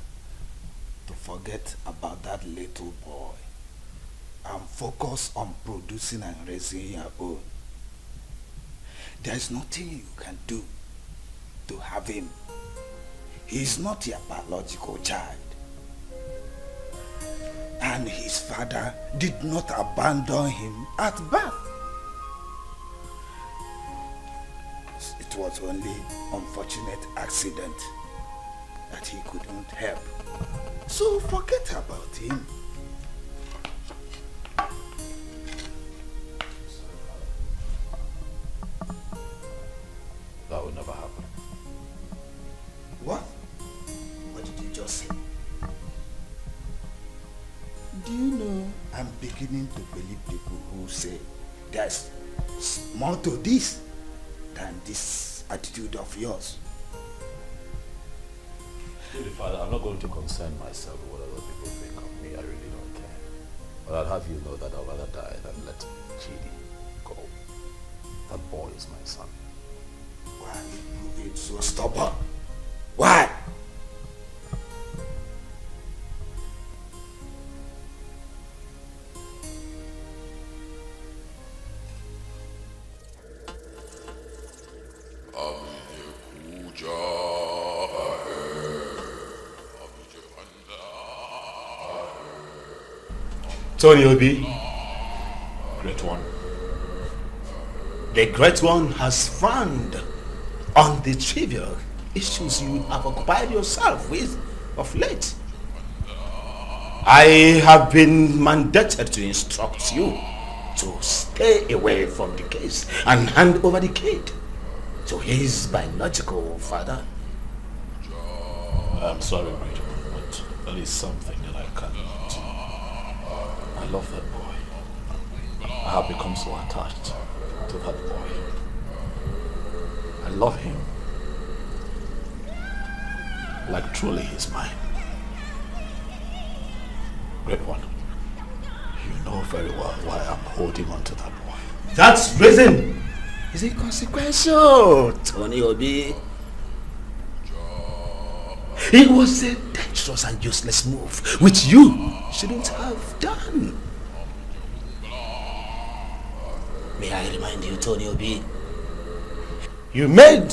to forget about that little boy and focus on producing and raising your own. There is nothing you can do to have him. He is not your biological child. And his father did not abandon him at birth. it was only unfortunate accident that he couldn't help. So forget about him. That would never happen. What? What did you just say? Do you know, I'm beginning to believe people who say there's more to this than this attitude of yours. Holy Father, I'm not going to concern myself with what other people think of me. I really don't care. But I'll have you know that I'd rather die than let Chidi go. That boy is my son. Why are you being so stubborn? Why? Tony Obi, Great One. The Great One has frowned on the trivial issues you have occupied yourself with of late. I have been mandated to instruct you to stay away from the case and hand over the kid to his biological father. I'm sorry, Great One, but there is something that I cannot do. I love that boy. I have become so attached to that boy. I love him. Like truly he's mine. Great One, you know very well why I'm holding on to that boy. That's reason is inconsequential, Tony Obi. It was a dangerous and useless move, which you shouldn't have done. May I remind you, Tony Obi, you made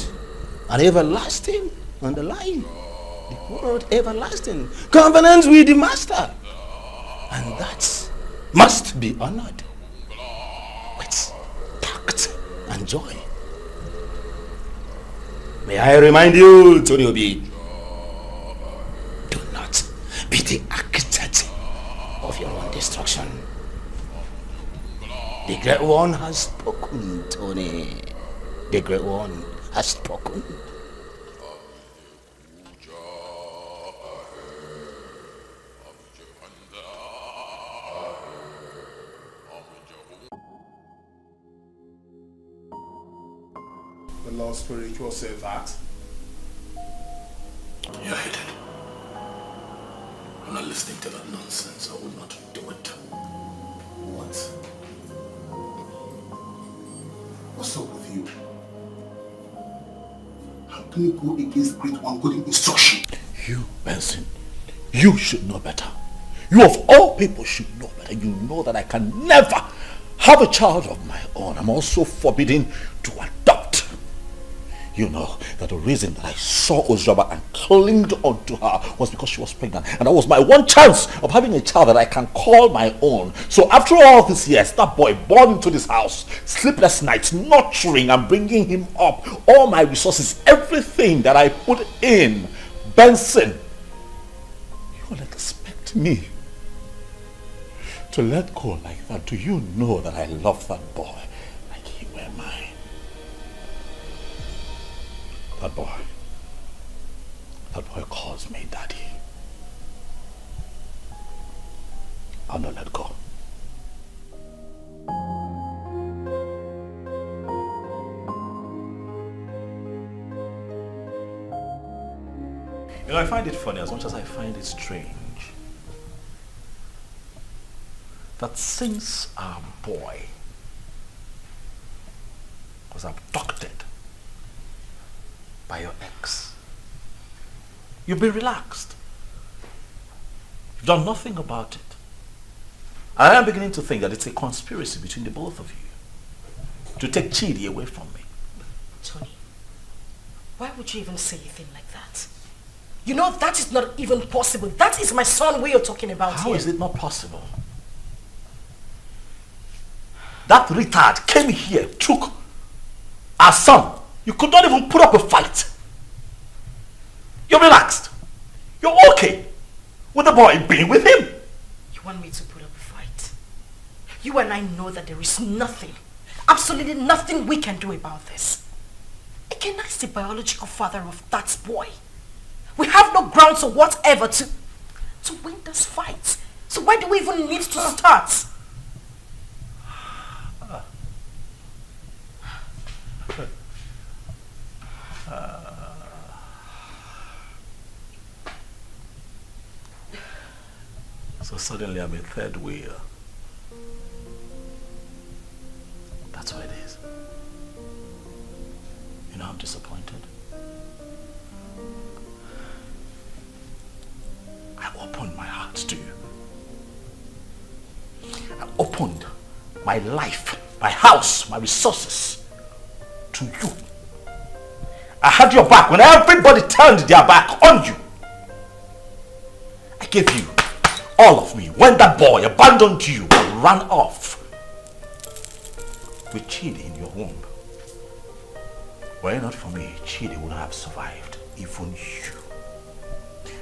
an everlasting underlying, the word everlasting, covenant with the Master. And that must be honored with tact and joy. May I remind you, Tony Obi, do not be the architect of your own destruction. The Great One has spoken, Tony. The Great One has spoken. The Lord Spiritual says that. You're headed. I'm not listening to that nonsense. I will not do it. What? What's up with you? How can you go against Great One good instruction? You, Benson, you should know better. You of all people should know better. You know that I can never have a child of my own. I'm also forbidden to adopt. You know that the reason that I saw Ozraba and clinged onto her was because she was pregnant. And that was my one chance of having a child that I can call my own. So after all these years, that boy born into this house, sleepless nights, nurturing and bringing him up, all my resources, everything that I put in, Benson, you will expect me to let go like that? Do you know that I love that boy like he were mine? That boy calls me daddy. I'll not let go. You know, I find it funny as much as I find it strange that since our boy was abducted by your ex, you've been relaxed. You've done nothing about it. And I am beginning to think that it's a conspiracy between the both of you to take Chidi away from me. Tony, why would you even say a thing like that? You know that is not even possible. That is my son we are talking about How here. is it not possible? That retard came here, took our son, You could not even put up a fight. You're relaxed. You're okay with the boy being with him. You want me to put up a fight? You and I know that there is nothing, absolutely nothing we can do about this. Again, that's the biological father of that boy. We have no grounds or whatever to win this fight. So why do we even need to start? So suddenly I'm a third wheel. That's what it is. You know, I'm disappointed. I opened my heart to you. I opened my life, my house, my resources to you. I had your back when everybody turned their back on you. I gave you all of me when that boy abandoned you and ran off with Chidi in your womb. Were it not for me, Chidi would have survived, even you.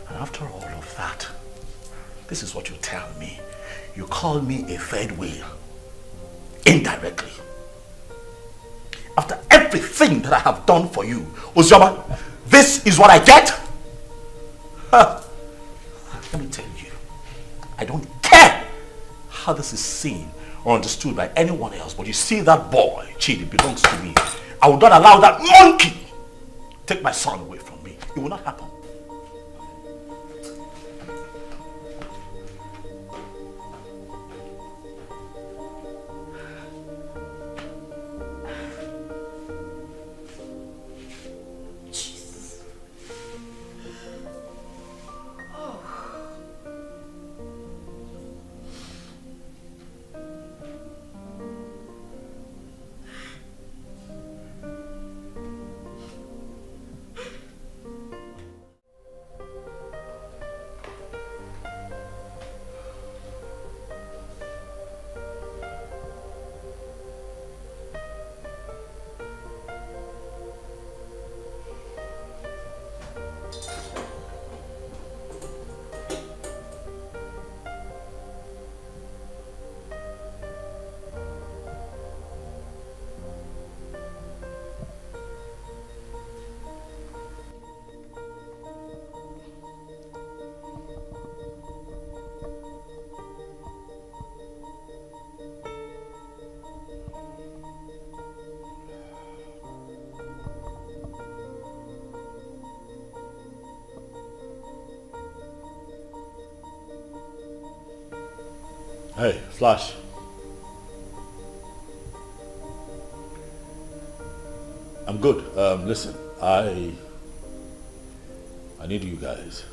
And after all of that, this is what you tell me. You call me a third wheel, indirectly. After everything that I have done for you, Uzoma, this is what I get? Huh. Let me tell you, I don't care how this is seen or understood by anyone else, but you see that boy, Chidi, belongs to me. I will not allow that monkey take my son away from me. It will not happen. Hey, Flash. I'm good. Listen, I need you guys.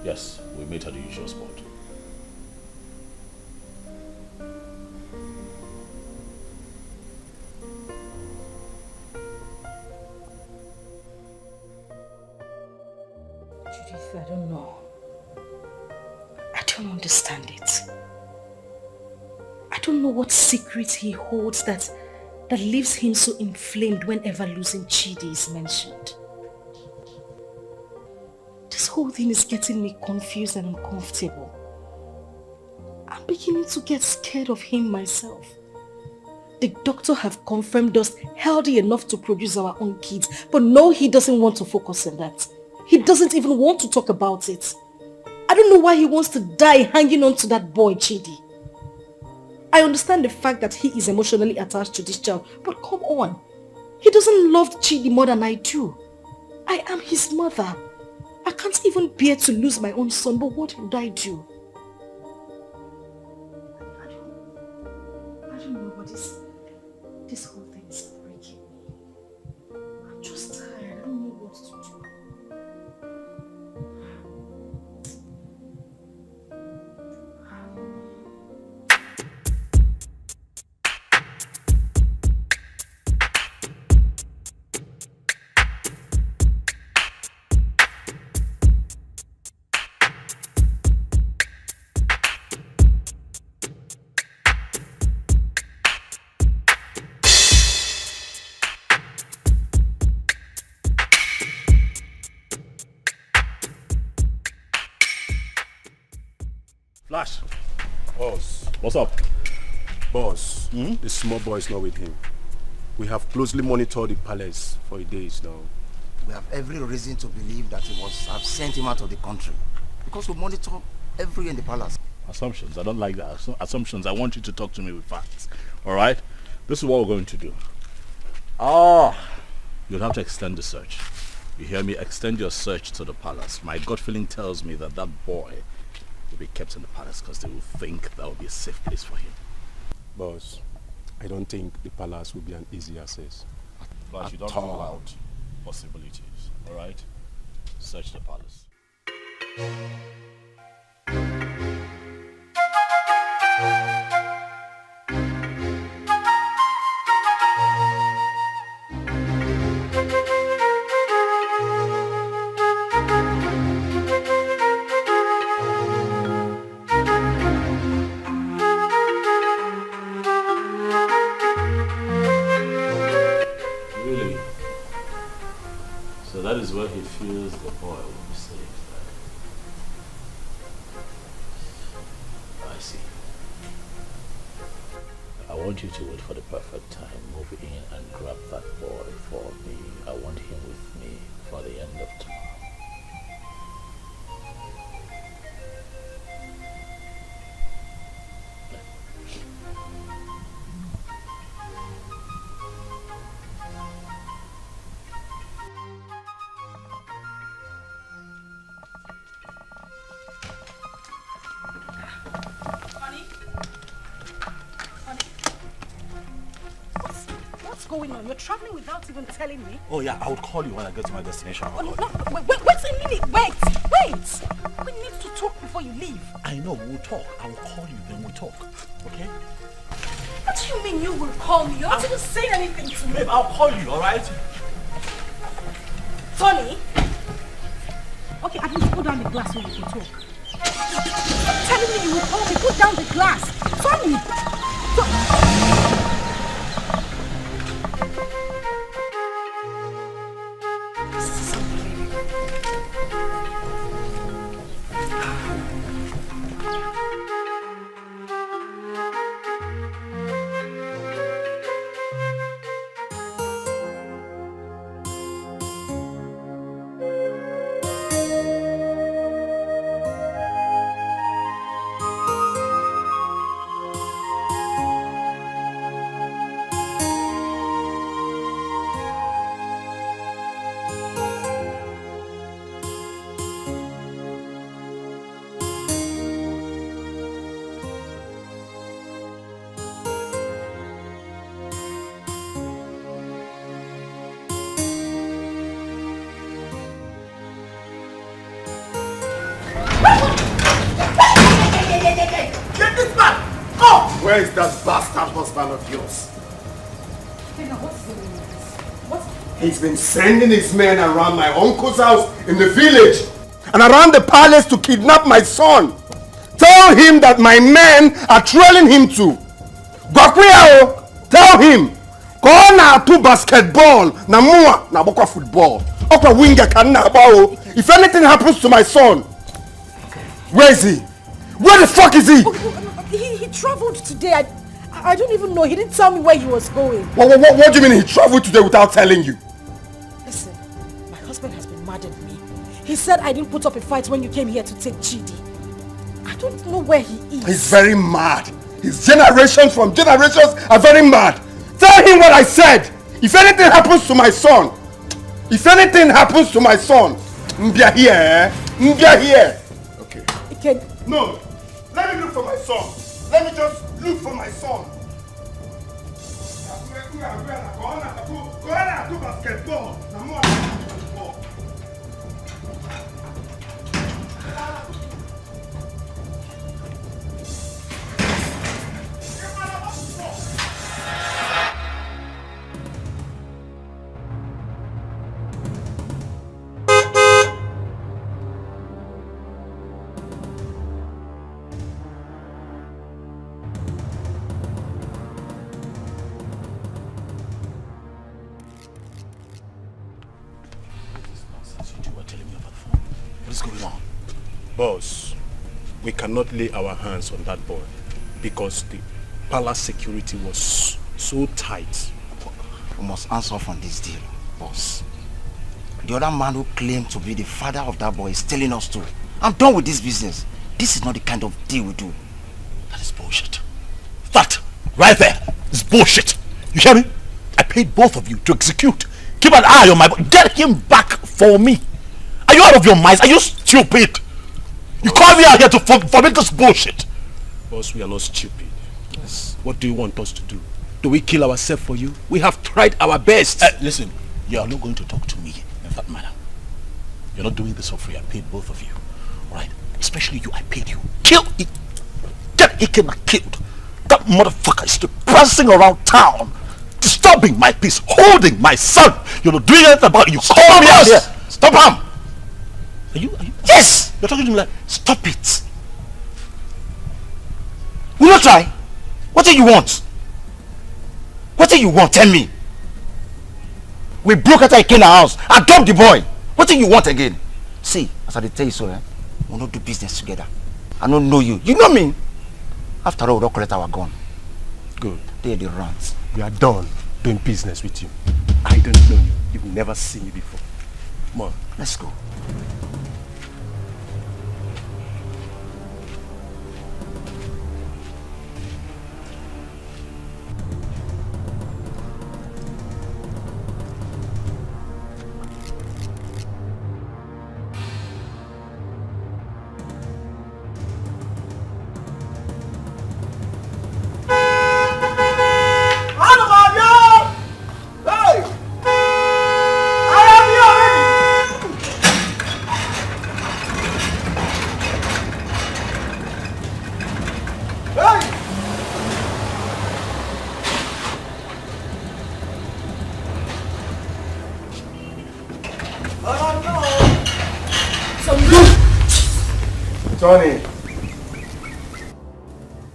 Yes, we meet at the usual spot. Judith, I don't know. I don't understand it. I don't know what secret he holds that leaves him so inflamed whenever losing Chidi is mentioned. This whole thing is getting me confused and uncomfortable. I'm beginning to get scared of him myself. The doctor have confirmed us healthy enough to produce our own kids, but no, he doesn't want to focus on that. He doesn't even want to talk about it. I don't know why he wants to die hanging on to that boy, Chidi. I understand the fact that he is emotionally attached to this child, but come on. He doesn't love Chidi more than I do. I am his mother. I can't even bear to lose my own son, but what would I do? I don't know what this whole thing is breaking me. I'm just tired. I don't know what to do. Boss, what's up? Boss, the small boy is not with him. We have closely monitored the palace for days now. We have every reason to believe that he must have sent him out of the country. Because we monitor everywhere in the palace. Assumptions, I don't like that. Assumptions, I want you to talk to me with facts. Alright? This is what we're going to do. You'll have to extend the search. You hear me? Extend your search to the palace. My gut feeling tells me that that boy will be kept in the palace because they will think that will be a safe place for him. Boss, I don't think the palace will be an easy access. But you don't rule out possibilities. Alright? Search the palace. Really? So that is where he feels the boy will be safe. I see. I want you to wait for the perfect time, move in and grab that boy for me. I want him with me for the end of tomorrow. What's going on? You're traveling without even telling me? Oh yeah, I will call you when I get to my destination. Oh, no, wait a minute. Wait. We need to talk before you leave. I know, we'll talk. I will call you, then we'll talk. Okay? What do you mean you will call me? You're not even saying anything to me. Babe, I'll call you, alright? Tony? Okay, at least put down the glass so we can talk. Stop telling me you will call me. Put down the glass. Tony! Where is that bastard husband of yours? What's the meaning of this? He's been sending his men around my uncle's house in the village and around the palace to kidnap my son. Tell him that my men are trailing him to. Gwakwiyao, tell him. Go na to basketball, na mua na bokwa football. Okwa winger kan na bao. If anything happens to my son, where is he? Where the fuck is he? He traveled today. I don't even know. He didn't tell me where he was going. What do you mean he traveled today without telling you? Listen, my husband has been mad at me. He said I didn't put up a fight when you came here to take Chidi. I don't know where he is. He's very mad. His generations from generations are very mad. Tell him what I said. If anything happens to my son, Mbia here, eh? Mbia here. Okay. No, let me look for my son. Let me just look for my son. Go on to basketball. Boss, we cannot lay our hands on that boy. because the palace security was so tight. We must answer off on this deal, boss. The other man who claimed to be the father of that boy is telling us to. I'm done with this business. This is not the kind of deal we do. That is bullshit. That, right there, is bullshit. You hear me? I paid both of you to execute. Keep an eye on my boy. Get him back for me. Are you out of your minds? Are you stupid? You call me out here to forbid this bullshit. Boss, we are not stupid. Yes. What do you want us to do? Do we kill ourselves for you? We have tried our best. Listen, you are not going to talk to me in that manner. You're not doing this for free. I paid both of you. Alright? Especially you, I paid you. Kill it. Get Ikena killed. That motherfucker is still prancing around town, disturbing my peace, holding my son. You're not doing anything about it. You call me out here. Stop him. Are you? Yes! You're talking to me like, stop it. Will you try? What do you want? What do you want? Tell me. We broke out of Ikena house. I dumped the boy. What do you want again? See, as I tell you so, we'll not do business together. I don't know you. You know me. After all, we don't collect our gun. Good. They're the rats. We are done doing business with you. I don't know you. You've never seen me before. Come on. Let's go.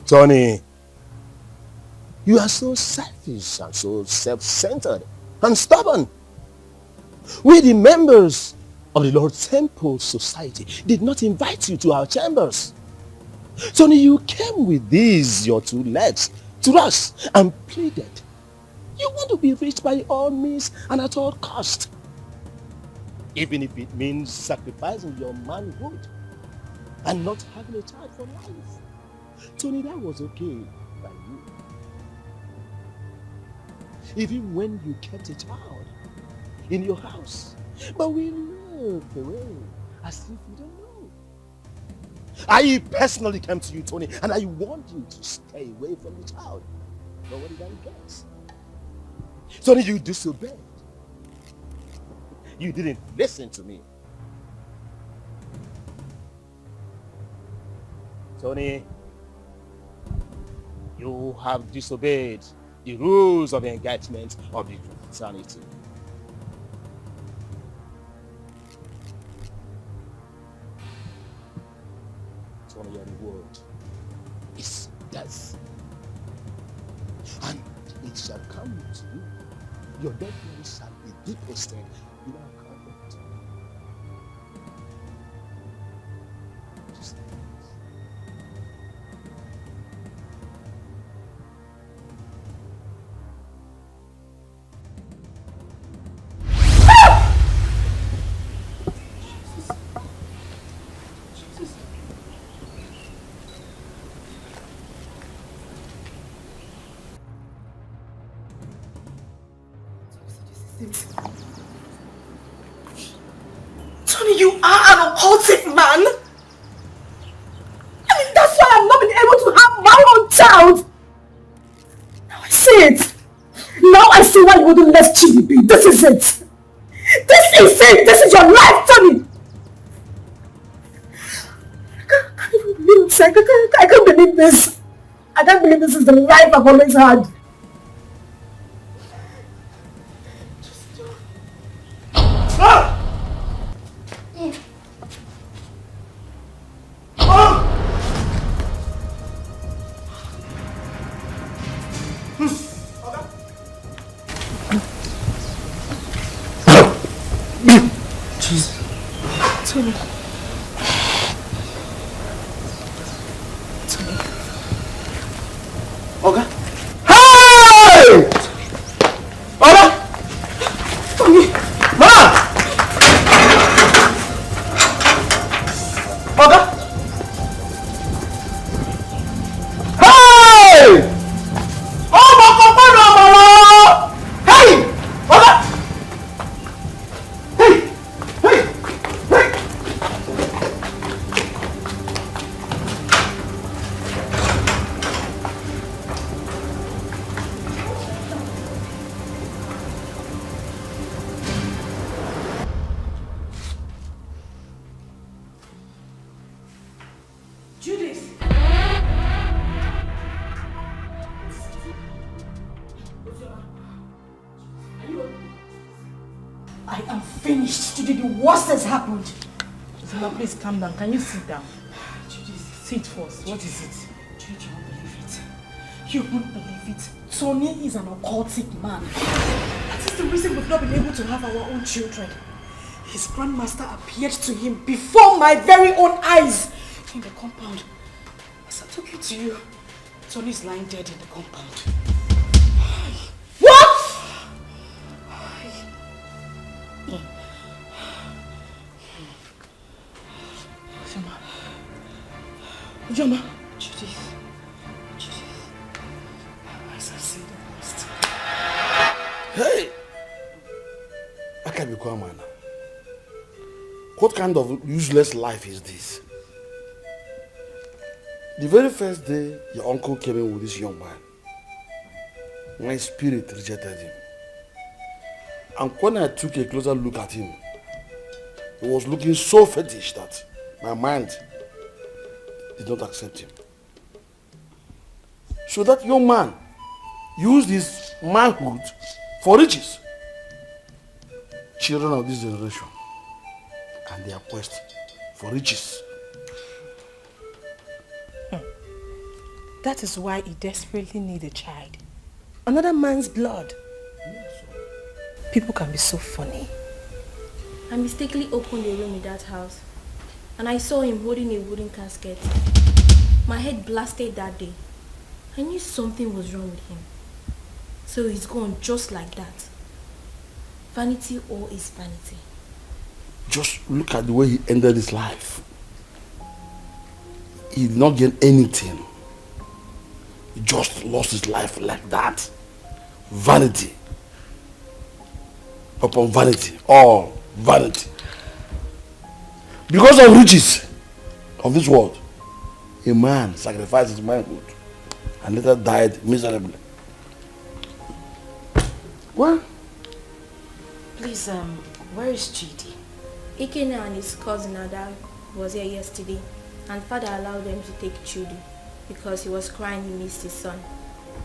Tony, you are so selfish and so self-centered and stubborn. We, the members of the Lord Temple Society, did not invite you to our chambers. Tony, you came with these, your two legs, to us and pleaded. You want to be rich by all means and at all cost. Even if it means sacrificing your manhood and not having a child for life. Tony, that was okay by you. Even when you kept a child in your house. But we looked away as if you don't know. I personally came to you, Tony, and I warned you to stay away from the child. But what did I get? Tony, you disobeyed. You didn't listen to me. Tony, you have disobeyed the rules of the engagement of the fraternity. Tony, your reward is death. And it shall come to you. Your dead body shall be deposited in our convent. Tony, you are an occultic man. I mean, that's why I've not been able to have my own child. Now I see it. Now I see why you wouldn't let Chidi be. This is it. This is it. This is your life, Tony. I can't even believe this. I can't believe this. I can't believe this is the life I've always had. Tony. Oga. Hey! Oga! Man! Oga! Hey! Oh, mama! Hey! Oga! Hey! Hey! Hey! Judith! I am finished. Today the worst has happened. Zuma, please calm down. Can you sit down? Judith, sit first. What is it? Judith, you won't believe it. You won't believe it. Tony is an occultic man. That is the reason we've not been able to have our own children. His grandmaster appeared to him before my very own eyes in the compound. As I took it to you, Tony is lying dead in the compound. What? Joma. Judith. Judith. As I see the worst. Hey! I can't be quiet, man. What kind of useless life is this? The very first day your uncle came in with this young man, my spirit rejected him. And when I took a closer look at him, he was looking so fetish that my mind did not accept him. So that young man used his manhood for riches. Children of this generation and their quest for riches. That is why he desperately needs a child. Another man's blood. People can be so funny. I mistakenly opened a room in that house and I saw him holding a wooden casket. My head blasted that day. I knew something was wrong with him. So he's gone just like that. Vanity all is vanity. Just look at the way he ended his life. He did not gain anything. He just lost his life like that. Vanity upon vanity. All vanity. Because of riches of this world, a man sacrificed his manhood and later died miserably. What? Please, where is Chidi? Ikena and his cousin Ada was here yesterday and father allowed them to take Chidi because he was crying he missed his son.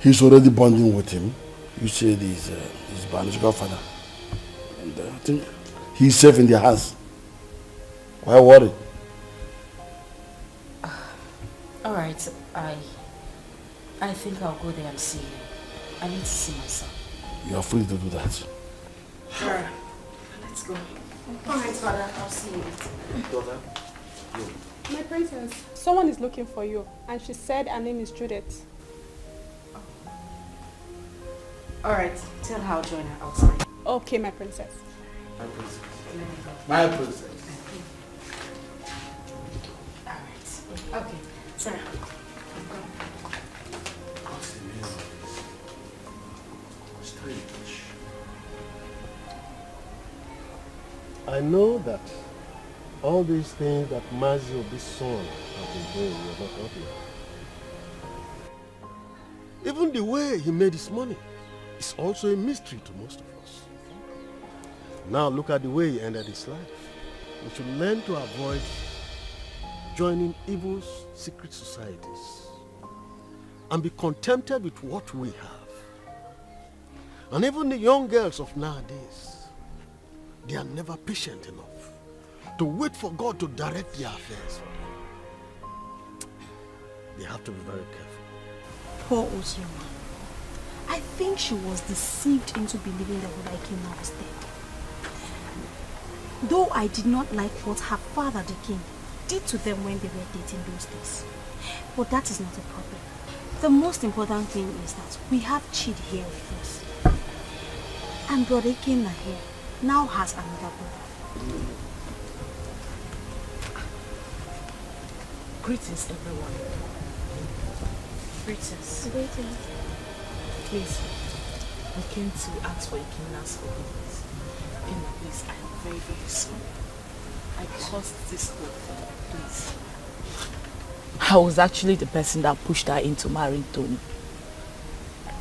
He's already bonding with him. You said he's his biological father. And I think he's safe in their hands. Why worry? Alright, I think I'll go there and see him. I need to see my son. You are free to do that. Sure. Let's go. Alright, father, I'll see you later. Daughter, My princess, someone is looking for you and she said her name is Judith. Alright, tell her I'll join her outside. Okay, my princess. My princess. My princess. Alright. Okay, sorry. I know that all these things that Mazio, this son, have been doing, you're not happy. Even the way he made his money is also a mystery to most of us. Now look at the way he ended his life. We should learn to avoid joining evil secret societies and be contented with what we have. And even the young girls of nowadays, they are never patient enough to wait for God to direct their affairs for them. They have to be very careful. Poor Ozioma. I think she was deceived into believing that when I came I was dead. Though I did not like what her father, the king, did to them when they were dating those days. But that is not a problem. The most important thing is that we have Chid here with us. And Brother Ikenna here now has another brother. Greetings, everyone. Greetings. Greetings. Please, I came to ask for Ikenna's forgiveness. Ikenna, please, I am very, very sorry. I caused this whole thing, please. I was actually the person that pushed her into marrying Tony.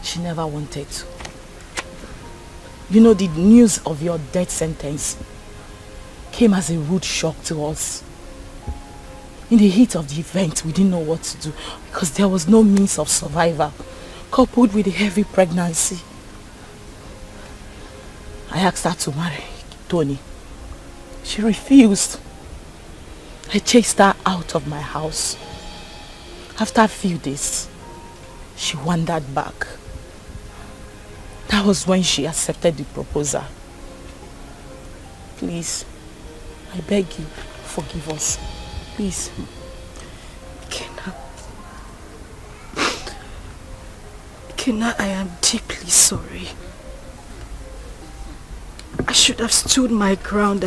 She never wanted to. You know, the news of your death sentence came as a rude shock to us. In the heat of the event, we didn't know what to do because there was no means of survival, coupled with a heavy pregnancy. I asked her to marry Tony. She refused. I chased her out of my house. After a few days, she wandered back. That was when she accepted the proposal. Please, I beg you, forgive us. Please. Ikenna, I am deeply sorry. I should have stood my ground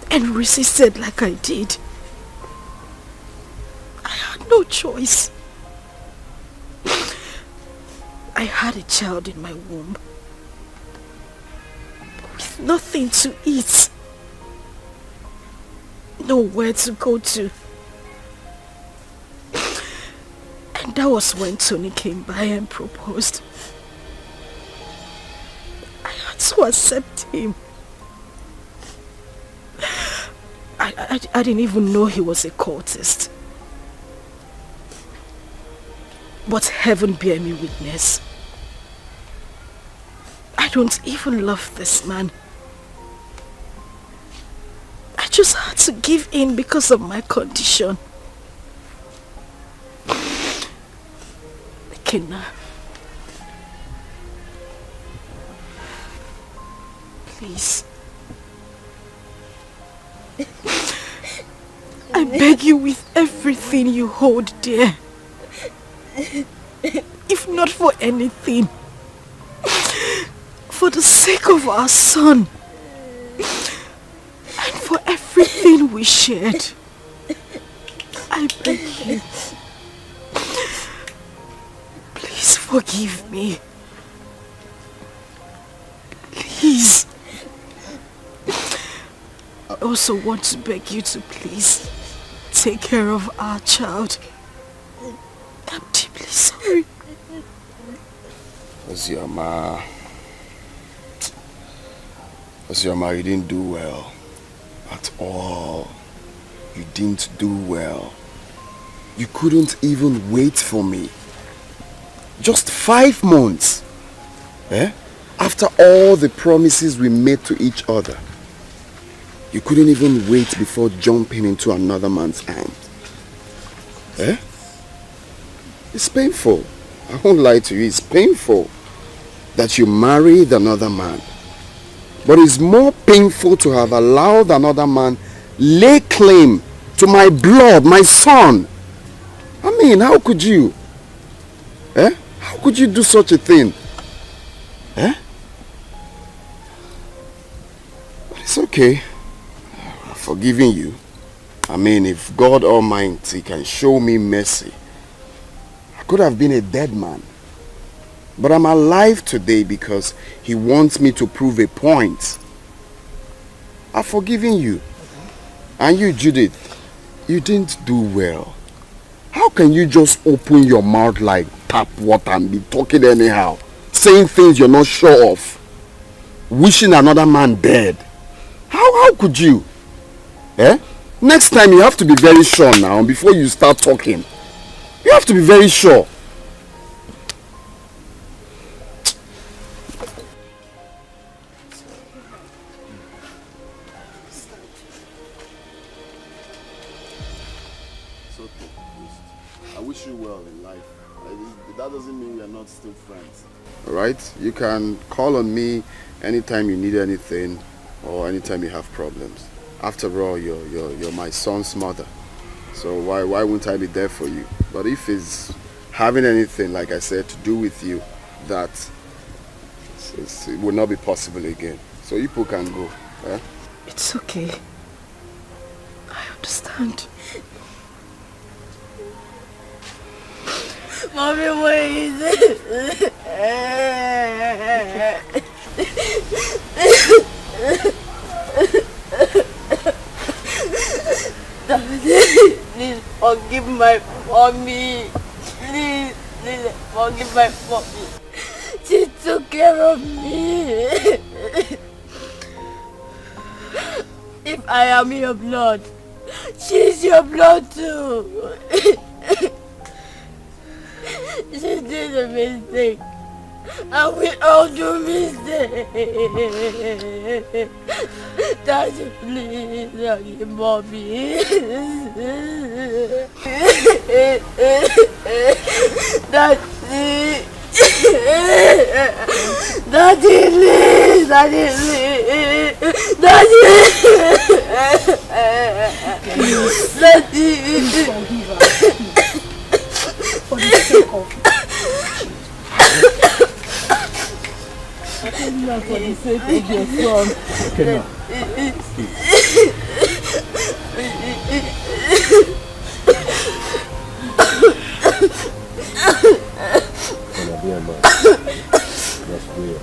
and resisted like I did. I had no choice. I had a child in my womb with nothing to eat, nowhere to go to. And that was when Tony came by and proposed. I had to accept him. I didn't even know he was a cultist. But heaven bear me witness. I don't even love this man. I just had to give in because of my condition. Ikenna, please. I beg you with everything you hold dear. If not for anything, for the sake of our son and for everything we shared, I beg you, please forgive me. Please. I also want to beg you to please take care of our child. I'm deeply sorry. Ozioma, you didn't do well. At all. You didn't do well. You couldn't even wait for me. Just 5 months. Eh? After all the promises we made to each other. You couldn't even wait before jumping into another man's arms. Eh? It's painful. I won't lie to you. It's painful that you married another man. But it's more painful to have allowed another man lay claim to my blood, my son. I mean, how could you? Eh? How could you do such a thing? Eh? But it's okay. I'm forgiving you. I mean, if God Almighty can show me mercy, I could have been a dead man. But I'm alive today because he wants me to prove a point. I've forgiven you. And you, Judith, you didn't do well. How can you just open your mouth like tap water and be talking anyhow? Saying things you're not sure of. Wishing another man dead. How could you? Eh? Next time you have to be very sure now before you start talking. You have to be very sure. It's okay. I wish you well in life. That doesn't mean we are not still friends. Alright? You can call on me anytime you need anything or anytime you have problems. After all, you're my son's mother. So why wouldn't I be there for you? But if it's having anything, like I said, to do with you, that it will not be possible again. So you people can go. Eh? It's okay. I understand. Mommy, where is it? Daddy, please forgive my mommy. Please forgive my mommy. She took care of me. If I am your blood, she's your blood too. She did a mistake. And we all do mistakes. Daddy, please forgive mommy. Daddy. Daddy, please. Daddy, please. Daddy. Daddy. Forgive her. For the sake of not for the sake of your son. Okay, now. Gonna be a man. That's weird.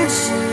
passion.